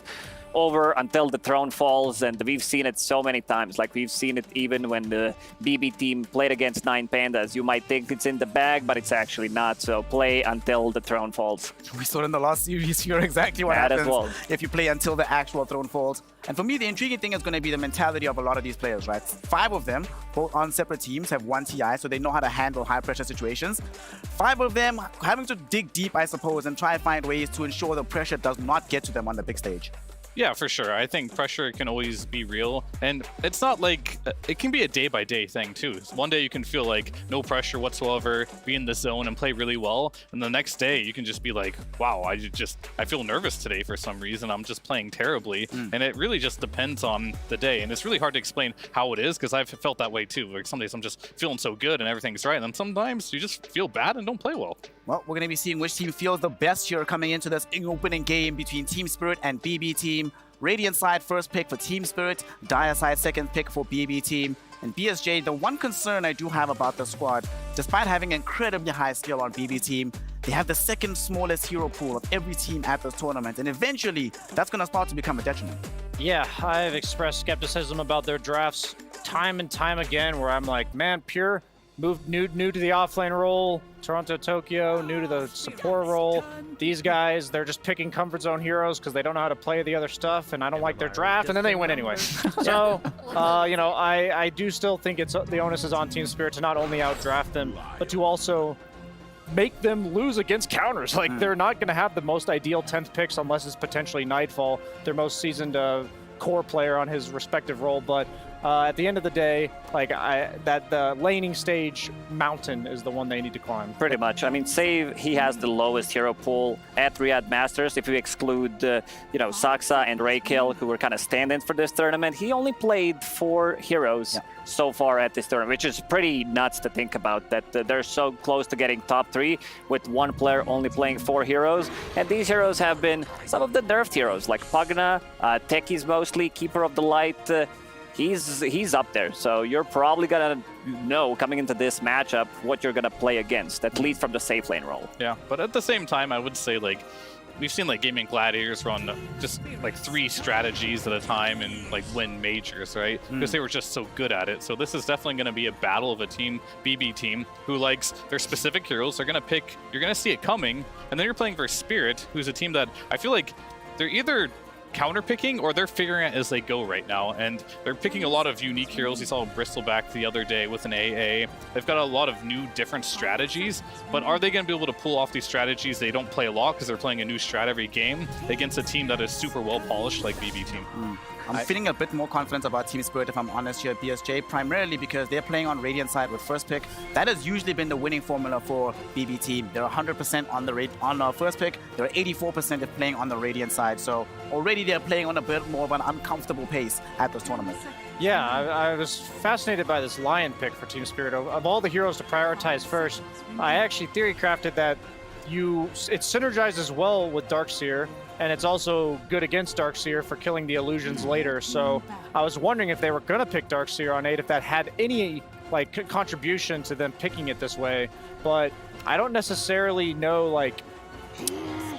over until the throne falls, and we've seen it so many times. Like, we've seen it even when the BB team played against 9 Pandas. You might think it's in the bag, but it's actually not. So play until the throne falls. We saw in the last series here exactly what happens if you play until the actual throne falls. And for me, the intriguing thing is going to be the mentality of a lot of these players, right? 5 of them, both on separate teams, have 1 TI, so they know how to handle high-pressure situations. 5 of them having to dig deep, I suppose, and try and find ways to ensure the pressure does not get to them on the big stage. Yeah, for sure. I think pressure can always be real, and it's not like it can be a day-by-day thing too. One day you can feel like no pressure whatsoever, be in the zone and play really well, and the next day you can just be like, wow, I feel nervous today for some reason. I'm just playing terribly, and it really just depends on the day, and it's really hard to explain how it is, because I've felt that way too. Like, some days I'm just feeling so good and everything's right, and then sometimes you just feel bad and don't play well. Well, we're going to be seeing which team feels the best here coming into this opening game between Team Spirit and BB Team. Radiant side first pick for Team Spirit, Dire side second pick for BB Team. And BSJ, the one concern I do have about the squad, despite having incredibly high skill on BB Team, they have the second smallest hero pool of every team at this tournament, and eventually that's going to start to become a detriment. Yeah, I've expressed skepticism about their drafts time and time again, where I'm like, man, Pure moved new to the offlane role. Toronto Tokyo new to the support role. These guys, they're just picking comfort zone heroes because they don't know how to play the other stuff, and I don't like their draft, and then they win anyway. So, you know, I do still think it's the onus is on Team Spirit to not only outdraft them, but to also make them lose against counters. Like, they're not going to have the most ideal 10th picks unless it's potentially Nightfall, their most seasoned core player on his respective role, but At the end of the day, like that the laning stage mountain is the one they need to climb. Pretty much. I mean, Save, he has the lowest hero pool at Riyadh Masters. If you exclude, Saksa and Raykil, who were kind of stand-ins for this tournament, he only played 4 heroes so far at this tournament, which is pretty nuts to think about, that they're so close to getting top 3 with one player only playing 4 heroes. And these heroes have been some of the nerfed heroes, like Pugna, Techies mostly, Keeper of the Light. He's up there, so you're probably gonna know coming into this matchup what you're gonna play against, at least from the safe lane role. Yeah, but at the same time, I would say, like, we've seen like Gaming Gladiators run just like 3 strategies at a time and like win majors, right? Because they were just so good at it. So this is definitely going to be a battle of a team, BB team, who likes their specific heroes. They're going to pick, you're going to see it coming, and then you're playing versus Spirit, who's a team that I feel like they're either counter-picking or they're figuring it as they go right now, and they're picking a lot of unique heroes. You saw Bristleback the other day with an AA. They've got a lot of new different strategies, but are they going to be able to pull off these strategies? They don't play a lot because they're playing a new strat every game against a team that is super well polished like BB team. I'm feeling a bit more confident about Team Spirit, if I'm honest, here at BSJ, primarily because they're playing on Radiant side with first pick. That has usually been the winning formula for BB team. They're 100% on first pick. They're 84% if playing on the Radiant side. So already they're playing on a bit more of an uncomfortable pace at this tournament. Yeah, I was fascinated by this Lion pick for Team Spirit. Of all the heroes to prioritize first, I actually theory crafted that it synergizes well with Darkseer, and it's also good against Darkseer for killing the illusions later. So I was wondering if they were going to pick Darkseer on 8, if that had any like contribution to them picking it this way. But I don't necessarily know, like,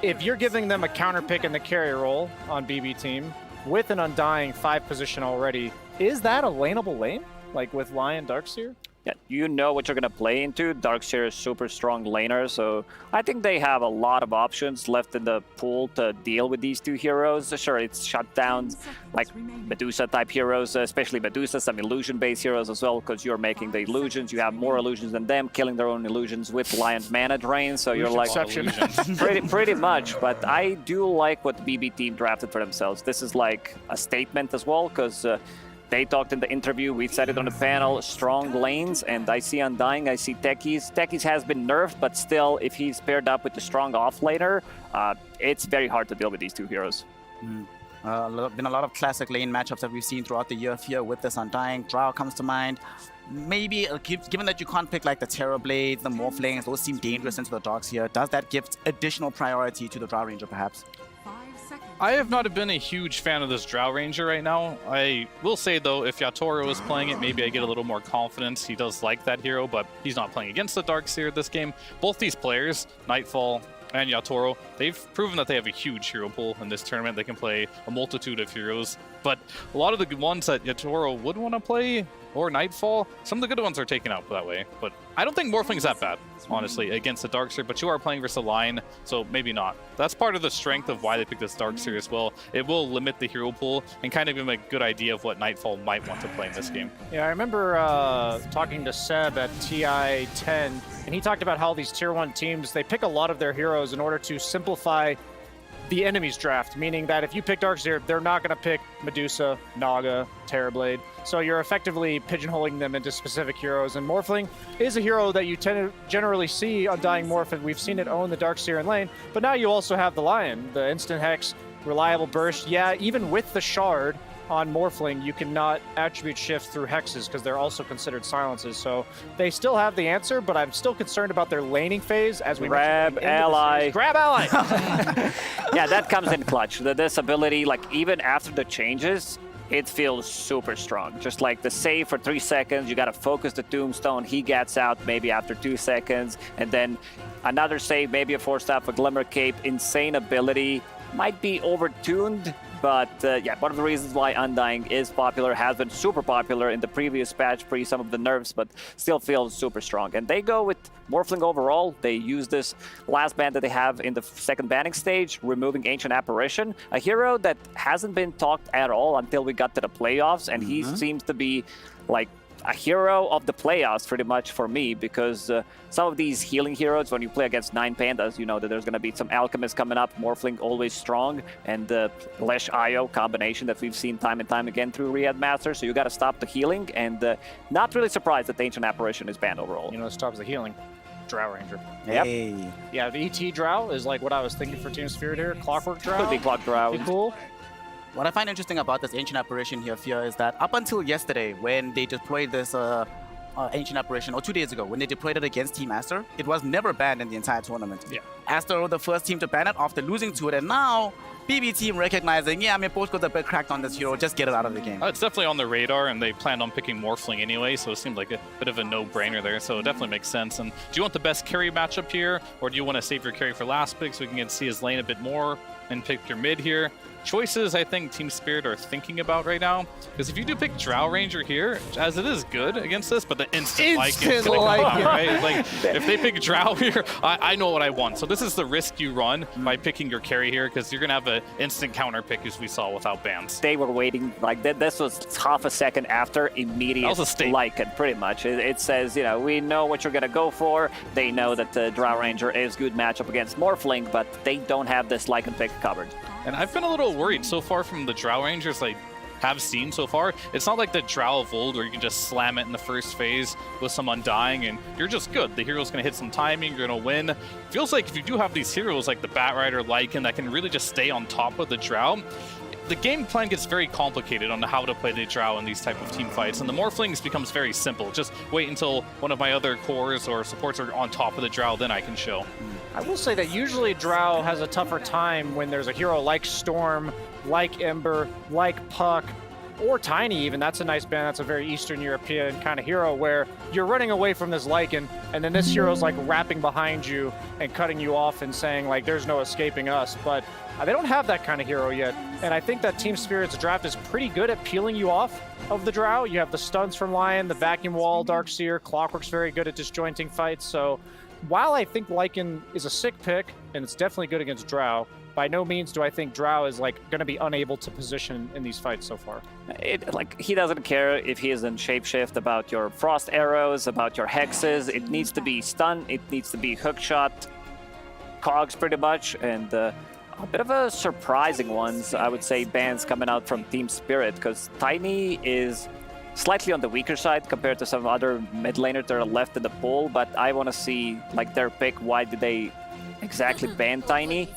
if you're giving them a counter pick in the carry role on BB team with an Undying 5 position already, is that a laneable lane, like with Lion Darkseer? Yeah, you know what you're going to play into. Darkseer is super strong laner, so I think they have a lot of options left in the pool to deal with these 2 heroes. Sure, it's shutdowns like Medusa-type heroes, especially Medusa, some illusion-based heroes as well, because you're making the illusions. You have more illusions than them, killing their own illusions with Lion's mana drain, so you're like... pretty much, but I do like what the BB team drafted for themselves. This is like a statement as well, because... they talked in the interview, we said it on the panel, strong lanes, and I see Undying, I see Techies. Techies has been nerfed, but still, if he's paired up with the strong off-laner, it's very hard to deal with these 2 heroes. Been a lot of classic lane matchups that we've seen throughout the year here with this Undying. Drow comes to mind. Maybe, given that you can't pick like the Terrorblades, the Morphlings, those seem dangerous into the darks here, does that give additional priority to the Drow Ranger perhaps? I have not been a huge fan of this Drow Ranger right now. I will say, though, if Yatoro is playing it, maybe I get a little more confidence. He does like that hero, but he's not playing against the Darkseer this game. Both these players, Nightfall and Yatoro, they've proven that they have a huge hero pool in this tournament. They can play a multitude of heroes, but a lot of the ones that Yatoro would want to play, or Nightfall, some of the good ones are taken out that way. But I don't think Morphling's that bad, honestly, against the Darkseer, but you are playing versus a Lion, so maybe not. That's part of the strength of why they picked this Darkseer as well. It will limit the hero pool and kind of give them a good idea of what Nightfall might want to play in this game. Yeah, I remember talking to Seb at TI 10, and he talked about how these Tier 1 teams, they pick a lot of their heroes in order to simplify the enemy's draft, meaning that if you pick Darkseer, they're not going to pick Medusa, Naga, Terrorblade. So you're effectively pigeonholing them into specific heroes. And Morphling is a hero that you tend to generally see Undying Morph, and we've seen it own the Darkseer in lane. But now you also have the Lion, the instant hex, reliable burst. Yeah, even with the shard on Morphling, you cannot attribute shift through hexes because they're also considered silences. So they still have the answer, but I'm still concerned about their laning phase as we grab ally. Grab ally. Yeah, that comes in clutch. This ability, like even after the changes, it feels super strong. Just like the save for 3 seconds, you gotta focus the Tombstone, he gets out maybe after 2 seconds, and then another save, maybe a 4-stop, a Glimmer Cape, insane ability. Might be overtuned, but yeah, one of the reasons why Undying is popular, has been super popular in the previous patch, pre some of the nerfs, but still feels super strong. And they go with Morphling overall. They use this last ban that they have in the second banning stage, removing Ancient Apparition, a hero that hasn't been talked at all until we got to the playoffs, and he seems to be like a hero of the playoffs pretty much for me, because some of these healing heroes, when you play against 9 pandas, you know that there's going to be some alchemists coming up, Morphling always strong, and the Lesh IO combination that we've seen time and time again through Riyadh Masters, so you got to stop the healing, and not really surprised that the Ancient Apparition is banned overall. You know what stops the healing? Drow Ranger. Yep. Hey. Yeah, the ET Drow is like what I was thinking for Team Spirit here. Clockwork Drow. Could be Clock Drow. Be cool. What I find interesting about this Ancient Apparition here, Fear, is that up until yesterday, when they deployed this Ancient Apparition, or 2 days ago, when they deployed it against Team Aster, it was never banned in the entire tournament. Yeah. Aster were the first team to ban it after losing to it, and now BB team recognizing, yeah, I mean, both got a bit cracked on this hero, just get it out of the game. It's definitely on the radar, and they planned on picking Morphling anyway, so it seemed like a bit of a no-brainer there, so it definitely makes sense. And do you want the best carry matchup here, or do you want to save your carry for last pick so we can get to see his lane a bit more and pick your mid here? Choices I think Team Spirit are thinking about right now, because if you do pick Drow Ranger here, as it is good against this, but the instant like is gonna come out, right? Like if they pick Drow here, I know what I want. So this is the risk you run by picking your carry here, because you're gonna have an instant counter pick as we saw without bans. They were waiting, like this was half a second after immediate like it pretty much. It says, you know, we know what you're gonna go for. They know that the Drow Ranger is good matchup against Morphling, but they don't have this like and pick covered. And I've been a little worried so far from the Drow Rangers I have seen so far. It's not like the Drow of old where you can just slam it in the first phase with some Undying and you're just good. The hero's going to hit some timing, you're going to win. Feels like if you do have these heroes like the Batrider, Lycan that can really just stay on top of the Drow, the game plan gets very complicated on how to play the Drow in these type of team fights, and the Morphlings becomes very simple. Just wait until one of my other cores or supports are on top of the Drow, then I can show. I will say that usually Drow has a tougher time when there's a hero like Storm, like Ember, like Puck, or Tiny even. That's a nice band. That's a very Eastern European kind of hero where you're running away from this Lycan, and then this hero's like wrapping behind you and cutting you off and saying like, there's no escaping us. But they don't have that kind of hero yet. And I think that Team Spirit's draft is pretty good at peeling you off of the Drow. You have the stuns from Lion, the Vacuum Wall, Darkseer, Clockwork's very good at disjointing fights. So while I think Lycan is a sick pick, and it's definitely good against Drow, by no means do I think Drow is like going to be unable to position in these fights so far. He doesn't care if he is in shapeshift about your frost arrows, about your hexes. It needs to be stun, it needs to be hookshot, cogs pretty much, and a bit of a surprising ones, I would say, bans coming out from Team Spirit, because Tiny is slightly on the weaker side compared to some other mid laners that are left in the pool, but I want to see like their pick. Why did they exactly ban Tiny?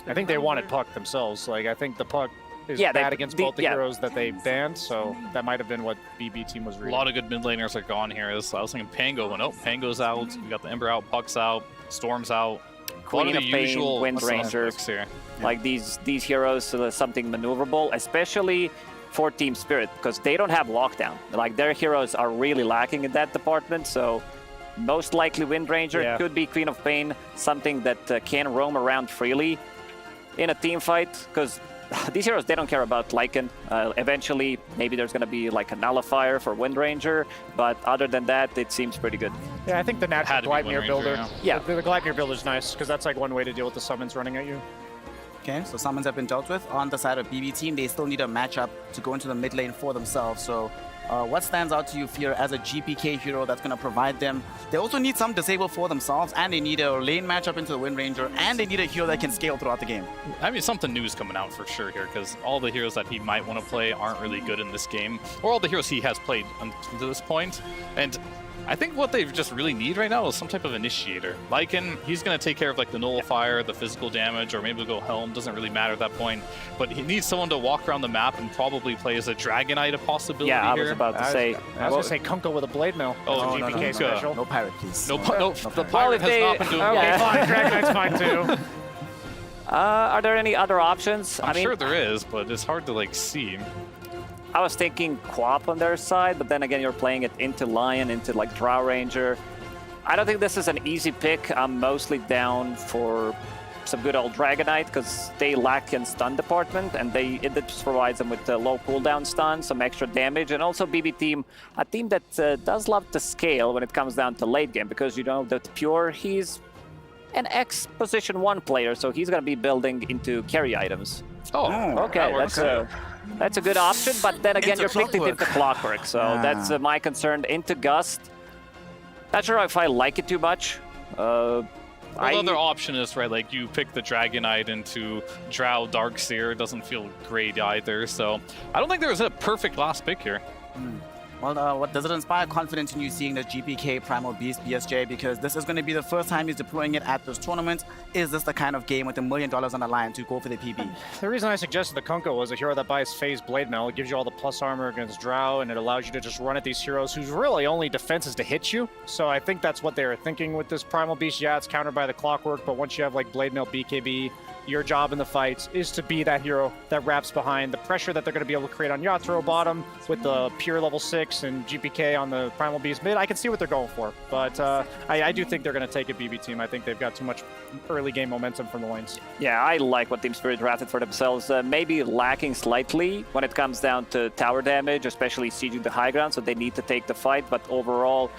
I think they wanted Puck themselves. Like I think the Puck is bad against both the heroes that they banned, so that might have been what BB team was reading. A lot of good mid laners are gone here. I was thinking Pango went out. Pango's out. We got the Ember out. Puck's out. Storm's out. Queen of Pain, Wind Ranger. Here. Like these heroes, something maneuverable, especially for Team Spirit, because they don't have lockdown. Like their heroes are really lacking in that department, so most likely Wind Ranger could be Queen of Pain, something that can roam around freely in a team fight, because these heroes, they don't care about Lycan. Eventually, maybe there's going to be like a nullifier for Wind Ranger, but other than that, it seems pretty good. Yeah, I think the natural Gleipnir builder. Yeah, the Gleipnir builder is nice, because that's like one way to deal with the summons running at you. Okay, so summons have been dealt with. On the side of BB team, they still need a matchup to go into the mid lane for themselves. So what stands out to you, Fear, as a GPK hero that's going to provide them? They also need some disable for themselves, and they need a lane matchup into the Wind Ranger, and they need a hero that can scale throughout the game. I mean, something new is coming out for sure here, because all the heroes that he might want to play aren't really good in this game, or all the heroes he has played to this point. And I think what they just really need right now is some type of initiator. Lycan, he's going to take care of like the nullifier, the physical damage, or maybe we'll go Helm, doesn't really matter at that point. But he needs someone to walk around the map and probably play as a Dragonite, a possibility here. Yeah, I was about to say. I was going to say Kunkka with a blade mill. Oh, no, GPK special. No pirate, please. No, the pirate has not been doing okay, fine. Dragonite's fine too. Are there any other options? I'm sure there is, but it's hard to like see. I was thinking Quap on their side, but then again, you're playing it into Lion, into like Drow Ranger. I don't think this is an easy pick. I'm mostly down for some good old Dragonite, because they lack in stun department, and it just provides them with the low cooldown stun, some extra damage, and also BB team, a team that does love to scale when it comes down to late game, because you know that Pure, he's an ex-position 1 player, so he's going to be building into carry items. Oh, okay, that's That's a good option, but then again, Into you're picked Clockwork. into Clockwork, so that's my concern. Into Gust, not sure if I like it too much. The other option is, right, like you pick the Dragonite into Drow Darkseer. It doesn't feel great either, so I don't think there was a perfect last pick here. Well, what does it inspire confidence in you seeing the GPK Primal Beast BSJ? Because this is going to be the first time he's deploying it at this tournament. Is this the kind of game with $1 million on the line to go for the PB? The reason I suggested the Kunkka was a hero that buys Phase Blade Mail. It gives you all the plus armor against Drow, and it allows you to just run at these heroes whose really only defense is to hit you. So I think that's what they were thinking with this Primal Beast. Yeah, it's countered by the Clockwork, but once you have like Blade Mail, BKB, your job in the fights is to be that hero that wraps behind the pressure that they're going to be able to create on Yatoro bottom with the pure level 6 and GPK on the Primal Beast mid. I can see what they're going for, but I do think they're going to take a BB team. I think they've got too much early game momentum from the lanes. Yeah, I like what Team Spirit drafted for themselves. Maybe lacking slightly when it comes down to tower damage, especially sieging the high ground, so they need to take the fight, but overall,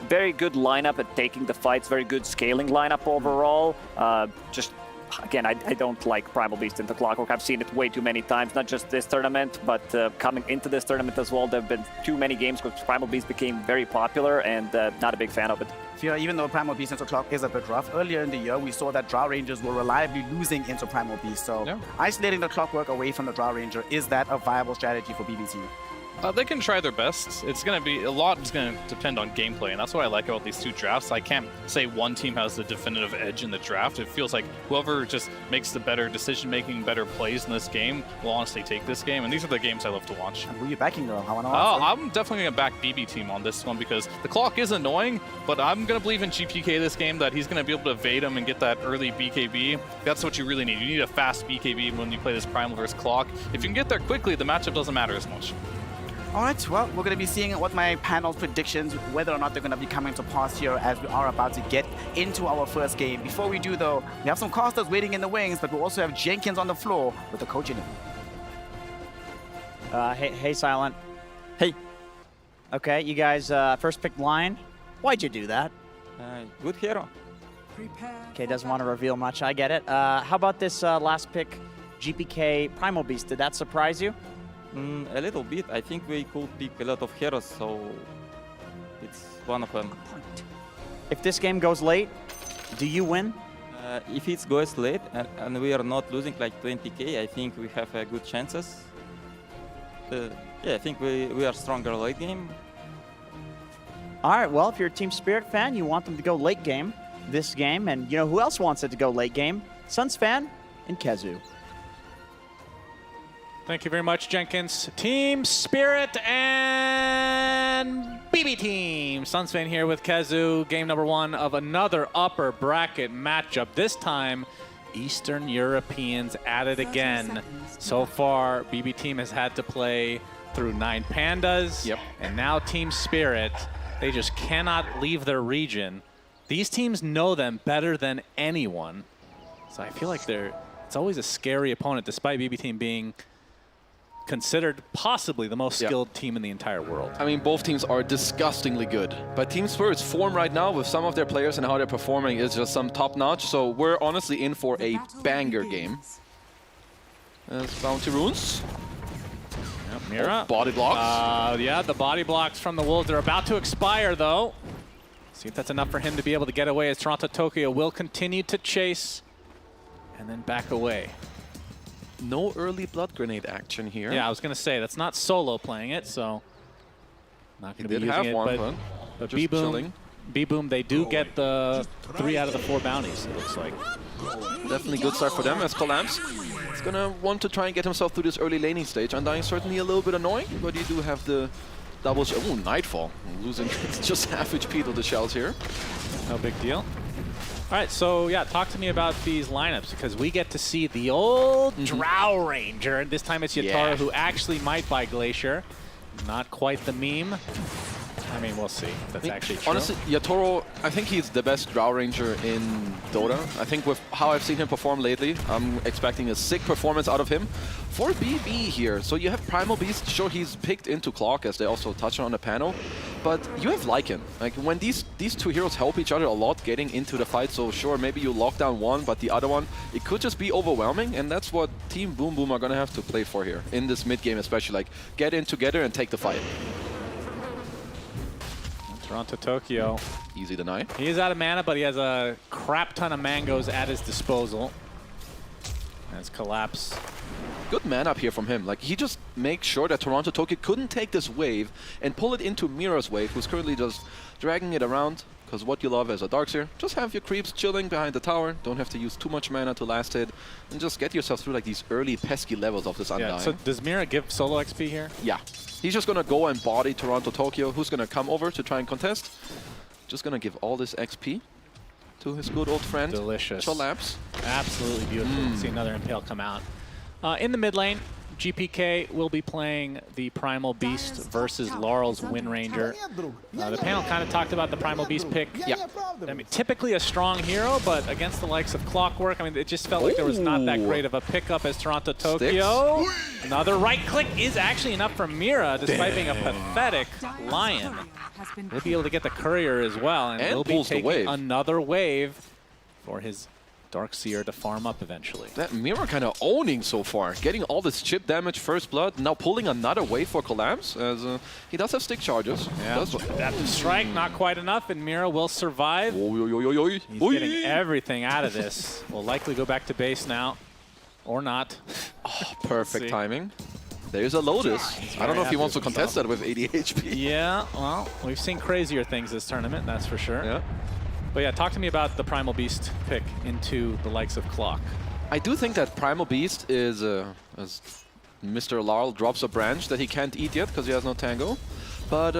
very good lineup at taking the fights, very good scaling lineup overall. Again, I don't like Primal Beast into Clockwork. I've seen it way too many times, not just this tournament, but coming into this tournament as well. There have been too many games where Primal Beast became very popular, and not a big fan of it. Fear, even though Primal Beast into Clock is a bit rough, earlier in the year we saw that Drow Rangers were reliably losing into Primal Beast. So isolating the Clockwork away from the Drow Ranger, is that a viable strategy for BBT? They can try their best. It's going to be, a lot is going to depend on gameplay, and that's what I like about these two drafts. I can't say one team has the definitive edge in the draft. It feels like whoever just makes the better decision-making, better plays in this game will honestly take this game, and these are the games I love to watch. And who are you backing, though? I'm definitely going to back BB team on this one because the clock is annoying, but I'm going to believe in GPK this game that he's going to be able to evade him and get that early BKB. That's what you really need. You need a fast BKB when you play this Primal versus Clock. If you can get there quickly, the matchup doesn't matter as much. All right, well, we're going to be seeing what my panel's predictions, whether or not they're going to be coming to pass here as we are about to get into our first game. Before we do, though, we have some casters waiting in the wings, but we also have Jenkins on the floor with the coach in him. Hey, Silent. Hey. Okay, you guys first picked Lion. Why'd you do that? Good hero. Okay, doesn't want to reveal much. I get it. How about this last pick, GPK Primal Beast? Did that surprise you? A little bit. I think we could pick a lot of heroes, so it's one of them. If this game goes late, do you win? If it goes late and we are not losing like 20k, I think we have good chances. Yeah, I think we are stronger late game. All right, well, if you're a Team Spirit fan, you want them to go late game this game, and you know who else wants it to go late game? Suns fan and Kezu. Thank you very much, Jenkins. Team Spirit and BB Team. Sunsfan here with Kezu. Game number 1 of another upper bracket matchup. This time, Eastern Europeans at it again. So far, BB Team has had to play through 9 Pandas. Yep. And now Team Spirit, they just cannot leave their region. These teams know them better than anyone. So I feel like it's always a scary opponent, despite BB Team being considered possibly the most skilled team in the entire world. I mean, both teams are disgustingly good. But Team Spirit's form right now with some of their players and how they're performing is just some top-notch. So we're honestly in for a banger game. Bounty runes. Yep, Mira. Oh, body blocks. Yeah, the body blocks from the Wolves are about to expire, though. See if that's enough for him to be able to get away, as Toronto Tokyo will continue to chase and then back away. No early blood grenade action here. Yeah, I was going to say, that's not solo playing it, so not going to be using it. But BBoom, they do get the 3 out of the 4 bounties, it looks like. Definitely good start for them as Collapse is going to want to try and get himself through this early laning stage. Undying certainly a little bit annoying, but you do have the double... Oh, Nightfall. Losing just half HP to the shells here. No big deal. All right, so yeah, talk to me about these lineups, because we get to see the old Drow Ranger, and this time it's Yatoro who actually might buy Glacier. Not quite the meme. I mean, we'll see if that's actually true. Honestly, Yatoro, I think he's the best Drow Ranger in Dota. I think with how I've seen him perform lately, I'm expecting a sick performance out of him. For BB here, so you have Primal Beast. Sure, he's picked into Clock, as they also touched on the panel. but you have Lycan. Like when these two heroes help each other a lot getting into the fight, so sure, maybe you lock down one, but the other one, it could just be overwhelming, and that's what Team Boom Boom are gonna have to play for here, in this mid game especially, like get in together and take the fight. Toronto Tokyo. Easy deny. He is out of mana, but he has a crap ton of mangoes at his disposal. As Collapse. Good man up here from him. Like, he just makes sure that Toronto Tokyo couldn't take this wave and pull it into Mira's wave, who's currently just dragging it around. Because what you love as a Darkseer, just have your creeps chilling behind the tower, don't have to use too much mana to last hit, and just get yourself through like these early pesky levels of this Undying. Yeah, so does Mira give solo XP here? Yeah. He's just gonna go and body Toronto Tokyo, who's gonna come over to try and contest. Just gonna give all this XP to his good old friend. Delicious. Collapse. Absolutely beautiful. See another Impale come out. In the mid lane, GPK will be playing the Primal Beast versus Laurel's Wind Ranger. The panel kind of talked about the Primal Beast pick. Yeah. I mean, typically a strong hero, but against the likes of Clockwork, I mean, it just felt like there was not that great of a pickup as Toronto Tokyo. Another right click is actually enough for Mira, despite being a pathetic Lion. He'll be able to get the Courier as well, and he'll be taking another wave for his Darkseer to farm up eventually. That Mira kind of owning so far, getting all this chip damage, first blood, now pulling another wave for Collapse, as he does have stick charges. Yeah, adaptive strike, not quite enough, and Mira will survive. He's getting everything out of this. Will likely go back to base now, or not. Oh, perfect timing. There's a Lotus. I don't know if he wants to contest that with 80 HP. Yeah, well, we've seen crazier things this tournament, that's for sure. Yeah. But yeah, talk to me about the Primal Beast pick into the likes of Clock. I do think that Primal Beast is, as Mr. Laurel drops a branch that he can't eat yet because he has no Tango. But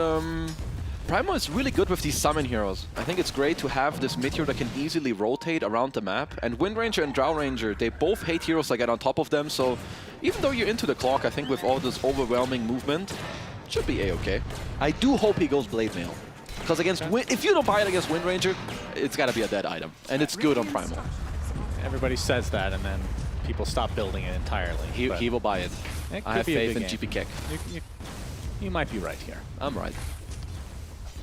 Primal is really good with these summon heroes. I think it's great to have this mid hero that can easily rotate around the map. And Wind Ranger and Drow Ranger, they both hate heroes that get on top of them. So even though you're into the Clock, I think with all this overwhelming movement, it should be A-okay. I do hope he goes Blade Mail. Because if you don't buy it against Wind Ranger, it's got to be a dead item. And it's good on Primal. Everybody says that, and then people stop building it entirely. He will buy it. I have faith in GPK. You might be right here. I'm right.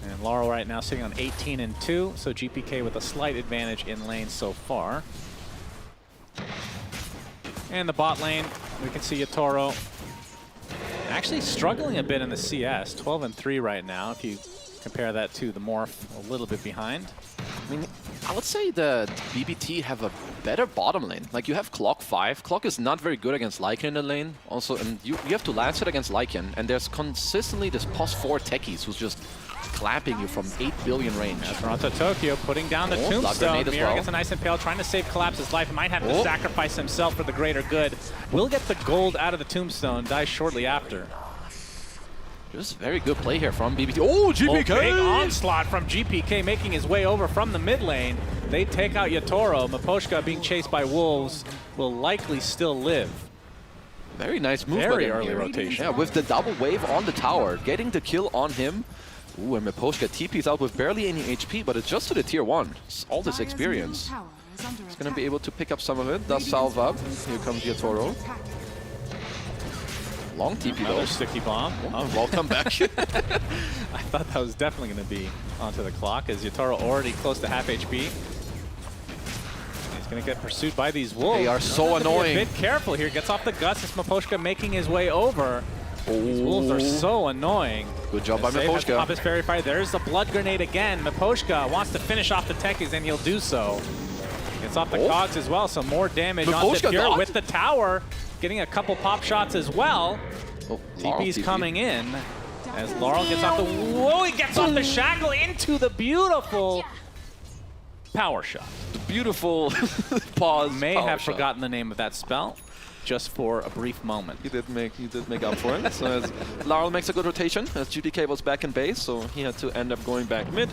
And Laurel right now sitting on 18-2, so GPK with a slight advantage in lane so far. And the bot lane, we can see Yatoro actually struggling a bit in the CS. 12-3 right now, if you compare that to the Morph a little bit behind. I mean, I would say that BBT have a better bottom lane. Like, you have Clock 5. Clock is not very good against Lycan in the lane. Also, and you have to last it against Lycan. And there's consistently this +4 techies who's just clapping you from 8 billion range. Yeah, Toronto Tokyo putting down the tombstone. Mira gets a nice Impale, trying to save Collapse's life. He might have to sacrifice himself for the greater good. Will get the gold out of the tombstone, dies shortly after. Just very good play here from BBT. Oh, GPK! Big onslaught from GPK making his way over from the mid lane. They take out Yatoro. Miposhka being chased by wolves will likely still live. Very nice move. Very early rotation. Yeah, with the double wave on the tower, getting the kill on him. Ooh, and Miposhka TP's out with barely any HP, but it's just to the tier 1. It's all this experience. He's going to be able to pick up some of it. Does salve up. Here comes Yatoro. Long TP though. Another sticky bomb. Oh, welcome back. I thought that was definitely going to be onto the Clock, as Yatoro already close to half HP. He's going to get pursued by these wolves. They are so annoying. Be a bit careful here. Gets off the guts. It's Miposhka making his way over. These wolves are so annoying. Good job by Miposhka. Pop his fairy fire. There's the blood grenade again. Miposhka wants to finish off the techies, and he'll do so. Gets off the cogs as well, so more damage onto Pure with the tower. Getting a couple pop shots as well. TP's coming in as Laurel gets off the... Whoa, he gets off the shackle into the beautiful power shot. The beautiful pause. May have forgotten the name of that spell just for a brief moment. He did make up for it. So as Laurel makes a good rotation, as GPK was back in base, so he had to end up going back mid.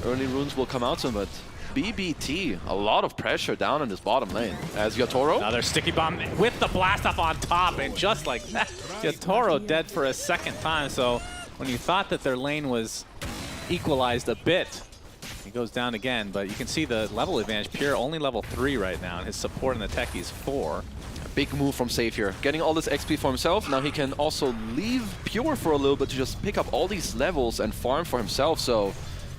Early runes will come out soon, but BBT, a lot of pressure down in this bottom lane. As Yatoro. Another sticky bomb with the blast off on top, and just like that, Yatoro dead for a second time. So when you thought that their lane was equalized a bit, he goes down again. But you can see the level advantage. Pure only level 3 right now, and his support in the tech is 4. Big move from Save here. Getting all this XP for himself. Now he can also leave Pure for a little bit to just pick up all these levels and farm for himself. So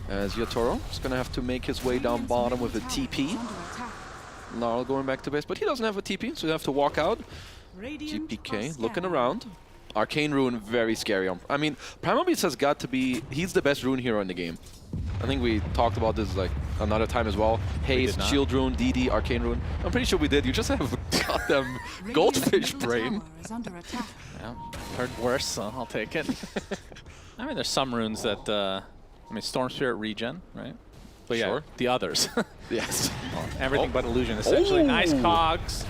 as Yatoro is going to have to make his way down bottom with a TP. Gnarl going back to base, but he doesn't have a TP, so you have to walk out. GPK looking around. Arcane Rune, very scary. I mean, Primal Beast has got to be... He's the best rune hero in the game. I think we talked about this like another time as well. Haste, Shield Rune, DD, Arcane Rune. I'm pretty sure we did. You just have a goddamn goldfish brain. Yeah, heard worse, so I'll take it. I mean, there's some runes that... I mean, Storm Spirit regen, right? But yeah, the others. Yes. Everything but illusion, essentially. Nice cogs.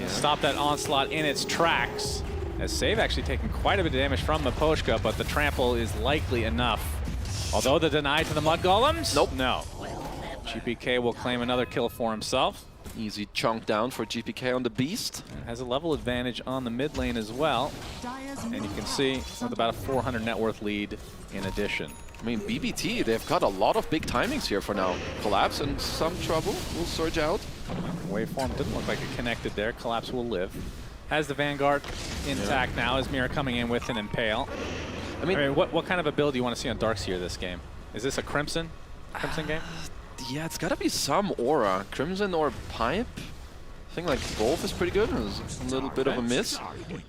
Stop that onslaught in its tracks. As Save actually taking quite a bit of damage from Miposhka, but the trample is likely enough. Although the deny to the Mud Golems? Nope. No. GPK will claim another kill for himself. Easy chunk down for GPK on the Beast. Has a level advantage on the mid lane as well. And you can see with about a 400 net worth lead in addition. I mean, BBT, they've got a lot of big timings here for now. Collapse and some trouble. Will surge out. Waveform didn't look like it connected there. Collapse will live. Has the Vanguard intact now as Mira coming in with an Impale. I mean, what kind of a build do you want to see on Darkseer this game? Is this a Crimson game? Yeah, it's got to be some aura. Crimson or Pipe. I think like both is pretty good. It's a little bit of a miss.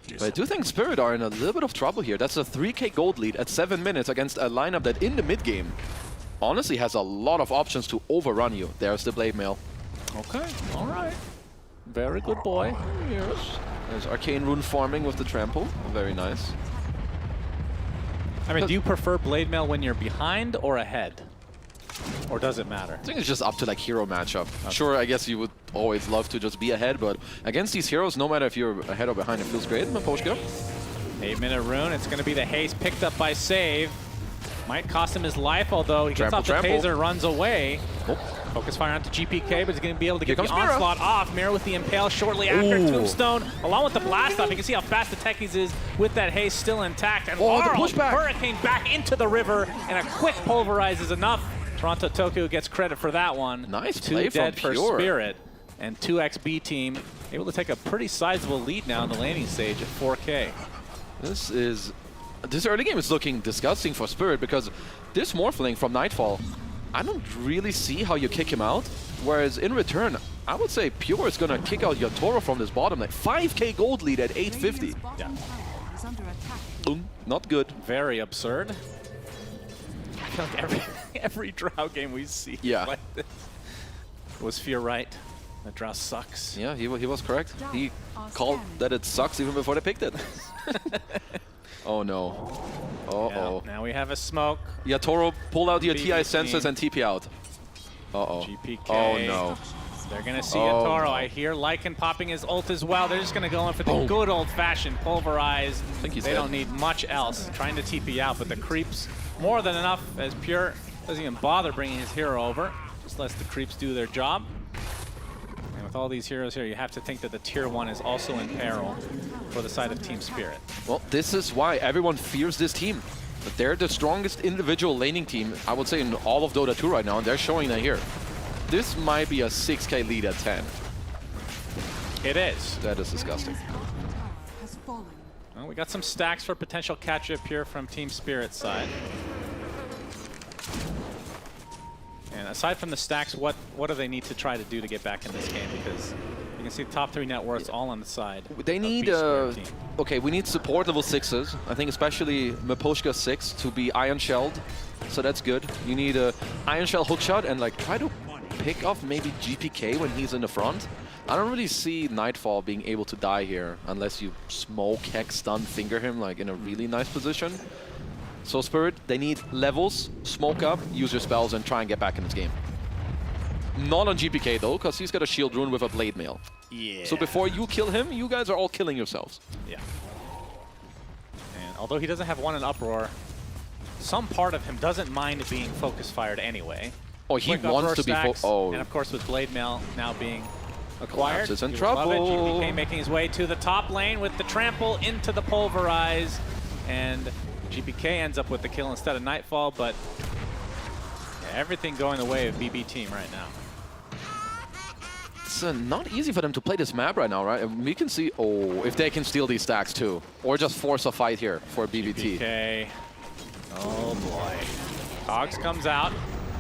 But I do think Spirit are in a little bit of trouble here. That's a 3k gold lead at 7 minutes against a lineup that in the mid game honestly has a lot of options to overrun you. There's the Blade Mail. Okay, all right. Very good boy. Yes. There's Arcane Rune farming with the trample. Very nice. I mean, do you prefer Blade Mail when you're behind or ahead? Or does it matter? I think it's just up to like hero matchup. Okay. Sure, I guess you would always love to just be ahead, but against these heroes, no matter if you're ahead or behind, it feels great. Miposhka. 8-minute rune. It's going to be the haste picked up by Save. Might cost him his life, although he gets off the taser, runs away. Focus fire onto GPK, but he's going to be able to get the onslaught off. Mira with the Impale shortly after. Tombstone, along with the blast off. You can see how fast the Techies is with that haste still intact. And Laurel, Hurricane back into the river, and a quick pulverize is enough. Toronto Tokyo gets credit for that one. Nice play from dead for Pure. Spirit. And 2x B team able to take a pretty sizable lead now in the landing stage at 4K. This early game is looking disgusting for Spirit because this Morphling from Nightfall, I don't really see how you kick him out. Whereas in return, I would say Pure is going to kick out Yatoro from this bottom. Like 5k gold lead at 850. Yeah. Not good. Very absurd. I feel like every Drow game we see like this. Was Fear right? That Drow sucks. Yeah, he was correct. He called that it sucks even before they picked it. Oh no. Uh-oh. Yeah, now we have a smoke. Yatoro, pull out your TI sensors and TP out. Uh-oh. GPK. Oh no. They're going to see Yatoro. No. I hear Lycan popping his ult as well. They're just going to go in for the good old-fashioned pulverize. I think he's They don't need much else. Trying to TP out, but the creeps more than enough as Pure doesn't even bother bringing his hero over. Just lets the creeps do their job. And with all these heroes here, you have to think that the tier 1 is also in peril for the side of Team Spirit. Well, this is why everyone fears this team. But they're the strongest individual laning team, I would say, in all of Dota 2 right now, and they're showing that here. This might be a 6k lead at 10. It is. That is disgusting. Well, we got some stacks for potential catch-up here from Team Spirit's side. And aside from the stacks, what do they need to try to do to get back in this game? Because you can see the top 3 net worths all on the side. They need, okay, we need support level 6s. I think especially Miposhka 6 to be Iron Shelled. So that's good. You need a Iron Shell hookshot and like try to pick off maybe GPK when he's in the front. I don't really see Nightfall being able to die here unless you smoke, hex, stun, finger him like in a really nice position. So Spirit, they need levels, smoke up, use your spells, and try and get back in this game. Not on GPK though, because he's got a shield rune with a blade mail. Yeah. So before you kill him, you guys are all killing yourselves. Yeah. And although he doesn't have one in Uproar, some part of him doesn't mind being focus fired anyway. Oh, he wants to be And of course with blade mail now being acquired. He's in trouble. GPK making his way to the top lane with the trample into the pulverize. And GPK ends up with the kill instead of Nightfall, but yeah, everything going the way of BB team right now. it's not easy for them to play this map right now, right? And we can see, oh, if they can steal these stacks too. Or just force a fight here for BBT. GPK. Oh boy. Cogs comes out.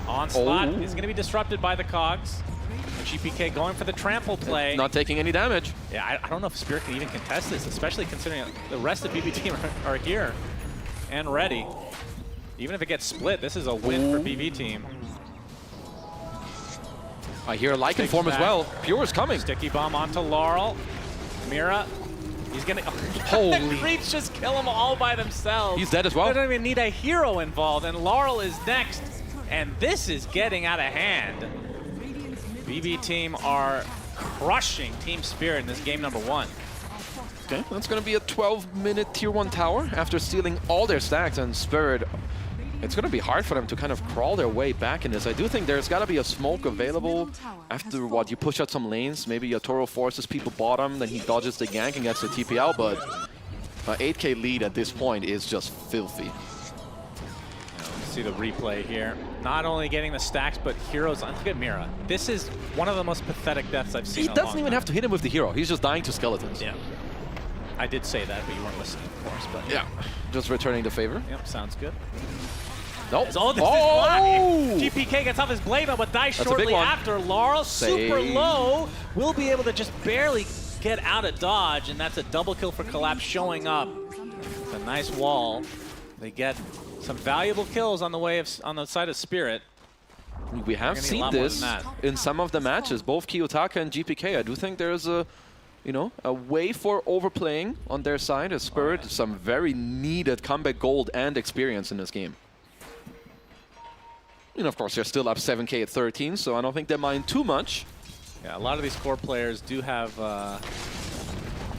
Onslaught is going to be disrupted by the Cogs. And GPK going for the trample play. Not taking any damage. Yeah, I don't know if Spirit can even contest this, especially considering the rest of BB team are here and ready. Even if it gets split, this is a win for BB team. I hear a Lycan form as well. Pure's coming. Sticky bomb onto Laurel. Mira. He's gonna. Holy. Creeps just kill them all by themselves. He's dead as well. They don't even need a hero involved, and Laurel is next. And this is getting out of hand. BB team are crushing Team Spirit in this game number 1. Okay, that's going to be a 12-minute Tier 1 tower after stealing all their stacks, and Spirit, it's going to be hard for them to kind of crawl their way back in this. I do think there's got to be a smoke available after what, you push out some lanes, maybe Yatoro forces people bottom, then he dodges the gank and gets the TP out, but an 8k lead at this point is just filthy. See the replay here. Not only getting the stacks, but heroes. Look at Mira. This is one of the most pathetic deaths I've seen. He doesn't even have to hit him with the hero. He's just dying to skeletons. Yeah. I did say that, but you weren't listening, of course. But yeah. Just returning the favor. Yep, sounds good. Nope. Oh, this is blocked. GPK gets off his blade, but dies shortly after. Laurel, super low, will be able to just barely get out of dodge, and that's a double kill for Collapse showing up. It's a nice wall. They get some valuable kills on the way on the side of Spirit. We have seen this in some of the matches, both Kiyotaka and GPK. I do think there's a, you know, a way for overplaying on their side as Spirit. Some very needed comeback gold and experience in this game. And of course, they're still up 7k at 13, so I don't think they mind too much. Yeah, a lot of these core players do have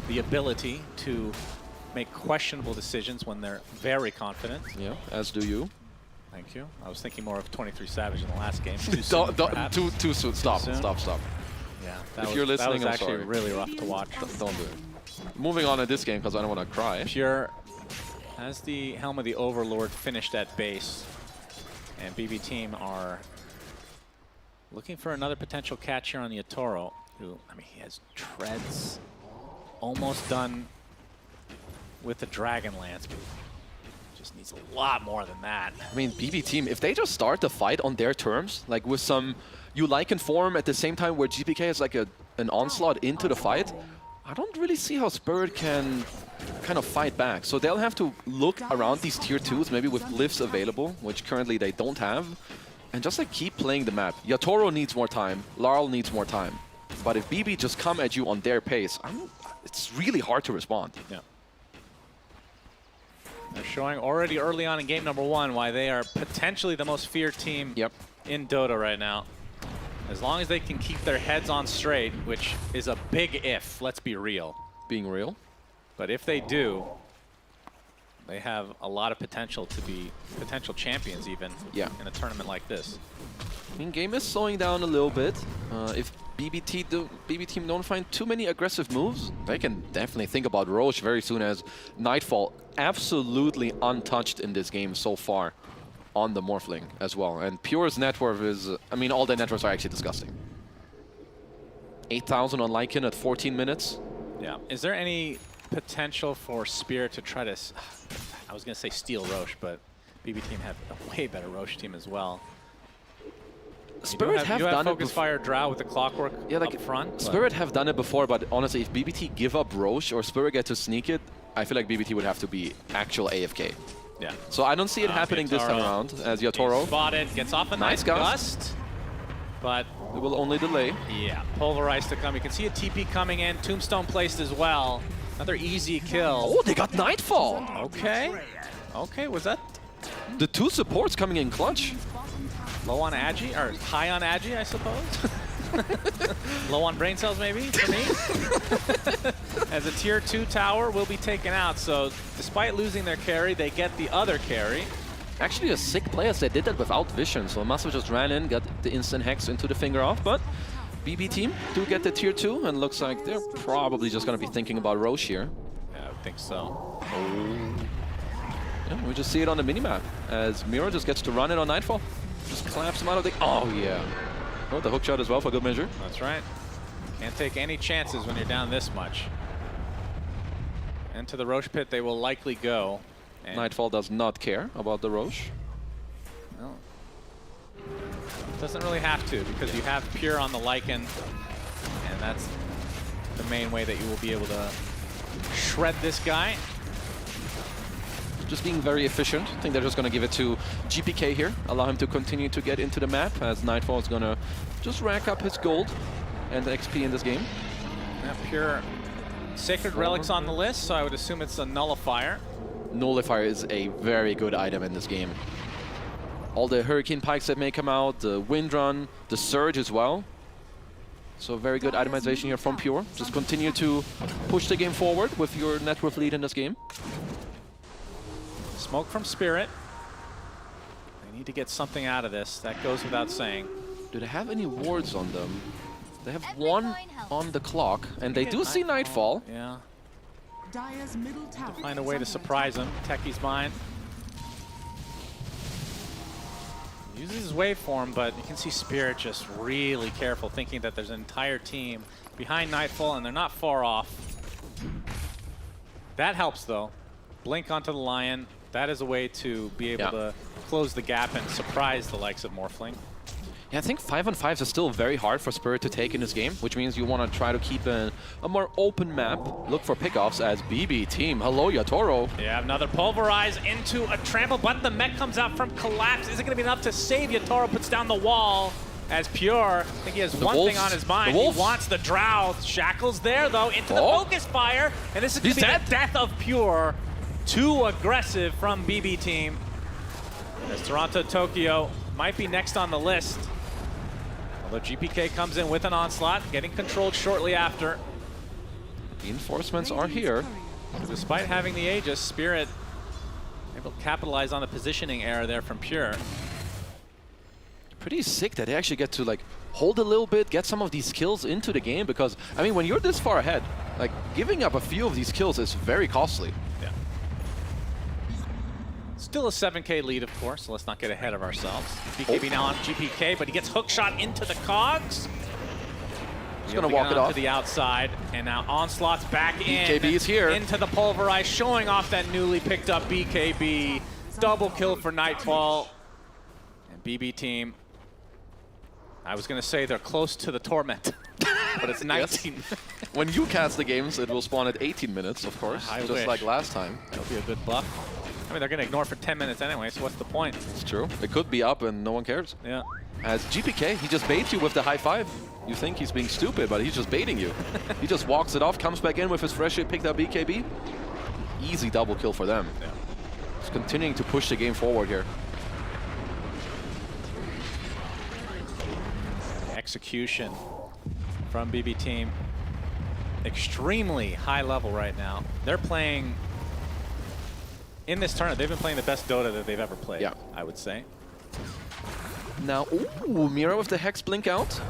the ability to make questionable decisions when they're very confident. Yeah, as do you. Thank you. I was thinking more of 23 Savage in the last game. Too soon. Stop. Too soon? Stop. Yeah, If you're listening, that was I'm actually sorry. really rough to watch. Don't do it. Moving on at this game because I don't want to cry. Pure has the Helm of the Overlord finished at base, and BB team are looking for another potential catch here on the Yatoro, who, I mean, he has treads, almost done with the Dragon Lance, but just needs a lot more than that. I mean, BB team, if they just start the fight on their terms, like with some Lycan form at the same time where GPK is like an onslaught into the fight, I don't really see how Spirit can kind of fight back. So they'll have to look around these tier 2s, maybe with glyphs available, which currently they don't have, and just like keep playing the map. Yatoro needs more time, Laurel needs more time. But if BB just come at you on their pace, it's really hard to respond. Yeah. They're showing already early on in game number 1 why they are potentially the most feared team in Dota right now. As long as they can keep their heads on straight, which is a big if, let's be real. Being real. But if they do, they have a lot of potential to be potential champions even in a tournament like this. I mean, game is slowing down a little bit. If BB team don't find too many aggressive moves, they can definitely think about Roche very soon, as Nightfall absolutely untouched in this game so far on the Morphling as well. And Pure's net worth is, I mean, all their net worths are actually disgusting. 8,000 on Lycan at 14 minutes. Yeah. Is there any potential for Spirit to try to, I was going to say steal Roche, but BB team have a way better Roche team as well. Spirit have done it Focus Fire Drow with the clockwork up front. Spirit have done it before, but honestly, if BBT give up Roche or Spirit get to sneak it, I feel like BBT would have to be actual AFK. Yeah. So I don't see it happening this time around, as Yatoro Spotted, gets off a nice gust, but it will only delay. Yeah, Pulverize to come. You can see a TP coming in, Tombstone placed as well. Another easy kill. Oh, they got Nightfall. Okay. Okay, was that? The 2 supports coming in clutch. Low on Agi, or high on Agi, I suppose. Low on brain cells, maybe, for me. As a tier 2 tower will be taken out, so despite losing their carry, they get the other carry. Actually, a sick play as they did that without vision, so Massive just ran in, got the instant hex into the finger off, but BB team do get the tier 2, and looks like they're probably just going to be thinking about Roche here. Yeah, I would think so. Yeah, we just see it on the minimap, as Miro just gets to run it on Nightfall. Just claps him out of the... Oh, yeah. Oh, the hook shot as well for good measure. That's right. Can't take any chances when you're down this much. Into the Roche pit they will likely go. And Nightfall does not care about the Roche. well, doesn't really have to, because you have Pure on the Lycan, and that's the main way that you will be able to shred this guy. Just being very efficient. I think they're just going to give it to GPK here, allow him to continue to get into the map, as Nightfall is going to just rack up his gold and XP in this game. Yeah, Pure Sacred Relics on the list, so I would assume it's a Nullifier. Nullifier is a very good item in this game. All the Hurricane Pikes that may come out, the Wind Run, the Surge as well. So very good itemization here from Pure. Just continue to push the game forward with your net worth lead in this game. Smoke from Spirit. They need to get something out of this. That goes without saying. Do they have any wards on them? They have one on the clock, and they do see Nightfall. Yeah. Find a way to surprise him. Techie's mine. Uses his waveform, but you can see Spirit just really careful, thinking that there's an entire team behind Nightfall, and they're not far off. That helps, though. Blink onto the Lion. That is a way to be able to close the gap and surprise the likes of Morphling. Yeah, I think 5-on-5s is still very hard for Spirit to take in this game, which means you want to try to keep a more open map. Look for pickoffs as BB team. Hello, Yatoro. Yeah, another Pulverize into a trample, but the mech comes out from Collapse. Is it going to be enough to save Yatoro? Puts down the wall as Pure. I think he has one thing on his mind. He wants the Drow. Shackles there, though, into the Focus Fire. And this is going to be the death of Pure. Too aggressive from BB team. As Toronto Tokyo might be next on the list. Although GPK comes in with an onslaught, getting controlled shortly after. Reinforcements are here. Despite having the Aegis, Spirit able to capitalize on the positioning error there from Pure. Pretty sick that they actually get to like hold a little bit, get some of these kills into the game, because I mean when you're this far ahead, like giving up a few of these kills is very costly. Yeah. Still a 7K lead, of course, so let's not get ahead of ourselves. BKB now on GPK, but he gets hookshot into the cogs. He's going to walk it off to the outside, and now Onslaught's back in. BKB is here. Into the Pulverize, showing off that newly picked up BKB. Double kill for Nightfall. And BB team, I was going to say they're close to the Torment, but it's 19. Yes. When you cast the games, it will spawn at 18 minutes, of course, just like last time. That'll be a good buff. I mean, they're going to ignore for 10 minutes anyway, so what's the point? It's true. It could be up and no one cares. Yeah. As GPK, he just baits you with the high five. You think he's being stupid, but he's just baiting you. He just walks it off, comes back in with his freshly picked up BKB. Easy double kill for them. Yeah. Just continuing to push the game forward here. Execution from BB team. Extremely high level right now. They're playing, in this tournament, they've been playing the best Dota that they've ever played, I would say. Now, ooh, Mira with the Hex blink out.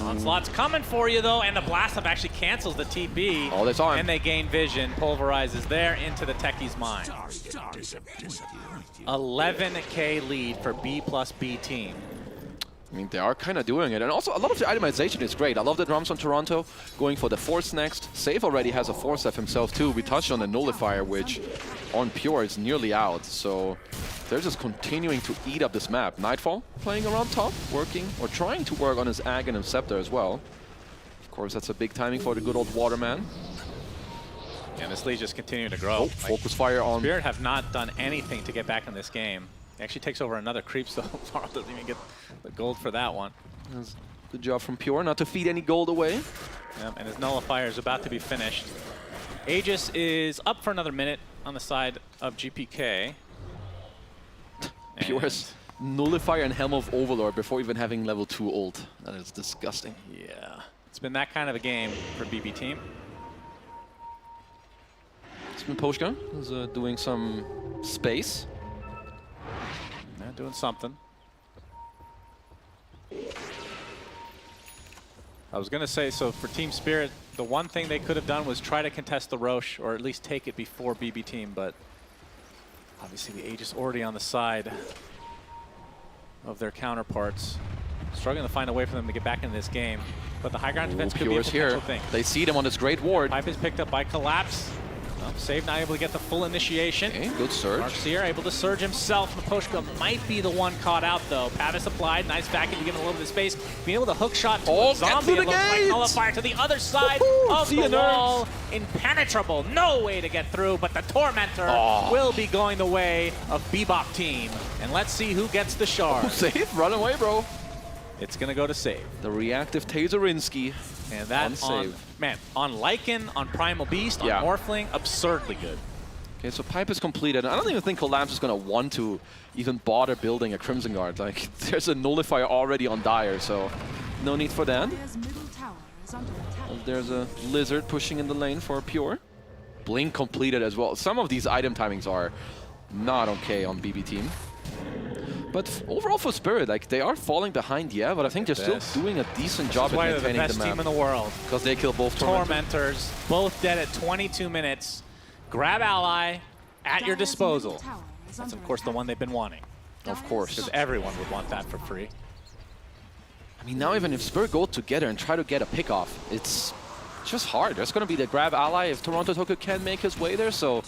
Onslaught's coming for you, though, and the Blast Up actually cancels the TP. Oh, they saw him. And they gain vision. Pulverizes there into the Techie's mine. 11K lead for B plus B team. I mean, they are kind of doing it. And also, a lot of the itemization is great. I love the drums on Toronto, going for the Force next. Save already has a Force F himself, too. We touched on the Nullifier, which on Pure is nearly out. So they're just continuing to eat up this map. Nightfall playing around top, working or trying to work on his Ag and his Scepter as well. Of course, that's a big timing for the good old Waterman. And this lead just continuing to grow. Focus fire on... Spirit have not done anything to get back in this game. He actually takes over another creep, so Laurel doesn't even get the gold for that one. Good job from Pure, not to feed any gold away. Yep, and his Nullifier is about to be finished. Aegis is up for another minute on the side of GPK. Pure's Nullifier and Helm of Overlord before even having level 2 ult. That is disgusting. Yeah, it's been that kind of a game for BB team. Poshka is doing some space. Yeah, doing something. I was going to say, so for Team Spirit, the one thing they could have done was try to contest the Roche, or at least take it before BB team, but obviously the Aegis already on the side of their counterparts. Struggling to find a way for them to get back in this game. But the high ground defense could be a Pure's potential here. thing. They see them on this great ward. Pipe is picked up by Collapse. Well, Save not able to get the full initiation. Okay, good surge. Marksier able to surge himself. Maposhka might be the one caught out though. Pavis applied, nice vacuum to give him a little bit of space. Being able to hook shot to a zombie, it looks like nullifier to the other side of the wall. Impenetrable, no way to get through, but the Tormentor will be going the way of Bebop team. And let's see who gets the shard. Save, run away, bro. It's gonna go to Save. The reactive Taserinsky. And that on Lycan, on Primal Beast, on Morphling, absurdly good. Okay, so Pipe is completed. I don't even think Collapse is going to want to even bother building a Crimson Guard. Like, there's a nullifier already on Dire, so no need for that. There's a Lizard pushing in the lane for Pure. Blink completed as well. Some of these item timings are not okay on BB team. But overall for Spirit, like, they are falling behind, yeah, but I think they're still doing a decent job at maintaining the map. They're the best team in the world. Because they kill both Tormentors, both dead at 22 minutes. Grab ally at your disposal. That's, of course, the one they've been wanting. Of course. Because everyone would want that for free. I mean, now even if Spirit go together and try to get a pick off, it's just hard. There's going to be the grab ally if Toronto Tokyo can make his way there, so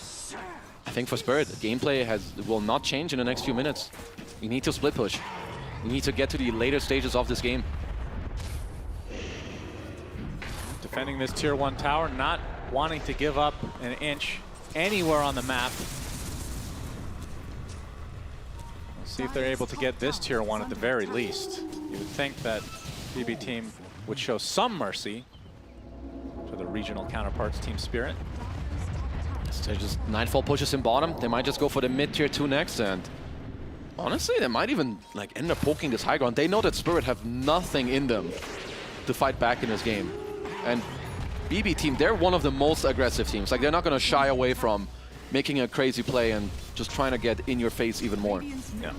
I think for Spirit, the gameplay will not change in the next few minutes. We need to split push. We need to get to the later stages of this game. Defending this tier 1 tower, not wanting to give up an inch anywhere on the map. Let's see if they're able to get this tier 1 at the very least. You would think that BB team would show some mercy to the regional counterparts, Team Spirit. So just Nightfall pushes in bottom. They might just go for the mid tier 2 next, and honestly, they might even like end up poking this high ground. They know that Spirit have nothing in them to fight back in this game. And BB team, they're one of the most aggressive teams. Like, they're not going to shy away from making a crazy play and just trying to get in your face even more. Yeah.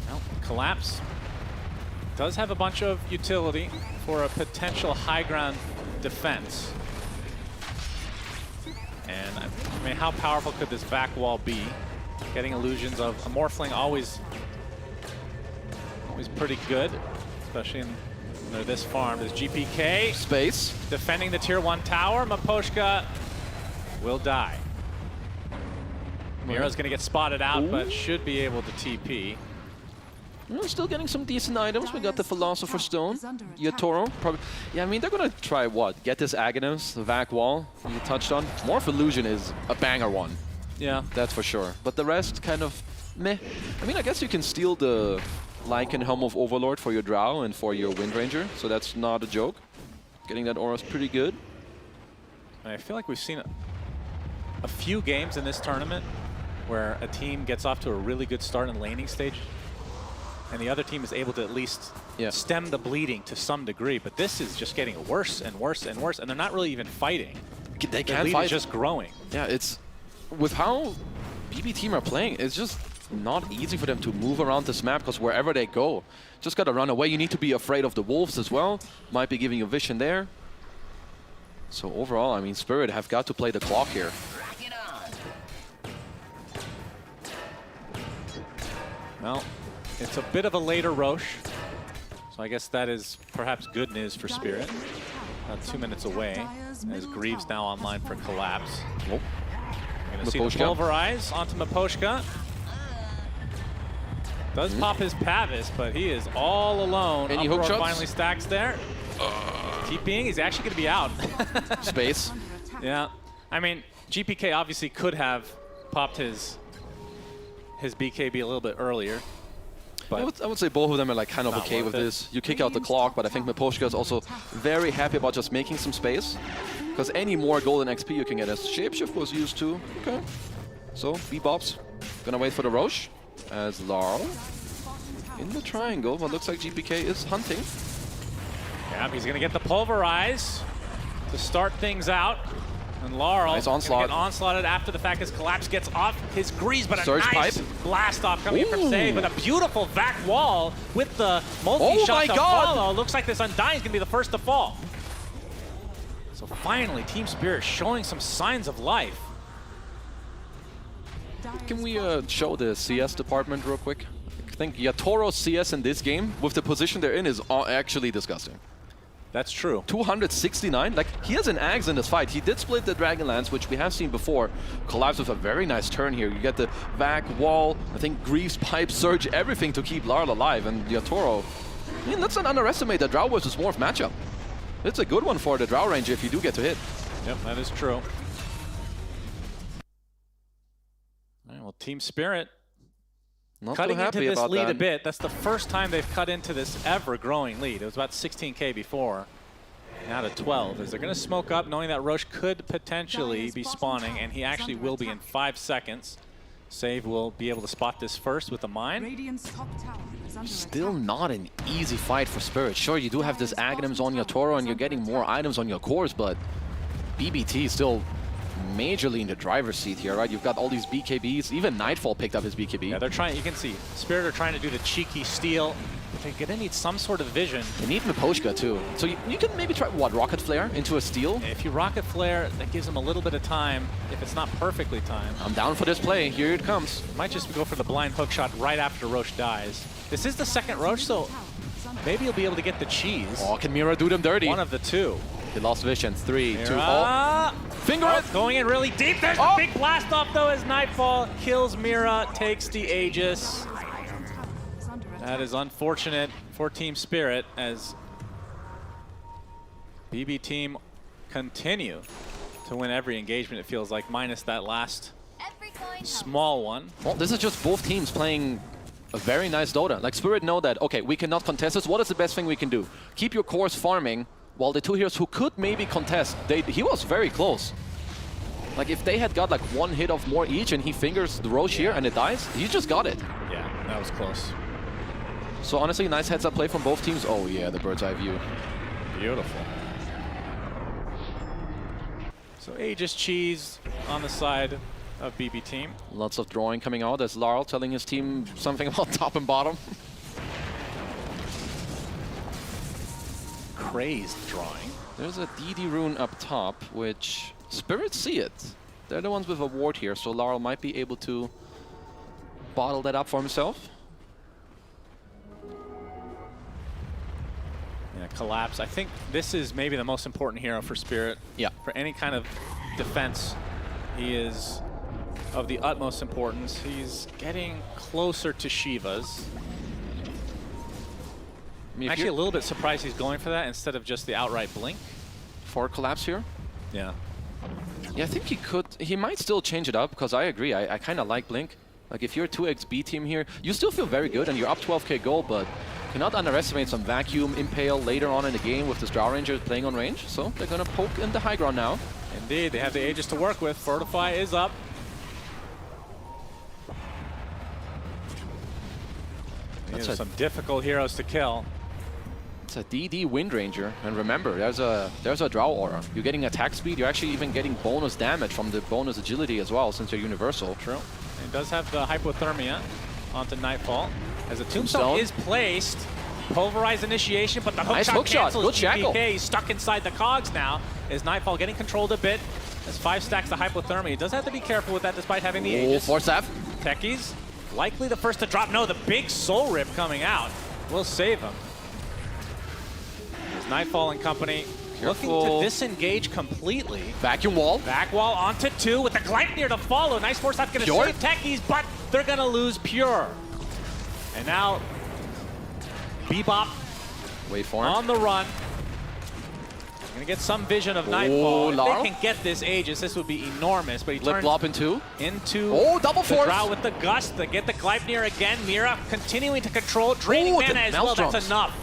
Well, Collapse does have a bunch of utility for a potential high ground defense. And I mean, how powerful could this back wall be? Getting illusions of a Morphling always pretty good, especially when they're this farm. There's GPK. Space. Defending the tier 1 tower. Maposhka will die. Mira's going to get spotted out, but should be able to TP. We're still getting some decent items. We got the Philosopher's Stone. Yatoro. Probably. Yeah, I mean, they're going to try what? Get this Aghanim, the Vac Wall you touched on. Morph Illusion is a banger one. Yeah. That's for sure. But the rest kind of meh. I mean, I guess you can steal the Lycan Helm of Overlord for your Drow and for your Wind Ranger, so that's not a joke. Getting that aura is pretty good. I feel like we've seen a few games in this tournament where a team gets off to a really good start in the laning stage, and the other team is able to at least stem the bleeding to some degree. But this is just getting worse and worse and worse, and they're not really even fighting. They can't bleed fight. is just growing. Yeah, it's with how BB team are playing, it's just not easy for them to move around this map, because wherever they go, just gotta run away. You need to be afraid of the wolves as well. Might be giving you vision there. So overall, I mean, Spirit have got to play the clock here. Well, it's a bit of a later Roche, so I guess that is perhaps good news for Spirit. About 2 minutes away, as Greaves now online for Collapse. Nope. Going to see the Pulverize onto Maposhka. Does pop his Pavis, but he is all alone. Any Uproar hook shots? finally stacks there. TPing, he's actually going to be out. Space. Yeah. I mean, GPK obviously could have popped his BKB a little bit earlier. But I would say both of them are like kind of okay with this. You kick out the clock, but I think Maposhka is also very happy about just making some space. Because any more golden XP you can get, as Shapeshift was used to. Okay. So, Bebop's gonna wait for the Roche. As Laurel in the triangle, but looks like GPK is hunting. Yeah, he's gonna get the Pulverize to start things out. And Laurel nice onslaught. Get onslaughted after the fact as Collapse gets off his Grease, but a Surge nice pipe. blast off coming in from Save, with a beautiful Vac Wall with the multi-shot to follow. Looks like this Undying is gonna be the first to fall. So finally, Team Spirit showing some signs of life. Can we show the CS department real quick? think Yatoro's CS in this game, with the position they're in, is actually disgusting. That's true. 269. Like, he has an Axe in this fight. He did split the Dragonlance, which we have seen before. Collapse with a very nice turn here. You get the vac, wall, I think Greaves, pipe, surge, everything to keep Larl alive. And Yatoro, I mean, let's not underestimate the Drow versus Morph matchup. It's a good one for the Drow Ranger if you do get to hit. Yep, that is true. All right, well, Team Spirit not cutting into this lead that. a bit. That's the first time they've cut into this ever-growing lead. It was about 16K before. Now to 12. As they're going to smoke up, knowing that Roche could potentially be spawning, and he actually will be in 5 seconds. Save will be able to spot this first with a mine. Still not an easy fight for Spirit. Sure, you do have this Aghanims on your Toro and you're getting more items on your cores, but BBT is still majorly in the driver's seat here, right? You've got all these BKBs. Even Nightfall picked up his BKB. Yeah, they're trying, you can see, Spirit are trying to do the cheeky steal. But they're gonna need some sort of vision. They need Miposhka too. So you can maybe try, what, Rocket Flare into a steal? If you Rocket Flare, that gives them a little bit of time if it's not perfectly timed. I'm down for this play. Here it comes. Might just go for the blind hook shot right after Roche dies. This is the second Roche, so maybe he'll be able to get the cheese. Oh, can Mira do them dirty? One of the two. He lost vision. 3, 2, Mira. Finger it! Going in really deep. There's a big blast off though as Nightfall kills Mira, takes the Aegis. That is unfortunate for Team Spirit as BB Team continue to win every engagement, it feels like, minus that last small one. Well, this is just both teams playing a very nice Dota. Like, Spirit know that, okay, we cannot contest this. What is the best thing we can do? Keep your cores farming, while the two heroes who could maybe contest, he was very close. Like, if they had got like one hit of more each and he fingers the Roche here and it dies, he just got it. Yeah, that was close. So honestly, nice heads-up play from both teams. Oh yeah, the bird's eye view. Beautiful. So Aegis cheese on the side of BB Team. Lots of drawing coming out as Larl telling his team something about top and bottom. Crazed drawing. There's a DD rune up top, which Spirits see it. They're the ones with a ward here, so Larl might be able to bottle that up for himself. Yeah, Collapse. I think this is maybe the most important hero for Spirit. Yeah. For any kind of defense, he is of the utmost importance. He's getting closer to Shiva's. I mean, Actually, a little bit surprised he's going for that instead of just the outright blink. For Collapse here? Yeah. Yeah, I think he might still change it up, because I agree, I kind of like blink. Like, if you're a 2xB team here, you still feel very good and you're up 12k gold, but cannot underestimate some vacuum impale later on in the game with this Drow Ranger playing on range. So they're going to poke in the high ground now. Indeed, they have the Aegis to work with. Fortify is up. These are some difficult heroes to kill. It's a DD Wind Ranger, and remember, there's a Drow aura. You're getting attack speed, you're actually even getting bonus damage from the bonus agility as well, since you're universal. True. It does have the hypothermia onto Nightfall. As the Tombstone is placed, pulverize initiation, but the hook shot cancels GPK. He's stuck inside the cogs now. Is Nightfall getting controlled a bit? As 5 stacks the hypothermia. He does have to be careful with that despite having the Aegis. Force F. Techies, likely the first to drop. No, the big Soul Rip coming out will save him. As Nightfall and company looking to disengage completely. Vacuum wall. Back wall onto 2 with the Gleipnir to follow. Nice force that's going to save Techies, but they're going to lose Pure. And now, Bebop on the run. He's going to get some vision of Nightfall. If they can get this Aegis, this would be enormous. But he turns into the double force. Drow with the Gust. They get the Gleipnir again. Mira continuing to control, draining mana as well. That's enough.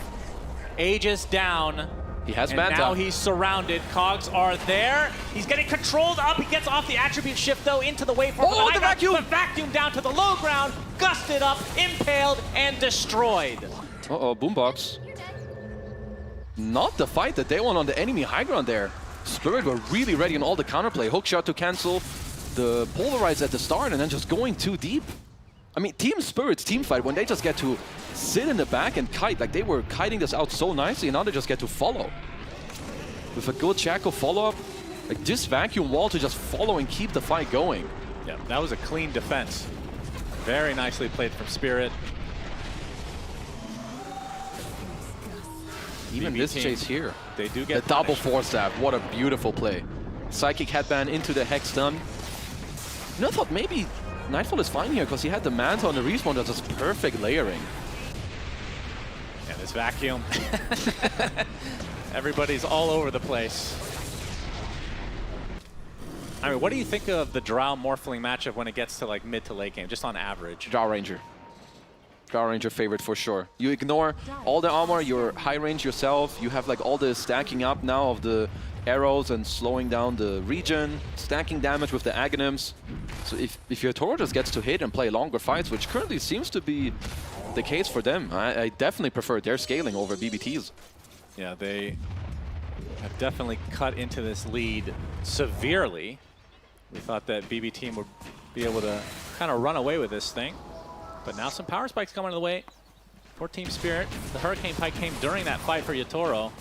Aegis down. He has and Manta. Now he's surrounded. Cogs are there. He's getting controlled up. He gets off the attribute shift, though, into the waveform. Oh, the vacuum! The vacuum down to the low ground. Gusted up, impaled, and destroyed. Uh-oh, Boombox. Not the fight that they want on the enemy high ground there. Spirit were really ready on all the counterplay. Hookshot to cancel the Pulverize at the start and then just going too deep. I mean, Team Spirit's team fight, when they just get to sit in the back and kite, like they were kiting this out so nicely, and now they just get to follow. With a good Shackle follow-up, like this vacuum wall to just follow and keep the fight going. Yeah, that was a clean defense. Very nicely played from Spirit. Even BB this team, chase here. They do The get double punished. force stab. What a beautiful play. Psychic headband into the Hex stun. You know, I thought maybe Nightfall is fine here because he had the Manta on the respawn. That's just perfect layering. And this vacuum. Everybody's all over the place. I mean, what do you think of the Drow Morphling matchup when it gets to like mid to late game, just on average? Drow Ranger. Drow Ranger favorite for sure. You ignore all the armor, you're high range yourself, you have like all the stacking up now of the arrows and slowing down the regen, stacking damage with the Aghanims. So if your Toro just gets to hit and play longer fights, which currently seems to be the case for them, I definitely prefer their scaling over BBT's. Yeah, they have definitely cut into this lead severely. We thought that BB team would be able to kind of run away with this thing. But now some power spikes coming the way for Team Spirit. The Hurricane Pike came during that fight for Yatoro.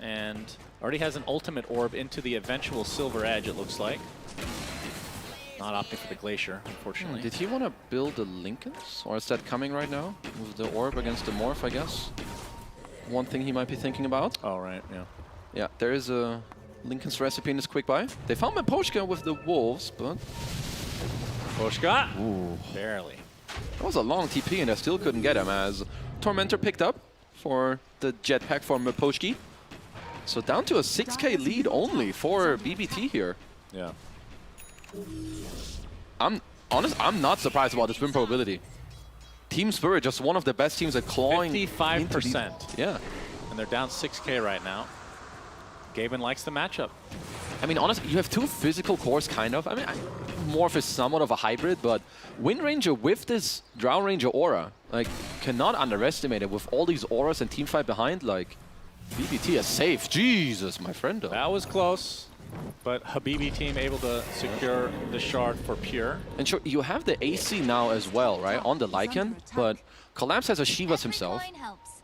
And already has an ultimate orb into the eventual Silver Edge, it looks like. Not opting for the Glacier, unfortunately. Did he want to build the Lincolns? Or is that coming right now? With the orb against the Morph, I guess? One thing he might be thinking about. Oh, right, yeah. Yeah, there is a Lincoln's recipe in this quick buy. They found Mapochka with the Wolves, but... Mapochka? Ooh. Barely. That was a long TP and I still couldn't get him as Tormentor picked up for the jetpack for Mapochki. So down to a 6k lead only for BBT here. Yeah. I'm not surprised about this win probability. Team Spirit, just one of the best teams at clawing 55%. Yeah. And they're down 6k right now. Gaben likes the matchup. I mean, honestly, you have two physical cores, kind of. I mean, Morph is somewhat of a hybrid, but Wind Ranger with this Drow Ranger aura, like, cannot underestimate it. With all these auras and teamfight behind, like, BBT is safe. Jesus, my friend. That was close, but Habibi team able to secure the shard for Pure. And sure, you have the AC now as well, right, on the Lycan, but Collapse has a Shivas himself.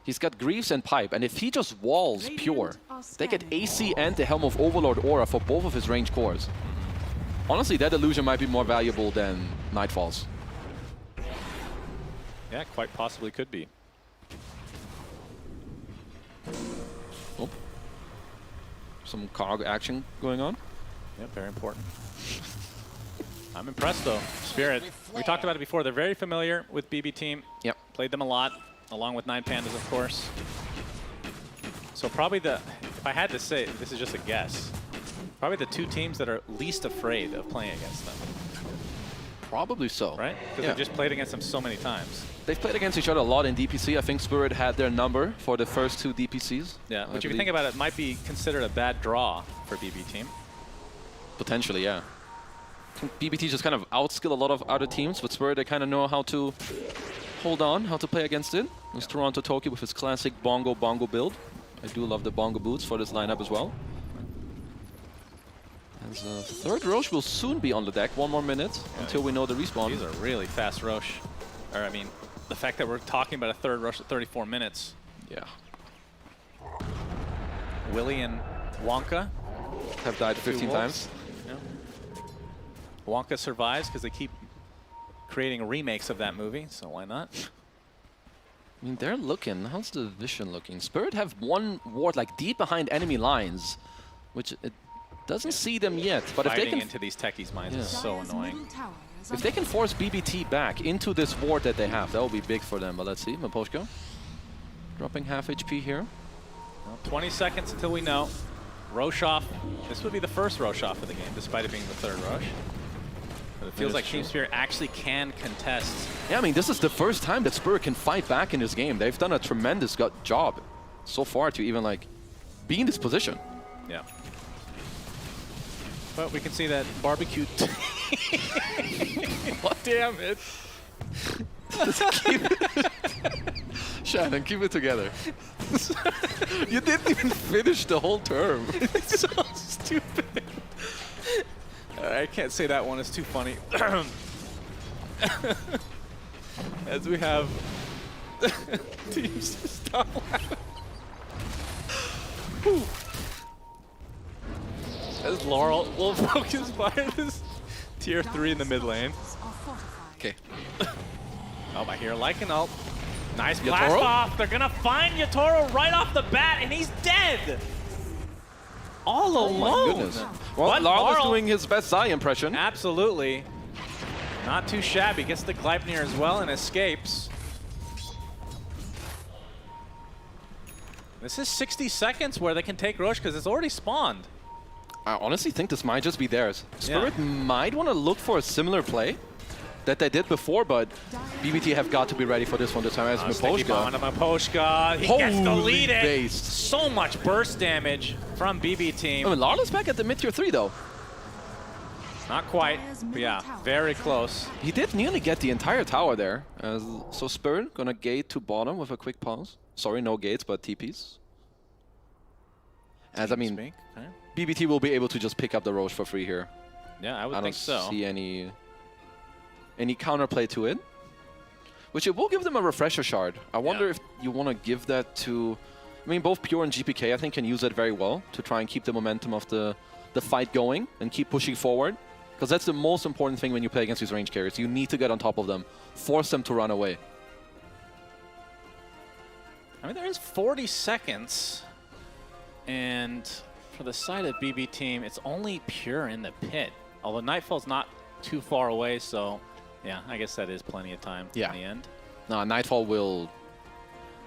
He's got Greaves and Pipe, and if he just walls Pure, they get AC and the Helm of Overlord aura for both of his range cores. Honestly, that illusion might be more valuable than Nightfall's. Yeah, quite possibly could be. Oh. Some cog action going on. Yeah, very important. I'm impressed, though. Spirit, we talked about it before. They're very familiar with BB Team. Yep. Played them a lot, along with Nine Pandas, of course. So probably if I had to say, this is just a guess, probably the two teams that are least afraid of playing against them. Probably so. Right? Because they've just played against them so many times. They've played against each other a lot in DPC. I think Spirit had their number for the first two DPCs. Yeah, which if you think about it, might be considered a bad draw for BB Team. Potentially, yeah. BBT just kind of outskill a lot of other teams, but Spirit, they kind of know how to hold on, how to play against it. There's Toronto Toki with his classic bongo build. I do love the bongo boots for this lineup as well. As third Roche will soon be on the deck. 1 more minute until we know the respawn. These are really fast Roche. Or, I mean, the fact that we're talking about a third Roche at 34 minutes. Yeah. Willie and Wonka have died 15 times. Yeah. Wonka survives because they keep creating remakes of that movie, so why not? I mean, they're looking. How's the vision looking? Spirit have one ward like deep behind enemy lines, which it doesn't see them yet. But if they can into these techies' minds is so annoying. If they can force BBT back into this ward that they have, that will be big for them. But let's see, Mapochka dropping half HP here. Well, 20 seconds until we know. Roche off. This would be the first Roche off of the game, despite it being the third Roche. But it feels like Team Spirit actually can contest. Yeah, I mean, this is the first time that Spirit can fight back in this game. They've done a tremendous job so far to even like be in this position. Yeah. But we can see that barbecue. What? Damn it. Shannon, keep it together. You didn't even finish the whole term. It's so stupid. I can't say that one is too funny. As we have teams stop laughing. As Laurel will focus fire this tier 3 in the mid lane. Okay. Oh, I hear Lycan ult. Nice blast off. They're gonna find Yatoro right off the bat, and he's dead. All alone. My goodness. Well, Larl is doing his best Zai impression. Absolutely. Not too shabby. Gets the Gleipnir as well and escapes. This is 60 seconds where they can take Roche because it's already spawned. I honestly think this might just be theirs. Spirit might want to look for a similar play that they did before, but BBT have got to be ready for this one this time as Miposhka. He gets to lead it. So much burst damage from BB Team. I mean, Larla's back at the mid-tier 3 though. Not quite, but yeah, very close. He did nearly get the entire tower there. So Spirit gonna gate to bottom with a quick pause. Sorry, no gates, but TPs. As I mean, BBT will be able to just pick up the Roche for free here. Yeah, I would think so. I don't see any counterplay to it. Which it will give them a refresher shard. I wonder if you want to give that to... I mean, both Pure and GPK, I think, can use that very well to try and keep the momentum of the fight going and keep pushing forward. Because that's the most important thing when you play against these range carriers. You need to get on top of them. Force them to run away. I mean, there is 40 seconds. And for the side of BB Team, it's only Pure in the pit. Although Nightfall's not too far away, so yeah, I guess that is plenty of time in the end. No, Nightfall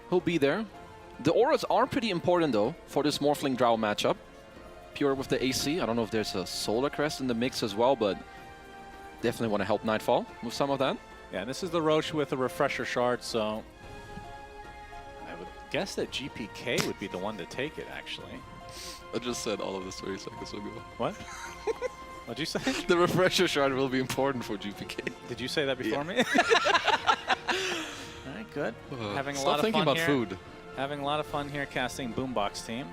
he'll be there. The auras are pretty important, though, for this Morphling Drow matchup. Pure with the AC. I don't know if there's a Solar Crest in the mix as well, but definitely want to help Nightfall with some of that. Yeah, this is the Roche with a refresher shard, so I would guess that GPK would be the one to take it, actually. I just said all of this 30 seconds ago. What? What'd you say? The refresher shard will be important for GPK. Did you say that before me? All right, good. Having a lot of thinking fun about here. food. Having a lot of fun here casting Boombox Team.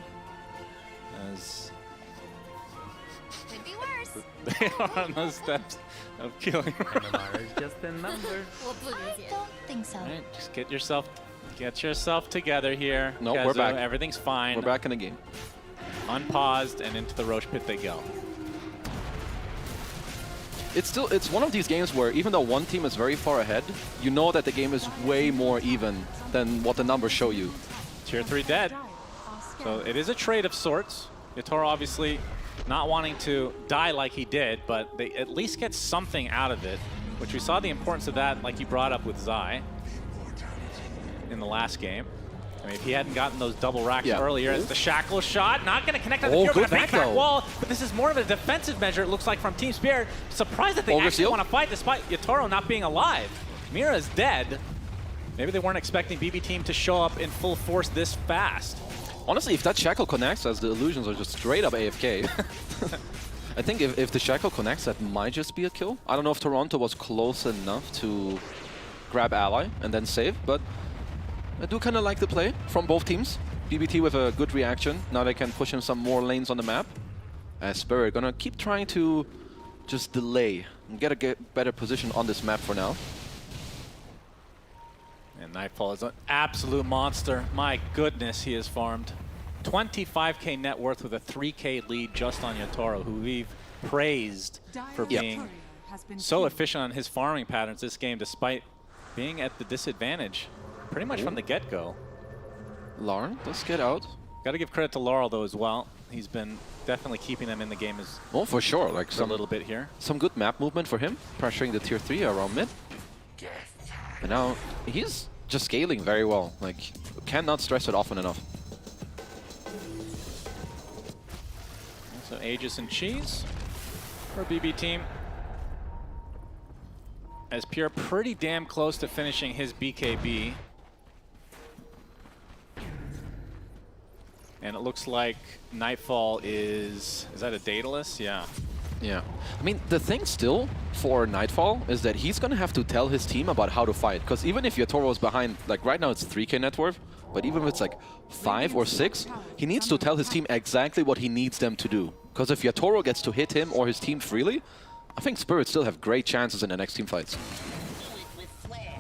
Could be worse. They are on the steps of killing. MMR is just a number. I don't think so. All right, just get yourself together here. No, Kazu. we're back. Everything's fine. We're back in the game. Unpaused and into the Roche pit they go. It's one of these games where even though one team is very far ahead, you know that the game is way more even than what the numbers show you. Tier 3 dead. So it is a trade of sorts. Yatoro obviously not wanting to die like he did, but they at least get something out of it, which we saw the importance of that, like you brought up with Zai in the last game. I mean, if he hadn't gotten those double racks earlier, it's the Shackle shot. Not going to connect on the Pure, but a big back wall. But this is more of a defensive measure, it looks like, from Team Spirit. Surprised that they actually want to fight despite Yatoro not being alive. Mira's dead. Maybe they weren't expecting BB Team to show up in full force this fast. Honestly, if that Shackle connects, as the illusions are just straight up AFK, I think if the Shackle connects, that might just be a kill. I don't know if Toronto was close enough to grab ally and then save, but I do kind of like the play from both teams. BBT with a good reaction. Now they can push in some more lanes on the map. As Spirit gonna keep trying to just delay and get a better position on this map for now. And Nightfall is an absolute monster. My goodness, he has farmed. 25k net worth with a 3k lead just on Yatoro, who we've praised for being so efficient on his farming patterns this game, despite being at the disadvantage pretty much from the get-go. Lauren, let's get out. Got to give credit to Laurel, though, as well. He's been definitely keeping them in the game as for sure. Like a little bit here. Some good map movement for him, pressuring the tier 3 around mid. And now he's just scaling very well. Like, cannot stress it often enough. So Aegis and Cheese for BB Team. As Pure pretty damn close to finishing his BKB. And it looks like Nightfall is that a Daedalus? Yeah. Yeah. I mean, the thing still for Nightfall is that he's going to have to tell his team about how to fight. Because even if Yatoro is behind, like right now it's 3k net worth, but even if it's like 5 or 6, he needs to tell his team exactly what he needs them to do. Because if Yatoro gets to hit him or his team freely, I think Spirit still have great chances in the next team fights.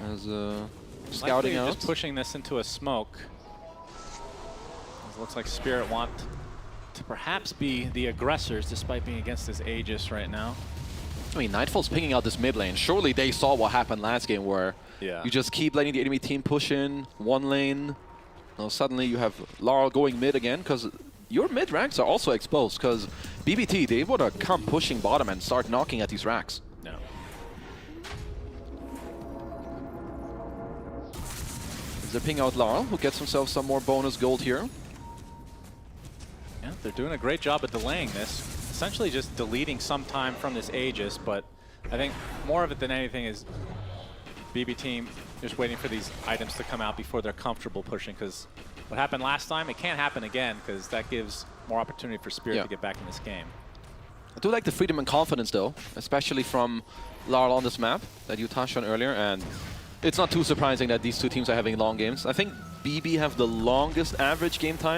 As scouting out. Just pushing this into a smoke. It looks like Spirit want to perhaps be the aggressors despite being against his Aegis right now. I mean, Nightfall's picking out this mid lane. Surely they saw what happened last game where you just keep letting the enemy team push in one lane. Now suddenly you have Laurel going mid again, because your mid ranks are also exposed, because BBT, they would have come pushing bottom and start knocking at these racks. No. Zipping out Laurel, who gets himself some more bonus gold here. Yeah, they're doing a great job at delaying this. Essentially just deleting some time from this Aegis, but I think more of it than anything is BB team just waiting for these items to come out before they're comfortable pushing, because what happened last time, it can't happen again, because that gives more opportunity for Spirit to get back in this game. I do like the freedom and confidence though, especially from Laurel on this map that you touched on earlier, and it's not too surprising that these two teams are having long games. I think BB have the longest average game time